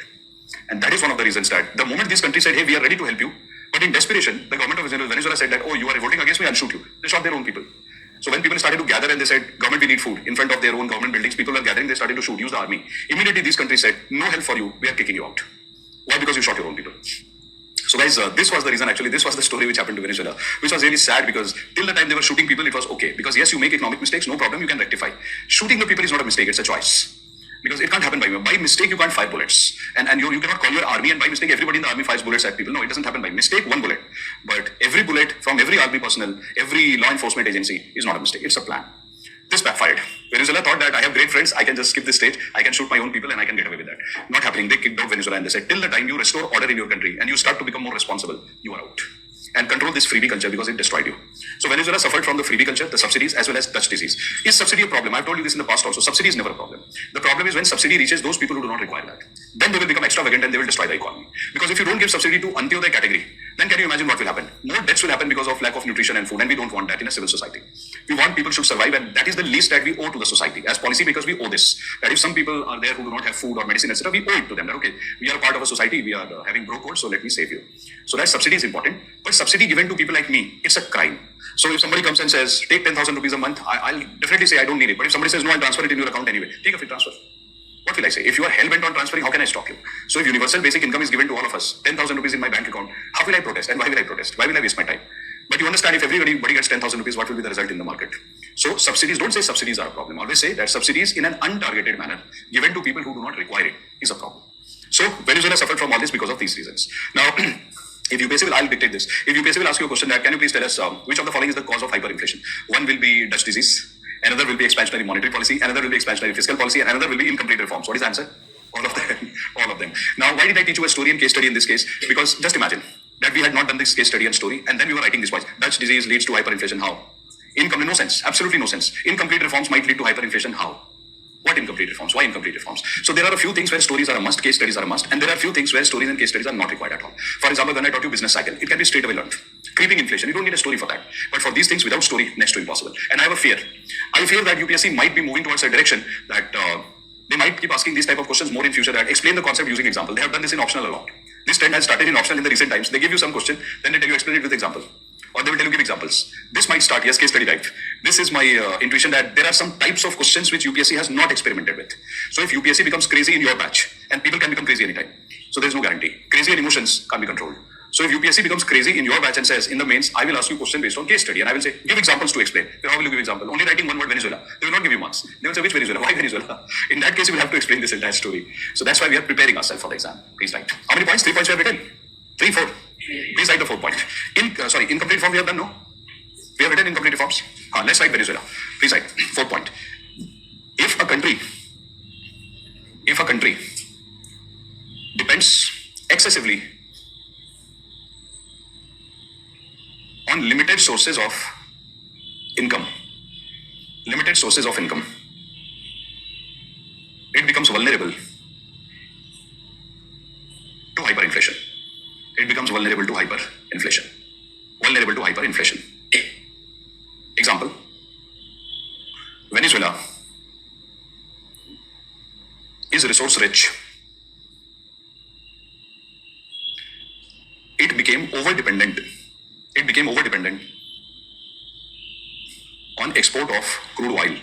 S1: And that is one of the reasons that the moment these countries said, hey, we are ready to help you, but in desperation, the government of Venezuela said that, oh, you are revolting against me, I'll shoot you. They shot their own people. So when people started to gather and they said, government, we need food, in front of their own government buildings, people were gathering, they started to shoot, use the army. Immediately these countries said, no help for you, we are kicking you out. Why? Because you shot your own people. So guys, this was the reason actually, this was the story which happened to Venezuela, which was really sad because till the time they were shooting people, it was okay. Because yes, you make economic mistakes, no problem, you can rectify. Shooting the people is not a mistake, it's a choice. Because it can't happen by mistake, you can't fire bullets. And you cannot call your army and by mistake, everybody in the army fires bullets at people. No, it doesn't happen by mistake, one bullet. But every bullet from every army personnel, every law enforcement agency is not a mistake, it's a plan. This backfired. Venezuela thought that I have great friends, I can just skip this stage, I can shoot my own people and I can get away with that. Not happening. They kicked out Venezuela and they said, till the time you restore order in your country and you start to become more responsible, you are out. And control this freebie culture because it destroyed you. So Venezuela suffered from the freebie culture, the subsidies, as well as Dutch disease. Is subsidy a problem? I've told you this in the past also. Subsidy is never a problem. The problem is when subsidy reaches those people who do not require that. Then they will become extravagant and they will destroy the economy. Because if you don't give subsidy to Antyodaya category, then can you imagine what will happen? More deaths will happen because of lack of nutrition and food, and we don't want that in a civil society. We want people should survive, and that is the least that we owe to the society. As policymakers, we owe this. That if some people are there who do not have food or medicine, etc., we owe it to them. That okay, we are part of a society, we are having bro code, so let me save you. So that subsidy is important. But subsidy given to people like me, it's a crime. So if somebody comes and says, take 10,000 rupees a month, I'll definitely say I don't need it. But if somebody says, no, I'll transfer it in your account anyway, take a free transfer. What will I say? If you are hell bent on transferring, how can I stop you? So if universal basic income is given to all of us, 10,000 rupees in my bank account, how will I protest? And why will I protest? Why will I waste my time? But you understand, if everybody gets 10,000 rupees, what will be the result in the market? So subsidies, don't say subsidies are a problem. Always say that subsidies in an untargeted manner given to people who do not require it is a problem. So Venezuela suffered from all this because of these reasons. Now, if UPSC will, I'll dictate this. If UPSC will ask you a question that, can you please tell us which of the following is the cause of hyperinflation? One will be Dutch disease, another will be expansionary monetary policy, another will be expansionary fiscal policy, and another will be incomplete reforms. What is the answer? All of them. All of them. Now, why did I teach you a story and case study in this case? Because just imagine that we had not done this case study and story, and then we were writing this voice. Dutch disease leads to hyperinflation. How? No sense. Absolutely no sense. Incomplete reforms might lead to hyperinflation. How? What incomplete reforms? Why incomplete reforms? So there are a few things where stories are a must, case studies are a must, and there are a few things where stories and case studies are not required at all. For example, when I taught you business cycle, it can be straight away learned. Creeping inflation, you don't need a story for that. But for these things, without story, next to impossible. And I have a fear. I fear that UPSC might be moving towards a direction that they might keep asking these type of questions more in future, that explain the concept using example. They have done this in optional a lot. This trend has started in optional in the recent times. They give you some question, then they tell you explain it with example. Or they will tell you give examples. This might start, yes, case study type. This is my intuition that there are some types of questions which UPSC has not experimented with. So if UPSC becomes crazy in your batch, and people can become crazy anytime. So there is no guarantee. Crazy and emotions can't be controlled. So if UPSC becomes crazy in your batch and says, in the mains, I will ask you a question based on case study, and I will say, give examples to explain. Then how will you give example? Only writing one word Venezuela. They will not give you marks. They will say, which Venezuela? Why Venezuela? In that case, you will have to explain this entire story. So that's why we are preparing ourselves for the exam. Please write. How many points? 3 points we have written? 3, 4. Please write the 4th point. Incomplete form we have done, no? We have written incomplete reforms. Let's write Venezuela. Please write. 4th point. If a country depends excessively on limited sources of income, it becomes vulnerable to hyperinflation. Example, Venezuela is resource rich. It became over dependent on export of crude oil.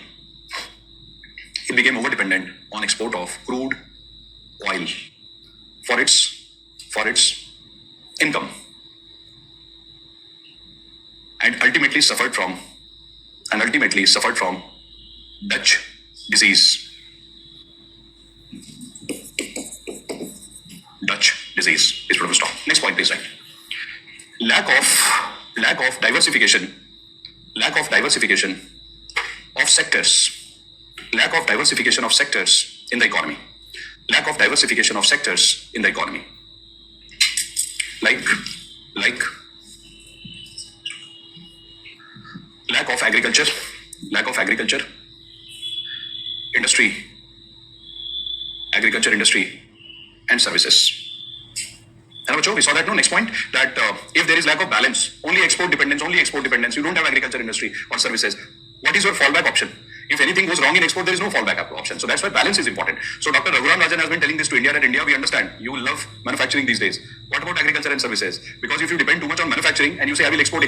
S1: For its income, and ultimately suffered from Dutch disease. Is put a stop. Next point, please write. Lack of diversification of sectors in the economy. Like lack of agriculture industry and services. And we saw that, no? Next point, that if there is lack of balance, only export dependence, you don't have agriculture industry or services, what is your fallback option? If anything goes wrong in export, there is no fallback option. So that's why balance is important. So Dr. Raghuram Rajan has been telling this to India, that India, we understand, you will love manufacturing these days. What about agriculture and services? Because if you depend too much on manufacturing and you say, I will export,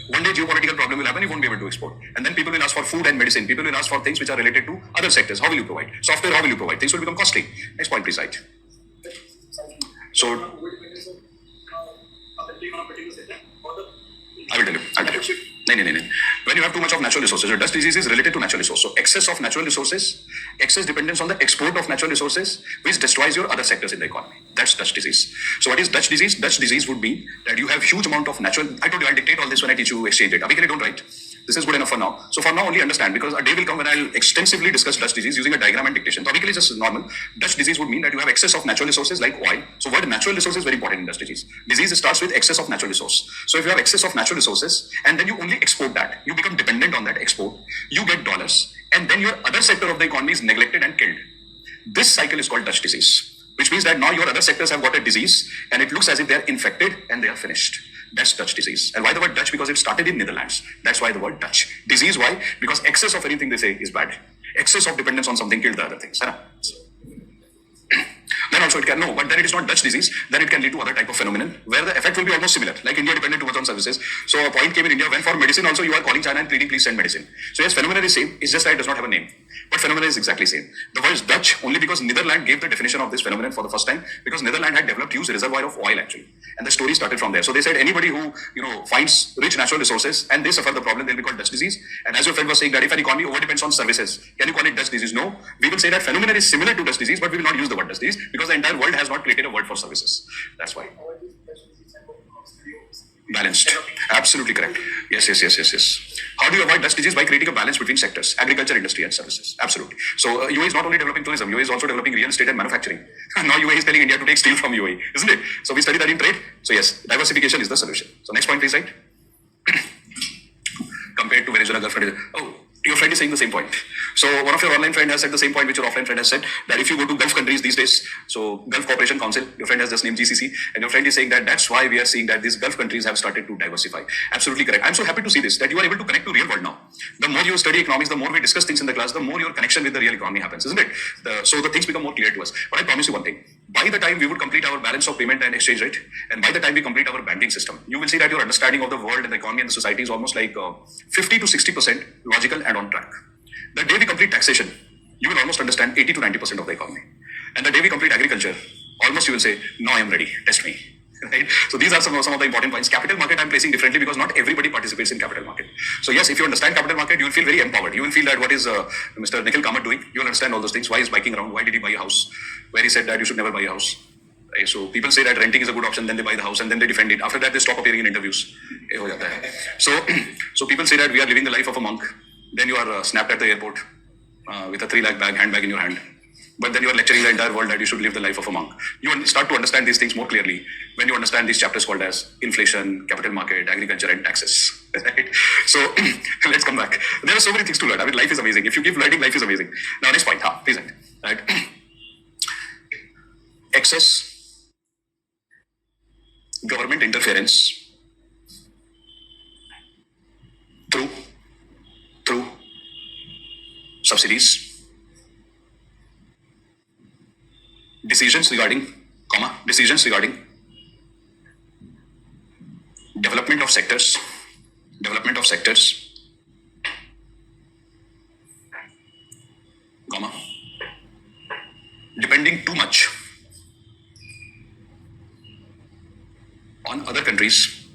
S1: one day geopolitical problem will happen, you won't be able to export. And then people will ask for food and medicine. People will ask for things which are related to other sectors. How will you provide? Software, how will you provide? Things will become costly. Next point, please write. So, I will tell you. No. When you have too much of natural resources, Dutch disease is related to natural resources. So excess of natural resources, excess dependence on the export of natural resources, which destroys your other sectors in the economy. That's Dutch disease. So what is Dutch disease? Dutch disease would mean that you have huge amount of natural. I told you I'll dictate all this when I teach you exchange rate. Abhi ke liye don't write. This is good enough for now. So for now, only understand, because a day will come when I'll extensively discuss Dutch disease using a diagram and dictation. So basically, just normal. Dutch disease would mean that you have excess of natural resources like oil. So word natural resource is very important in Dutch disease. Disease starts with excess of natural resource. So if you have excess of natural resources and then you only export that, you become dependent on that export, you get dollars, and then your other sector of the economy is neglected and killed. This cycle is called Dutch disease, which means that now your other sectors have got a disease and it looks as if they are infected and they are finished. That's Dutch disease. And why the word Dutch? Because it started in Netherlands. That's why the word Dutch. Disease, why? Because excess of anything they say is bad. Excess of dependence on something killed the other things. Then also it can, no, but then it is not Dutch disease, then it can lead to other type of phenomenon where the effect will be almost similar, like India depended too much on services. So a point came in India when for medicine also you are calling China and pleading please send medicine. So yes, phenomenon is same, it's just that it does not have a name. But phenomenon is exactly same. The word is Dutch only because Netherlands gave the definition of this phenomenon for the first time, because Netherlands had developed huge reservoir of oil actually. And the story started from there. So they said anybody who finds rich natural resources and they suffer the problem, they'll be called Dutch disease. And as your friend was saying that if an economy over depends on services, can you call it Dutch disease? No. We will say that phenomenon is similar to Dutch disease, but we will not use the word Dutch disease because the entire world has not created a word for services. That's why. Balanced. Absolutely correct. Yes. How do you avoid Dutch disease? By creating a balance between sectors, agriculture, industry, and services. Absolutely. So UAE is not only developing tourism, UAE is also developing real estate and manufacturing. Now UAE is telling India to take steel from UAE, isn't it? So we study that in trade. So yes, diversification is the solution. So next point, please, right? Compared to Venezuela, Gulf countries. Oh, your friend is saying the same point. So one of your online friend has said the same point which your offline friend has said, that if you go to Gulf countries these days, so Gulf Cooperation Council, your friend has just named GCC, and your friend is saying that that's why we are seeing that these Gulf countries have started to diversify. Absolutely correct. I'm so happy to see this, that you are able to connect to real world now. The more you study economics, the more we discuss things in the class, the more your connection with the real economy happens, isn't it? So the things become more clear to us. But I promise you one thing, by the time we would complete our balance of payment and exchange rate, and by the time we complete our banking system, you will see that your understanding of the world and the economy and the society is almost like 50 to 60% logical and on track. The day we complete taxation, you will almost understand 80 to 90% of the economy. And the day we complete agriculture, almost you will say, now I am ready, test me. Right? So these are some of the important points. Capital market I'm placing differently because not everybody participates in capital market. So yes, if you understand capital market, you will feel very empowered. You will feel that what is Mr. Nikhil Kamath doing? You will understand all those things. Why is biking around? Why did he buy a house? Where he said that you should never buy a house. Right? So people say that renting is a good option, then they buy the house and then they defend it. After that, they stop appearing in interviews. So people say that we are living the life of a monk. Then you are snapped at the airport with a 3 lakh handbag in your hand. But then you are lecturing the entire world that you should live the life of a monk. You start to understand these things more clearly when you understand these chapters called as inflation, capital market, agriculture, and taxes. Right? So let's come back. There are so many things to learn. I mean, life is amazing. If you keep learning, life is amazing. Now, next point. Please. Right? Excess government interference through subsidies, decisions regarding development of sectors, depending too much on other countries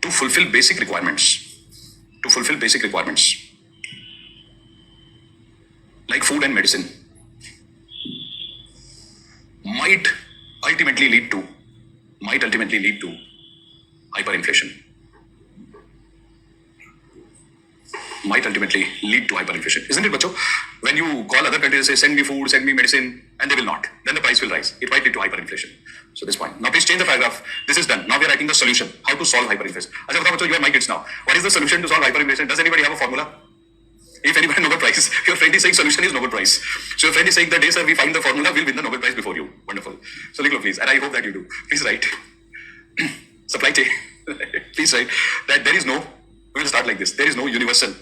S1: to fulfill basic requirements. Like food and medicine might ultimately lead to hyperinflation. Isn't it, bacho? When you call other countries and say, send me food, send me medicine, and they will not, then the price will rise. It might lead to hyperinflation. So this point. Now please change the paragraph. This is done. Now we are writing the solution. How to solve hyperinflation. Acha, batao, bacho, you are my kids now. What is the solution to solve hyperinflation? Does anybody have a formula? If anybody Nobel Prize, your friend is saying solution is Nobel Prize. So your friend is saying the day sir we find the formula, we'll win the Nobel Prize before you. Wonderful. So Nikhil, please, and I hope that you do. Please write. Supply chain. Please write that there is no. We will start like this. There is no universal.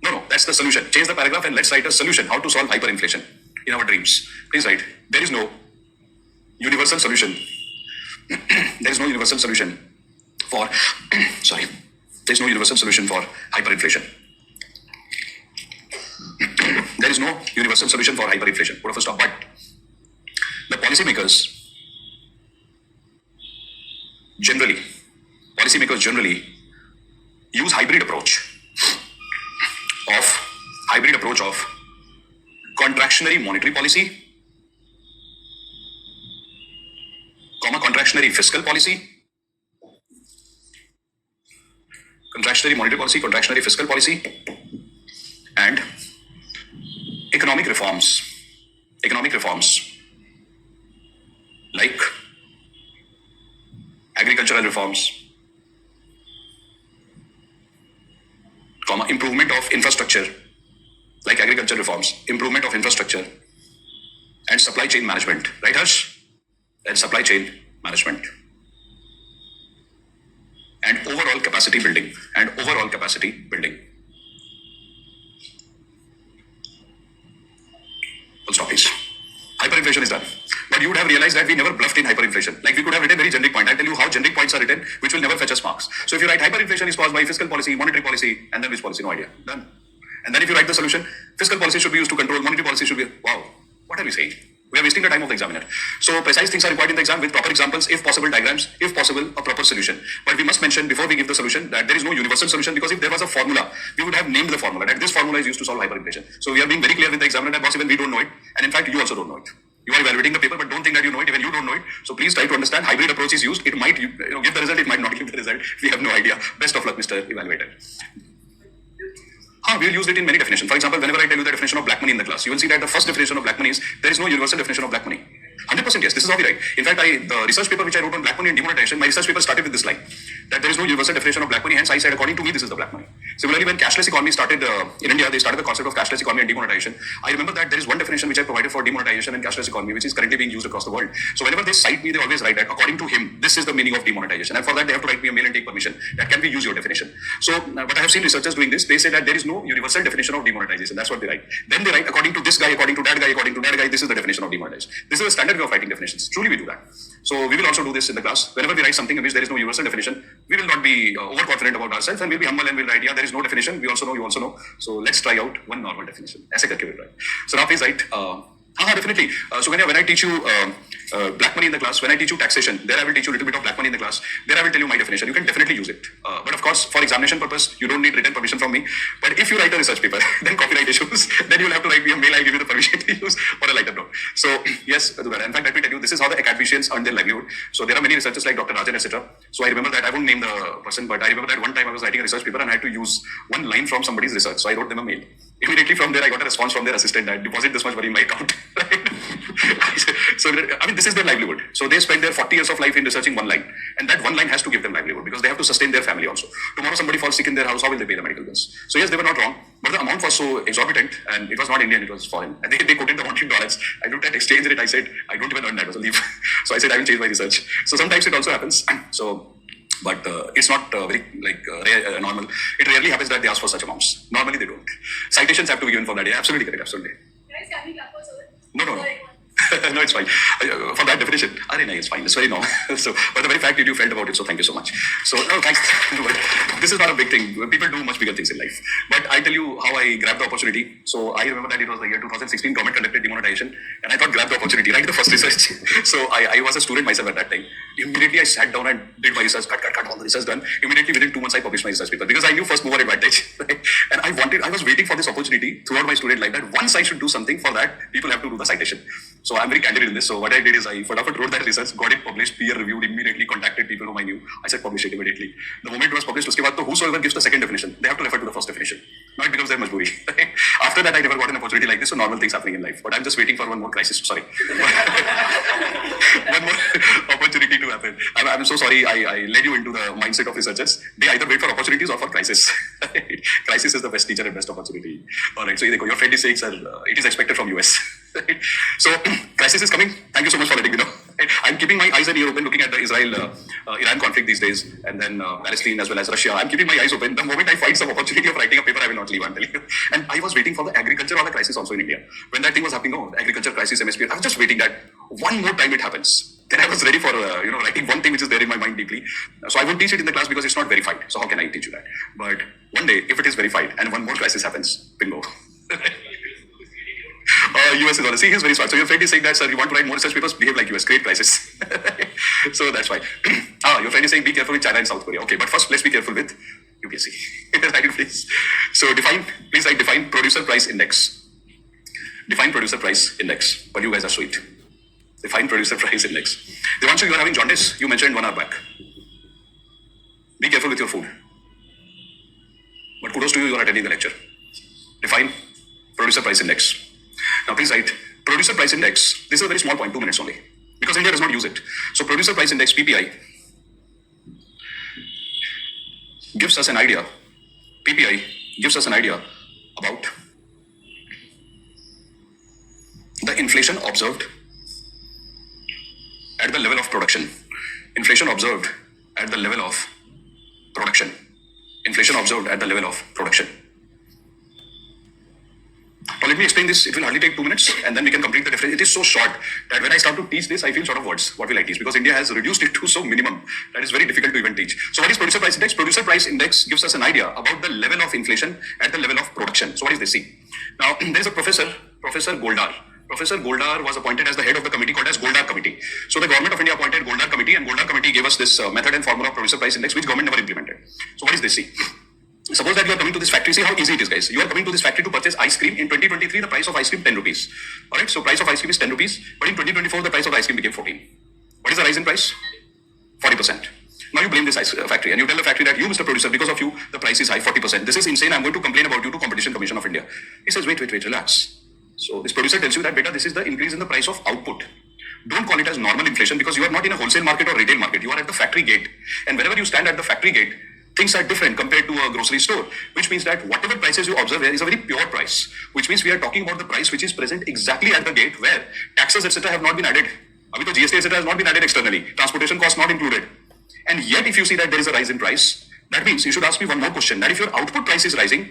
S1: No, that's the solution. Change the paragraph and let's write a solution. How to solve hyperinflation in our dreams. Please write. There is no universal solution. There is no universal solution for. Sorry. There is no universal solution for hyperinflation. There is no universal solution for hyperinflation. Put a full stop. But the policymakers generally use hybrid approach of contractionary monetary policy, contractionary fiscal policy, contractionary monetary policy, contractionary fiscal policy, and economic reforms. Economic reforms like agricultural reforms, improvement of infrastructure, like agricultural reforms, improvement of infrastructure, and supply chain management, right, Harsh? And supply chain management, and overall capacity building, Full stop, please. Hyperinflation is done. But you would have realized that we never bluffed in hyperinflation. Like we could have written very generic point. I'll tell you how generic points are written, which will never fetch us marks. So if you write hyperinflation is caused by fiscal policy, monetary policy, and then which policy? No idea. Done. And then if you write the solution, fiscal policy should be used to control, monetary policy should be, wow, what are we saying? We are wasting the time of the examiner. So precise things are required in the exam with proper examples, if possible diagrams, if possible a proper solution. But we must mention before we give the solution that there is no universal solution, because if there was a formula, we would have named the formula, that this formula is used to solve hyperinflation. So we are being very clear with the examiner that boss, even we don't know it, and in fact you also don't know it. You are evaluating the paper, but don't think that you know it, even you don't know it. So please try to understand hybrid approach is used. It might give the result, it might not give the result. We have no idea. Best of luck, Mr. Evaluator. We'll use it in many definitions. For example, whenever I tell you the definition of black money in the class, you will see that the first definition of black money is there is no universal definition of black money. 100% yes, this is how we write. In fact, the research paper which I wrote on black money and demonetization, my research paper started with this line, that there is no universal definition of black money, hence I said according to me this is the black money. Similarly, when cashless economy started in India, they started the concept of cashless economy and demonetization. I remember that there is one definition which I provided for demonetization and cashless economy, which is currently being used across the world. So whenever they cite me, they always write that according to him, this is the meaning of demonetization. And for that, they have to write me a mail and take permission. That can we use your definition? So, but I have seen researchers doing this. They say that there is no universal definition of demonetization. That's what they write. Then they write according to this guy, according to that guy, according to that guy. This is the definition of demonetization. This is the standard way of writing definitions. Truly, we do that. So we will also do this in the class. Whenever we write something in which there is no universal definition, we will not be overconfident about ourselves, and we'll be humble and we'll write, yeah, there is no definition. We also know, you also know. So let's try out one normal definition. ऐसे करके we'll write. So now please write. Definitely. So when I teach you black money in the class, when I teach you taxation, there I will teach you a little bit of black money in the class. There I will tell you my definition. You can definitely use it. But of course, for examination purpose, you don't need written permission from me. But if you write a research paper, then copyright issues, then you'll have to write me a mail. I'll give you the permission to use or a lighter note. So yes, do that. In fact, let me tell you, this is how the academicians earn their livelihood. So there are many researchers like Dr. Rajan, etc. So I remember that, I won't name the person, but I remember that one time I was writing a research paper and I had to use one line from somebody's research. So I wrote them a mail. Immediately from there, I got a response from their assistant that deposit this much money in my account. So, I mean, this is their livelihood. So they spend their 40 years of life in researching one line. And that one line has to give them livelihood because they have to sustain their family also. Tomorrow somebody falls sick in their house, how will they pay the medical bills? So yes, they were not wrong. But the amount was so exorbitant and it was not Indian, it was foreign. And they quoted the amount in dollars. I looked at exchange rate, I said, I don't even earn that, was a leave. So I said, I will change my research. So sometimes it also happens. So, but it's not very rare, normal. It rarely happens that they ask for such amounts. Normally they don't. Citations have to be given for that. Yeah, absolutely correct, absolutely.
S2: Guys, can we clap for Sohan?
S1: No. No, it's fine. For that definition, it's fine. It's very normal. So, but the very fact that you felt about it, so thank you so much. So, no, thanks. This is not a big thing. People do much bigger things in life. But I tell you how I grabbed the opportunity. So, I remember that it was the year 2016, government conducted demonetization, and I thought grab the opportunity, write the first research. So, I was a student myself at that time. Immediately, I sat down and did my research, cut, all the research done. Immediately, within 2 months, I published my research paper because I knew first mover advantage. Right? And I was waiting for this opportunity throughout my student life that once I should do something for that, people have to do the citation. So I'm very candid in this. So what I did is I wrote that research, got it published, peer reviewed, immediately contacted people whom I knew. I said publish it immediately. The moment it was published, uske baad to whosoever gives the second definition, they have to refer to the first definition. Not because they're majburi. After that, I never got an opportunity like this, so normal things happening in life. But I'm just waiting for one more crisis. Sorry. One more opportunity to happen. I'm so sorry I led you into the mindset of researchers. They either wait for opportunities or for crisis. Crisis is the best teacher and best opportunity. Alright, so your friend is saying, sir, it is expected from US. So crisis is coming. Thank you so much for letting me know. I'm keeping my eyes and ears open, looking at the Israel-Iran conflict these days, and then Palestine as well as Russia. I'm keeping my eyes open. The moment I find some opportunity of writing a paper, I will not leave. I'm telling you. And I was waiting for the agriculture or the crisis also in India. When that thing was happening, the agriculture crisis, MSP, I was just waiting that one more time it happens. Then I was ready for writing one thing which is there in my mind deeply. So I won't teach it in the class because it's not verified. So how can I teach you that? But one day, if it is verified and one more crisis happens, bingo. US is on. See, he's very smart. So your friend is saying that, sir, you want to write more research papers, behave like US, create crisis. So that's why. Your friend is saying be careful with China and South Korea. Okay, but first let's be careful with UPSC. Write it, please. So please write define producer price index. Define producer price index. But you guys are sweet. Define producer price index. Devanshu, you are having jaundice. You mentioned 1 hour back. Be careful with your food. But kudos to you, you are attending the lecture. Define producer price index. Now please write producer price index. This is a very small point, 2 minutes only, because India does not use it. So producer price index PPI gives us an idea. PPI gives us an idea about the inflation observed at the level of production. Inflation observed at the level of production. Inflation observed at the level of production. Now let me explain this. It will hardly take 2 minutes and then we can complete the difference. It is so short that when I start to teach this, I feel short of words. What will I teach? Because India has reduced it to so minimum that is very difficult to even teach. So what is producer price index? Producer price index gives us an idea about the level of inflation at the level of production. So what is this? See, now there is a Professor Goldar. Professor Goldar was appointed as the head of the committee called as Goldar Committee. So the government of India appointed Goldar Committee, and Goldar Committee gave us this method and formula of producer price index, which government never implemented. So what is this? See, suppose that you are coming to this factory. See how easy it is, guys. You are coming to this factory to purchase ice cream. In 2023, the price of ice cream 10 rupees. All right. So price of ice cream is 10 rupees. But in 2024, the price of the ice cream became 14. What is the rise in price? 40%. Now you blame this factory and you tell the factory that you, Mr. Producer, because of you, the price is high, 40%. This is insane. I'm going to complain about you to Competition Commission of India. He says, wait, relax. So this producer tells you that, beta, this is the increase in the price of output. Don't call it as normal inflation because you are not in a wholesale market or retail market. You are at the factory gate. And whenever you stand at the factory gate, things are different compared to a grocery store, which means that whatever prices you observe here is a very pure price, which means we are talking about the price which is present exactly at the gate where taxes, etc. have not been added. Abhi to GST, etc. has not been added externally. Transportation costs not included. And yet, if you see that there is a rise in price, that means you should ask me one more question, that if your output price is rising,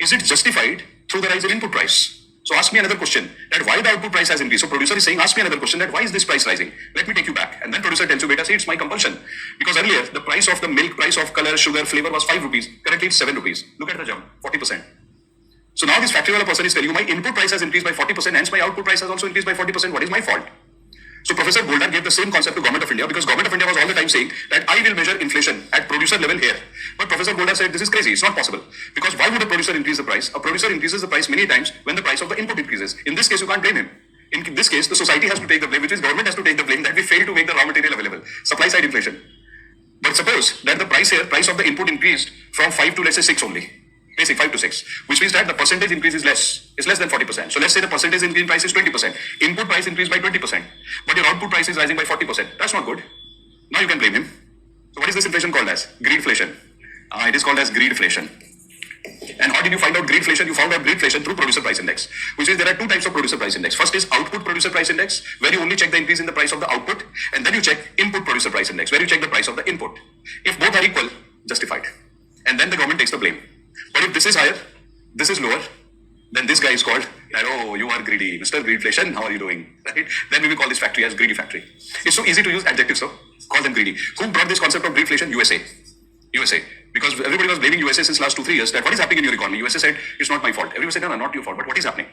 S1: is it justified through the rise in input price? So ask me another question, that why the output price has increased. So producer is saying, ask me another question, that why is this price rising? Let me take you back. And then producer tells you, beta, see, it's my compulsion. Because earlier, the price of the milk, price of color, sugar, flavor was 5 rupees. Currently, it's 7 rupees. Look at the jump, 40%. So now this factory wala person is telling you, my input price has increased by 40%, hence my output price has also increased by 40%. What is my fault? So Professor Goldar gave the same concept to Government of India because Government of India was all the time saying that I will measure inflation at producer level here. But Professor Goldar said this is crazy, it's not possible. Because why would a producer increase the price? A producer increases the price many times when the price of the input increases. In this case, you can't blame him. In this case, the society has to take the blame, which is government has to take the blame that we failed to make the raw material available. Supply side inflation. But suppose that the price here, price of the input increased from 5 to let's say 6 only. Basic 5 to 6, which means that the percentage increase is less. It's less than 40%. So let's say the percentage increase in price is 20%. Input price increased by 20%. But your output price is rising by 40%. That's not good. Now you can blame him. So what is this inflation called as? Greedflation. It is called as greedflation. And how did you find out greedflation? You found out greedflation through producer price index, which is there are 2 types of producer price index. First is output producer price index, where you only check the increase in the price of the output, and then you check input producer price index, where you check the price of the input. If both are equal, justified. And then the government takes the blame. But if this is higher, this is lower, then this guy is called, oh, you are greedy. Mr. Greedflation, how are you doing? Right? Then we will call this factory as greedy factory. It's so easy to use adjectives, so call them greedy. Who brought this concept of greedflation? USA. Because everybody was blaming USA since last 2-3 years that what is happening in your economy? USA said, it's not my fault. Everybody said, no, not your fault, but what is happening?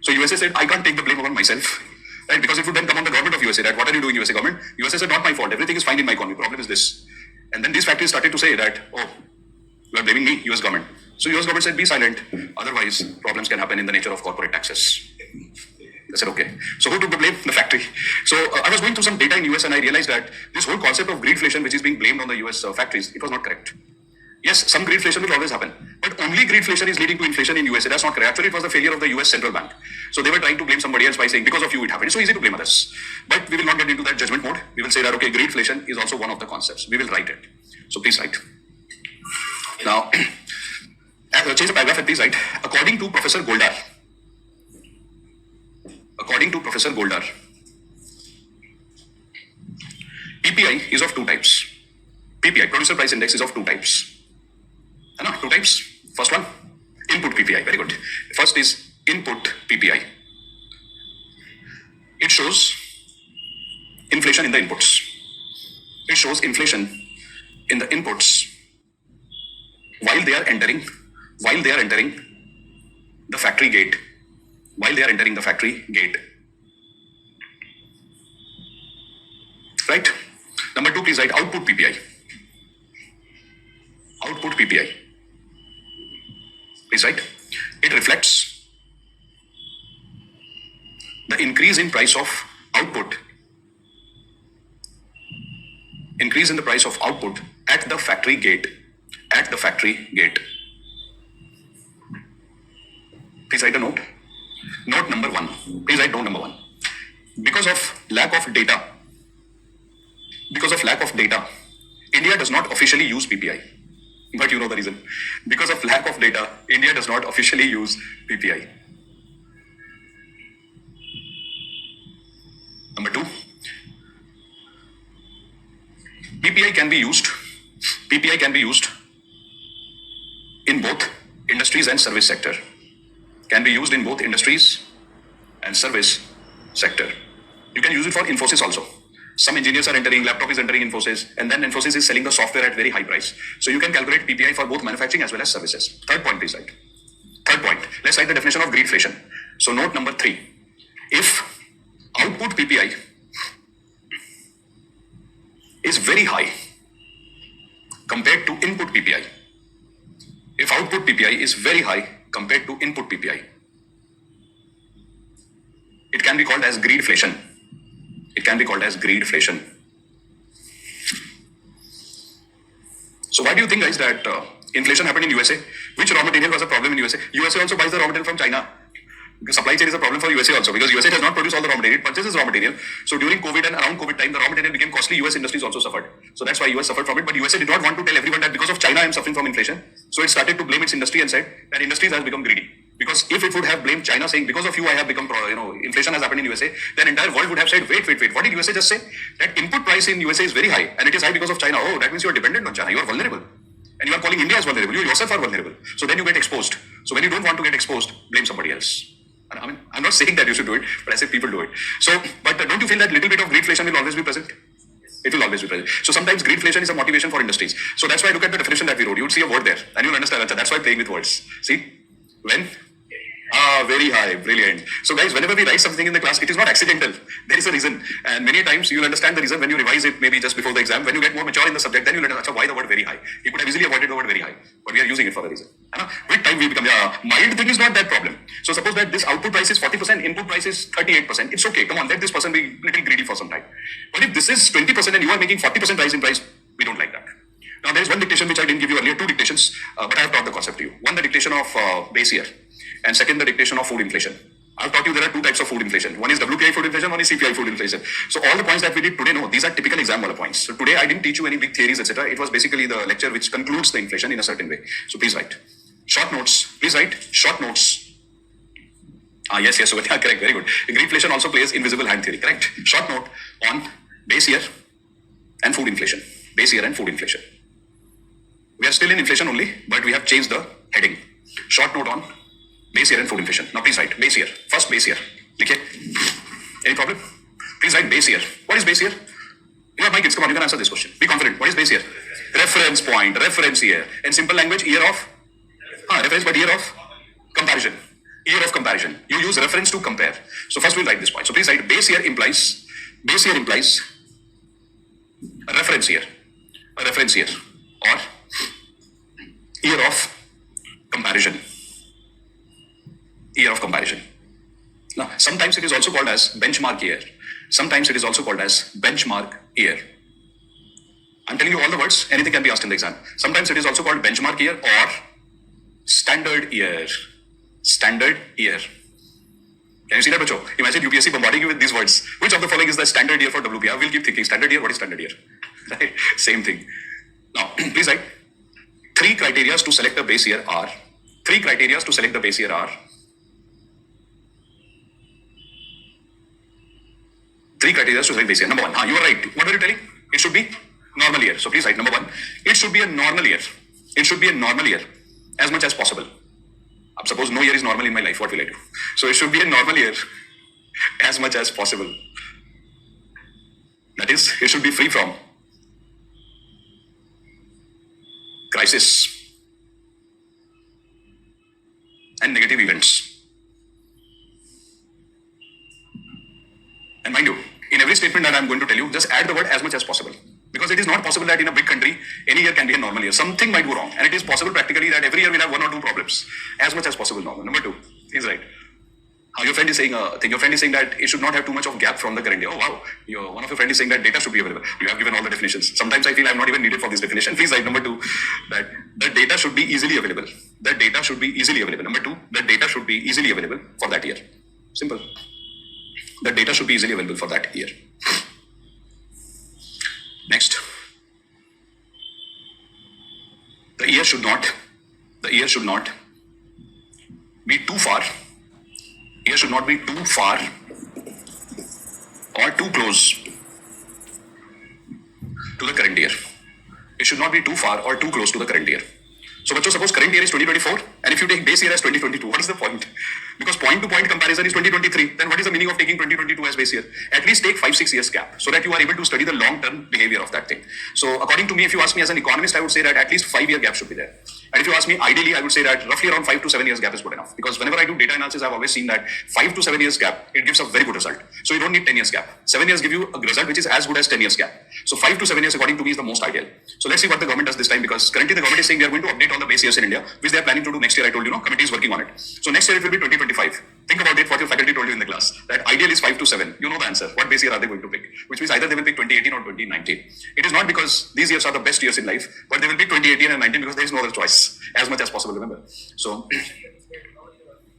S1: So USA said, I can't take the blame upon myself. Right? Because it would then come on the government of USA that what are you doing, USA government? USA said, not my fault. Everything is fine in my economy. Problem is this. And then these factories started to say that, oh, you are blaming me, US government. So US government said, be silent. Otherwise, problems can happen in the nature of corporate taxes. They said, okay. So who took the blame? The factory. So I was going through some data in US and I realized that this whole concept of greedflation, which is being blamed on the US factories, it was not correct. Yes, some greedflation will always happen. But only greedflation is leading to inflation in USA. That's not correct. Actually, it was the failure of the US central bank. So they were trying to blame somebody else by saying, because of you it happened. It's so easy to blame others. But we will not get into that judgment mode. We will say that, okay, greedflation is also one of the concepts. We will write it. So please write. Now, change the paragraph and please write. According to Professor Goldar, PPI is of 2 types. PPI, producer price index, is of 2 types. 2 types. First one, input PPI. Very good. First is input PPI. It shows inflation in the inputs. It shows inflation in the inputs while they are entering the factory gate. Right? Number 2, please write output PPI. Please write. It reflects the increase in price of output. Increase in the price of output at the factory gate. Please write a note. Note number 1. Please write note number 1. Because of lack of data, India does not officially use PPI. But you know the reason. Because of lack of data, India does not officially use PPI. Number 2. PPI can be used in both industries and service sector. Can be used in both industries and service sector. You can use it for Infosys also. Some engineers are entering, laptop is entering Infosys, and then Infosys is selling the software at very high price. So you can calculate PPI for both manufacturing as well as services. Third point, please write. Third point, let's write the definition of greedflation. So note number 3. If output PPI is very high compared to input PPI, if output PPI is very high compared to input PPI, it can be called as greedflation. It can be called as greedflation. So why do you think, guys, that inflation happened in USA? Which raw material was a problem in USA? USA also buys the raw material from China. The supply chain is a problem for USA also because USA does not produce all the raw material, it purchases raw material. So during COVID and around COVID time, the raw material became costly. US industries also suffered. So that's why US suffered from it. But USA did not want to tell everyone that because of China I am suffering from inflation. So it started to blame its industry and said that industries has become greedy. Because if it would have blamed China saying because of you I have become, inflation has happened in USA, then entire world would have said wait. What did USA just say? That input price in USA is very high and it is high because of China. Oh, that means you are dependent on China. You are vulnerable. And you are calling India as vulnerable. You yourself are vulnerable. So then you get exposed. So when you don't want to get exposed, blame somebody else. I mean, I'm not saying that you should do it, but I say people do it. So, but don't you feel that little bit of greedflation will always be present? It will always be present. So sometimes greedflation is a motivation for industries. So that's why look at the definition that we wrote. You would see a word there and you'll understand that. That's why playing with words. See? When? Very high. Brilliant. So guys, whenever we write something in the class, it is not accidental. There is a reason. And many times you'll understand the reason when you revise it, maybe just before the exam. When you get more mature in the subject, then you'll understand why the word very high. You could have easily avoided the word very high. But we are using it for a reason. With time we become, mild thing is not that problem. So suppose that this output price is 40%, input price is 38%. It's okay. Come on, let this person be little greedy for some time. But if this is 20% and you are making 40% rise in price, we don't like that. Now there is one dictation which I didn't give you earlier, 2 dictations, but I have taught the concept to you. One, the dictation of base year, and second, the dictation of food inflation. I've taught you there are 2 types of food inflation. One is WPI food inflation, one is CPI food inflation. So all the points that we did today, no, these are typical exam points. So today I didn't teach you any big theories, etc. It was basically the lecture which concludes the inflation in a certain way. So please write. Short notes. Please write. Short notes. Yes. So correct. Very good. Greedflation also plays invisible hand theory. Correct. Short note on base year and food inflation. Base year and food inflation. We are still in inflation only, but we have changed the heading. Short note on base year and food inflation. Now please write base year. First base year. Okay. Any problem? Please write base year. What is base year? You are my kids. Come on, you can answer this question. Be confident. What is base year? Reference point. Reference year. In simple language, year of reference, but year of comparison. Year of comparison. You use reference to compare. So first we'll write this point. So please write base year implies a reference year. A reference year. Or year of comparison. Year of comparison. Now, sometimes it is also called as benchmark year. Sometimes it is also called as benchmark year. I'm telling you all the words, anything can be asked in the exam. Sometimes it is also called benchmark year or standard year. Standard year. Can you see that, Bacho? Imagine UPSC bombarding you with these words. Which of the following is the standard year for WPI? We'll keep thinking, standard year, what is standard year? Right? Same thing. Now, please write. 3 criteria to select a base year are. 3 criteria to select the base year are. 3 criteria to select base year. Number 1. You are right. What are you telling? It should be normal year. So please write number 1. It should be a normal year. It should be a normal year as much as possible. Suppose no year is normal in my life, what will I do? So it should be a normal year as much as possible. That is, it should be free from crisis and negative events. And mind you, in every statement that I'm going to tell you, just add the word as much as possible. Because it is not possible that in a big country, any year can be a normal year. Something might go wrong. And it is possible practically that every year we'll have 1 or 2 problems. As much as possible normal. Number 2, he's right. Your friend is saying thing. Your friend is saying that it should not have too much of gap from the current year. Oh wow, one of your friend is saying that data should be available. You have given all the definitions. Sometimes I feel I'm not even needed for this definition. Please write number 2 that the data should be easily available. The data should be easily available. Number 2, the data should be easily available for that year. Simple. The data should be easily available for that year. Next, the year should not be too far. Year should not be too far or too close to the current year. It should not be too far or too close to the current year. So, bachcho, suppose current year is 2024, and if you take base year as 2022, what is the point? Because point to point comparison is 2023. Then what is the meaning of taking 2022 as base year? At least take 5-6 years gap so that you are able to study the long-term behavior of that thing. So, according to me, if you ask me as an economist, I would say that at least 5-year gap should be there. And if you ask me, ideally, I would say that roughly around 5 to 7 years gap is good enough. Because whenever I do data analysis, I've always seen that 5 to 7 years gap, it gives a very good result. So you don't need 10 years gap. 7 years give you a result which is as good as 10 years gap. So 5 to 7 years, according to me, is the most ideal. So let's see what the government does this time, because currently the government is saying they are going to update all the base years in India, which they are planning to do next year. I told you, committee is working on it. So next year it will be 2025. Think about it, what your faculty told you in the class. That ideal is 5 to 7. You know the answer. What base year are they going to pick? Which means either they will pick 2018 or 2019. It is not because these years are the best years in life, but they will pick 2018 and 19 because there is no other choice as much as possible, remember. So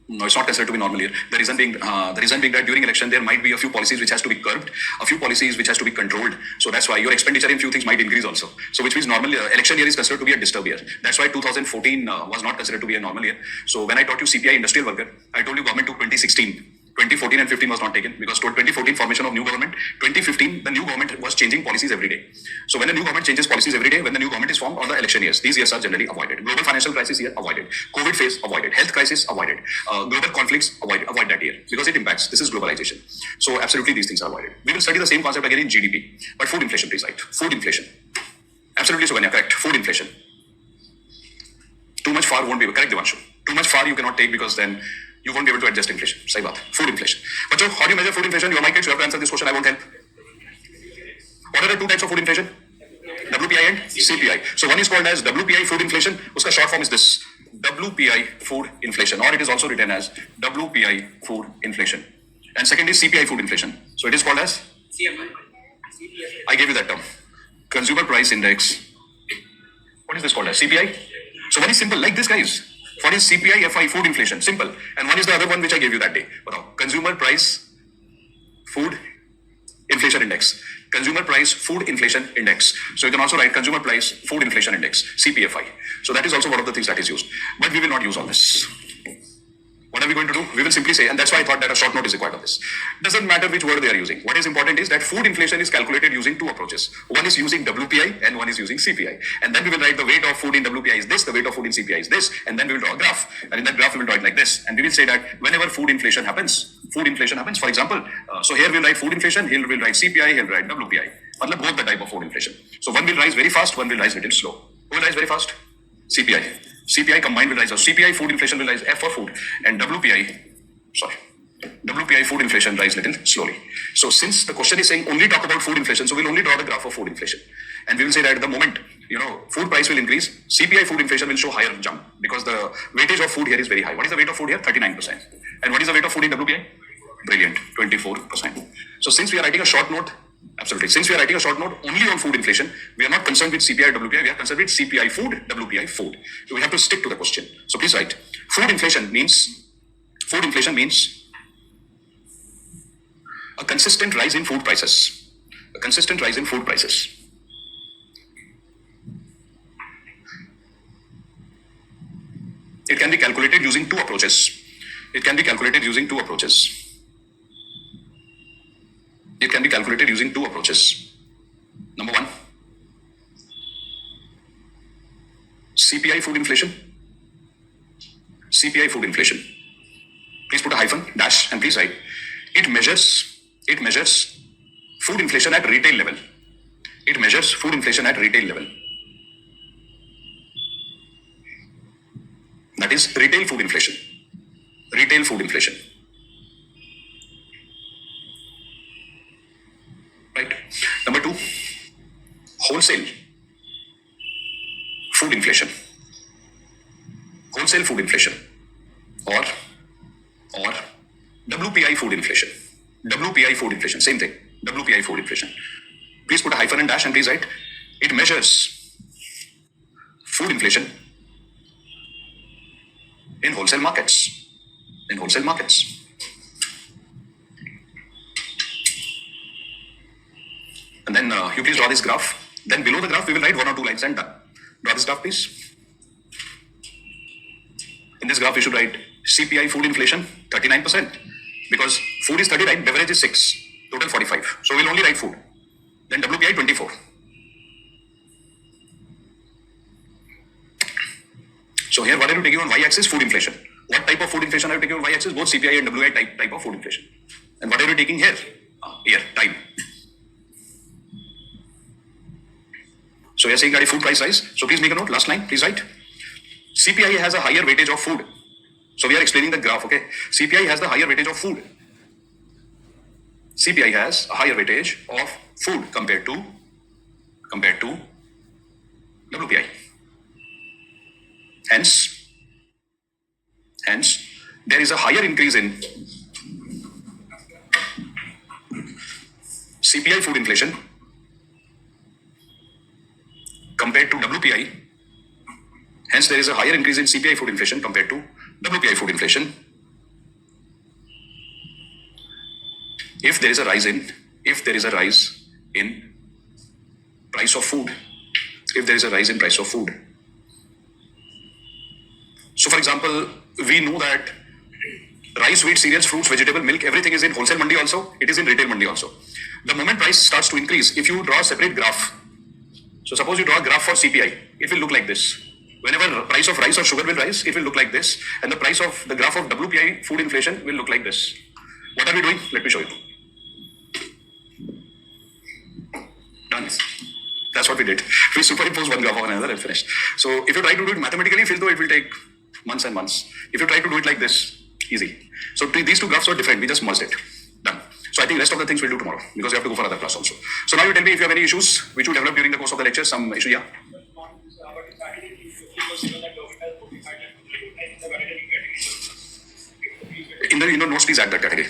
S1: no, it's not considered to be normal year. The reason being that during election there might be a few policies which has to be curbed, a few policies which has to be controlled. So that's why your expenditure in few things might increase also. So which means normal election year is considered to be a disturbed year. That's why 2014 was not considered to be a normal year. So when I taught you CPI industrial worker, I told you government took 2016. 2014 and 15 was not taken because 2014 formation of new government, 2015 the new government was changing policies every day. So when the new government changes policies every day, when the new government is formed on the election years, these years are generally avoided. Global financial crisis year avoided, COVID phase avoided, health crisis avoided, global conflicts avoid that year because it impacts. This is globalization. So absolutely these things are avoided. We will study the same concept again in GDP, but food inflation, please write. Food inflation. Absolutely, Suganya, correct. Food inflation. Too much far won't be correct, Devanshu. Too much far you cannot take because then you won't be able to adjust inflation. Sahi baat. Food inflation. But so, how do you measure food inflation? You are my kids, you have to answer this question. I won't help. What are the two types of food inflation? WPI and CPI. So one is called as WPI food inflation. Uska short form is this. WPI food inflation, or it is also written as WPI food inflation. And second is CPI food inflation. So it is called as? I gave you that term. Consumer Price Index. What is this called as? CPI? So one is simple, like this, guys. One is CPI FI food inflation, simple. And one is the other one which I gave you that day. Consumer Price Food Inflation Index. Consumer Price Food Inflation Index. So you can also write Consumer Price Food Inflation Index, CPFI. So that is also one of the things that is used. But we will not use all this. What are we going to do? We will simply say, and that's why I thought that a short note is required of this. Doesn't matter which word they are using. What is important is that food inflation is calculated using two approaches. One is using WPI and one is using CPI. And then we will write the weight of food in WPI is this, the weight of food in CPI is this, and then we will draw a graph. And in that graph we will draw it like this. And we will say that whenever food inflation happens, for example, so here we'll write food inflation, here we'll write CPI, here we'll write WPI. Matlab both the type of food inflation. So one will rise very fast, one will rise little slow. Who will rise very fast? CPI. CPI combined will rise. So CPI food inflation will rise F for food, and WPI food inflation rise little slowly. So since the question is saying only talk about food inflation, so we'll only draw the graph of food inflation. And we will say that the moment, food price will increase, CPI food inflation will show higher jump because the weightage of food here is very high. What is the weight of food here? 39%. And what is the weight of food in WPI? Brilliant, 24%. So since we are writing a short note, only on food inflation, we are not concerned with CPI, WPI, we are concerned with CPI food, WPI food. So we have to stick to the question. So please write, food inflation means a consistent rise in food prices. It can be calculated using two approaches. Number one, CPI food inflation. Please put a hyphen, dash, and please write, it measures food inflation at retail level. That is retail food inflation. Right. Number two, wholesale food inflation. WPI food inflation, same thing. WPI food inflation. Please put a hyphen and dash and please write. It measures food inflation in wholesale markets. In wholesale markets. And then you please draw this graph. Then below the graph, we will write 1 or 2 lines and done. Draw this graph, please. In this graph, we should write CPI food inflation 39%. Because food is 39, beverage is 6, total 45. So we'll only write food. Then WPI 24. So here, what are you taking on y-axis? Food inflation. What type of food inflation are you taking on y-axis? Both CPI and WPI type of food inflation. And what are you taking here? Here, time. So we are saying that if food price rise, so please make a note, last line, please write. CPI has a higher weightage of food. So we are explaining the graph, okay? CPI has the higher weightage of food. CPI has a higher weightage of food compared to WPI. Hence, there is a higher increase in CPI food inflation compared to WPI. Hence, there is a higher increase in CPI food inflation compared to WPI food inflation. If there is a rise in price of food, So for example, we know that rice, wheat, cereals, fruits, vegetable, milk, everything is in wholesale mandi also, it is in retail mandi also. The moment price starts to increase, if you draw a separate graph, so suppose you draw a graph for CPI, it will look like this. Whenever price of rice or sugar will rise, it will look like this. And the price of the graph of WPI food inflation will look like this. What are we doing? Let me show you. Done. That's what we did. We superimpose one graph on another and finished. So if you try to do it mathematically, though it will take months and months. If you try to do it like this, easy. So these two graphs are different. We just merged it. Done. So I think rest of the things we'll do tomorrow because we have to go for other class also. So now you tell me if you have any issues which you develop during the course of the lecture, some issue, yeah? In the notes, please add that category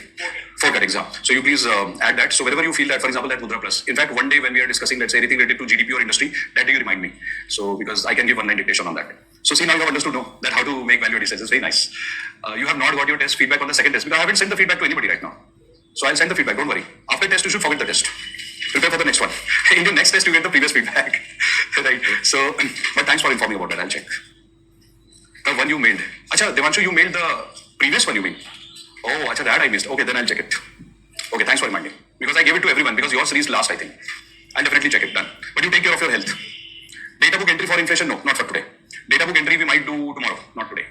S1: for that exam. So you please add that. So wherever you feel that, for example, that Mudra Plus. In fact, one day when we are discussing, let's say anything related to GDP or industry, that day you remind me. So because I can give one-line dictation on that. So see, now you have understood that how to make value additions. It's very nice. You have not got your test feedback on the second test because I haven't sent the feedback to anybody right now. So I'll send the feedback. Don't worry. After test, you should forget the test. Prepare for the next one. In your next test, you get the previous feedback. Right. So, but thanks for informing about that. I'll check. The one you mailed. Acha, Devanshu, you mailed the previous one you mean? Oh, acha, that I missed. Okay, then I'll check it. Okay, thanks for reminding. Because I gave it to everyone because yours released last, I think. I'll definitely check it. Done. But you take care of your health. Data book entry for inflation, no, not for today. Data book entry we might do tomorrow, not today.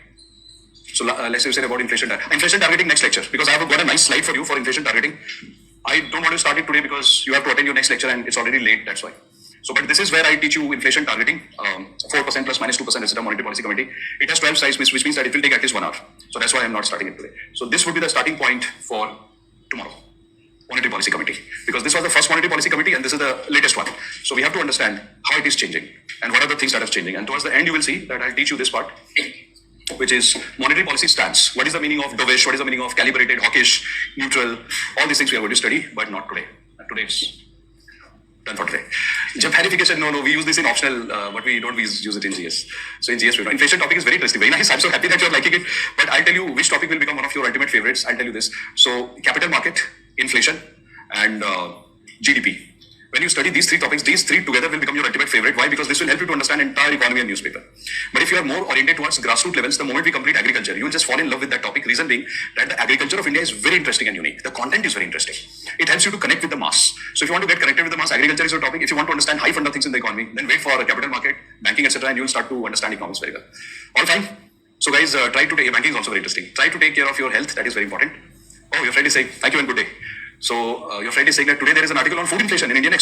S1: So let's say about inflation targeting next lecture because I have got a nice slide for you for inflation targeting. I don't want to start it today because you have to attend your next lecture and it's already late, that's why. So, but this is where I teach you inflation targeting, 4% plus minus 2%, etc. Monetary Policy Committee. It has 12 slides, which means that it will take at least 1 hour. So that's why I'm not starting it today. So this would be the starting point for tomorrow. Monetary Policy Committee. Because this was the first Monetary Policy Committee and this is the latest one. So we have to understand how it is changing and what are the things that are changing. And towards the end, you will see that I'll teach you this part, which is monetary policy stance. What is the meaning of dovish? What is the meaning of calibrated, hawkish, neutral? All these things we are going to study, but not today. Today it's done for today. Japanification, no, we use this in optional, but we don't use it in GS. So in GS, we don't. Inflation topic is very interesting, very nice. I'm so happy that you're liking it. But I'll tell you which topic will become one of your ultimate favorites. I'll tell you this. So capital market, inflation, and GDP. When you study these three topics, these three together will become your ultimate favorite. Why? Because this will help you to understand entire economy and newspaper. But if you are more oriented towards grassroots levels, the moment we complete agriculture, you will just fall in love with that topic. Reason being that the agriculture of India is very interesting and unique. The content is very interesting. It helps you to connect with the mass. So if you want to get connected with the mass, agriculture is your topic. If you want to understand high funda things in the economy, then wait for a capital market, banking, etc., and you will start to understand economics very well. All fine. So guys, try to take banking is also very interesting. Try to take care of your health. That is very important. Oh, your friend is saying thank you and good day. So your friend is saying that today there is an article on food inflation in Indian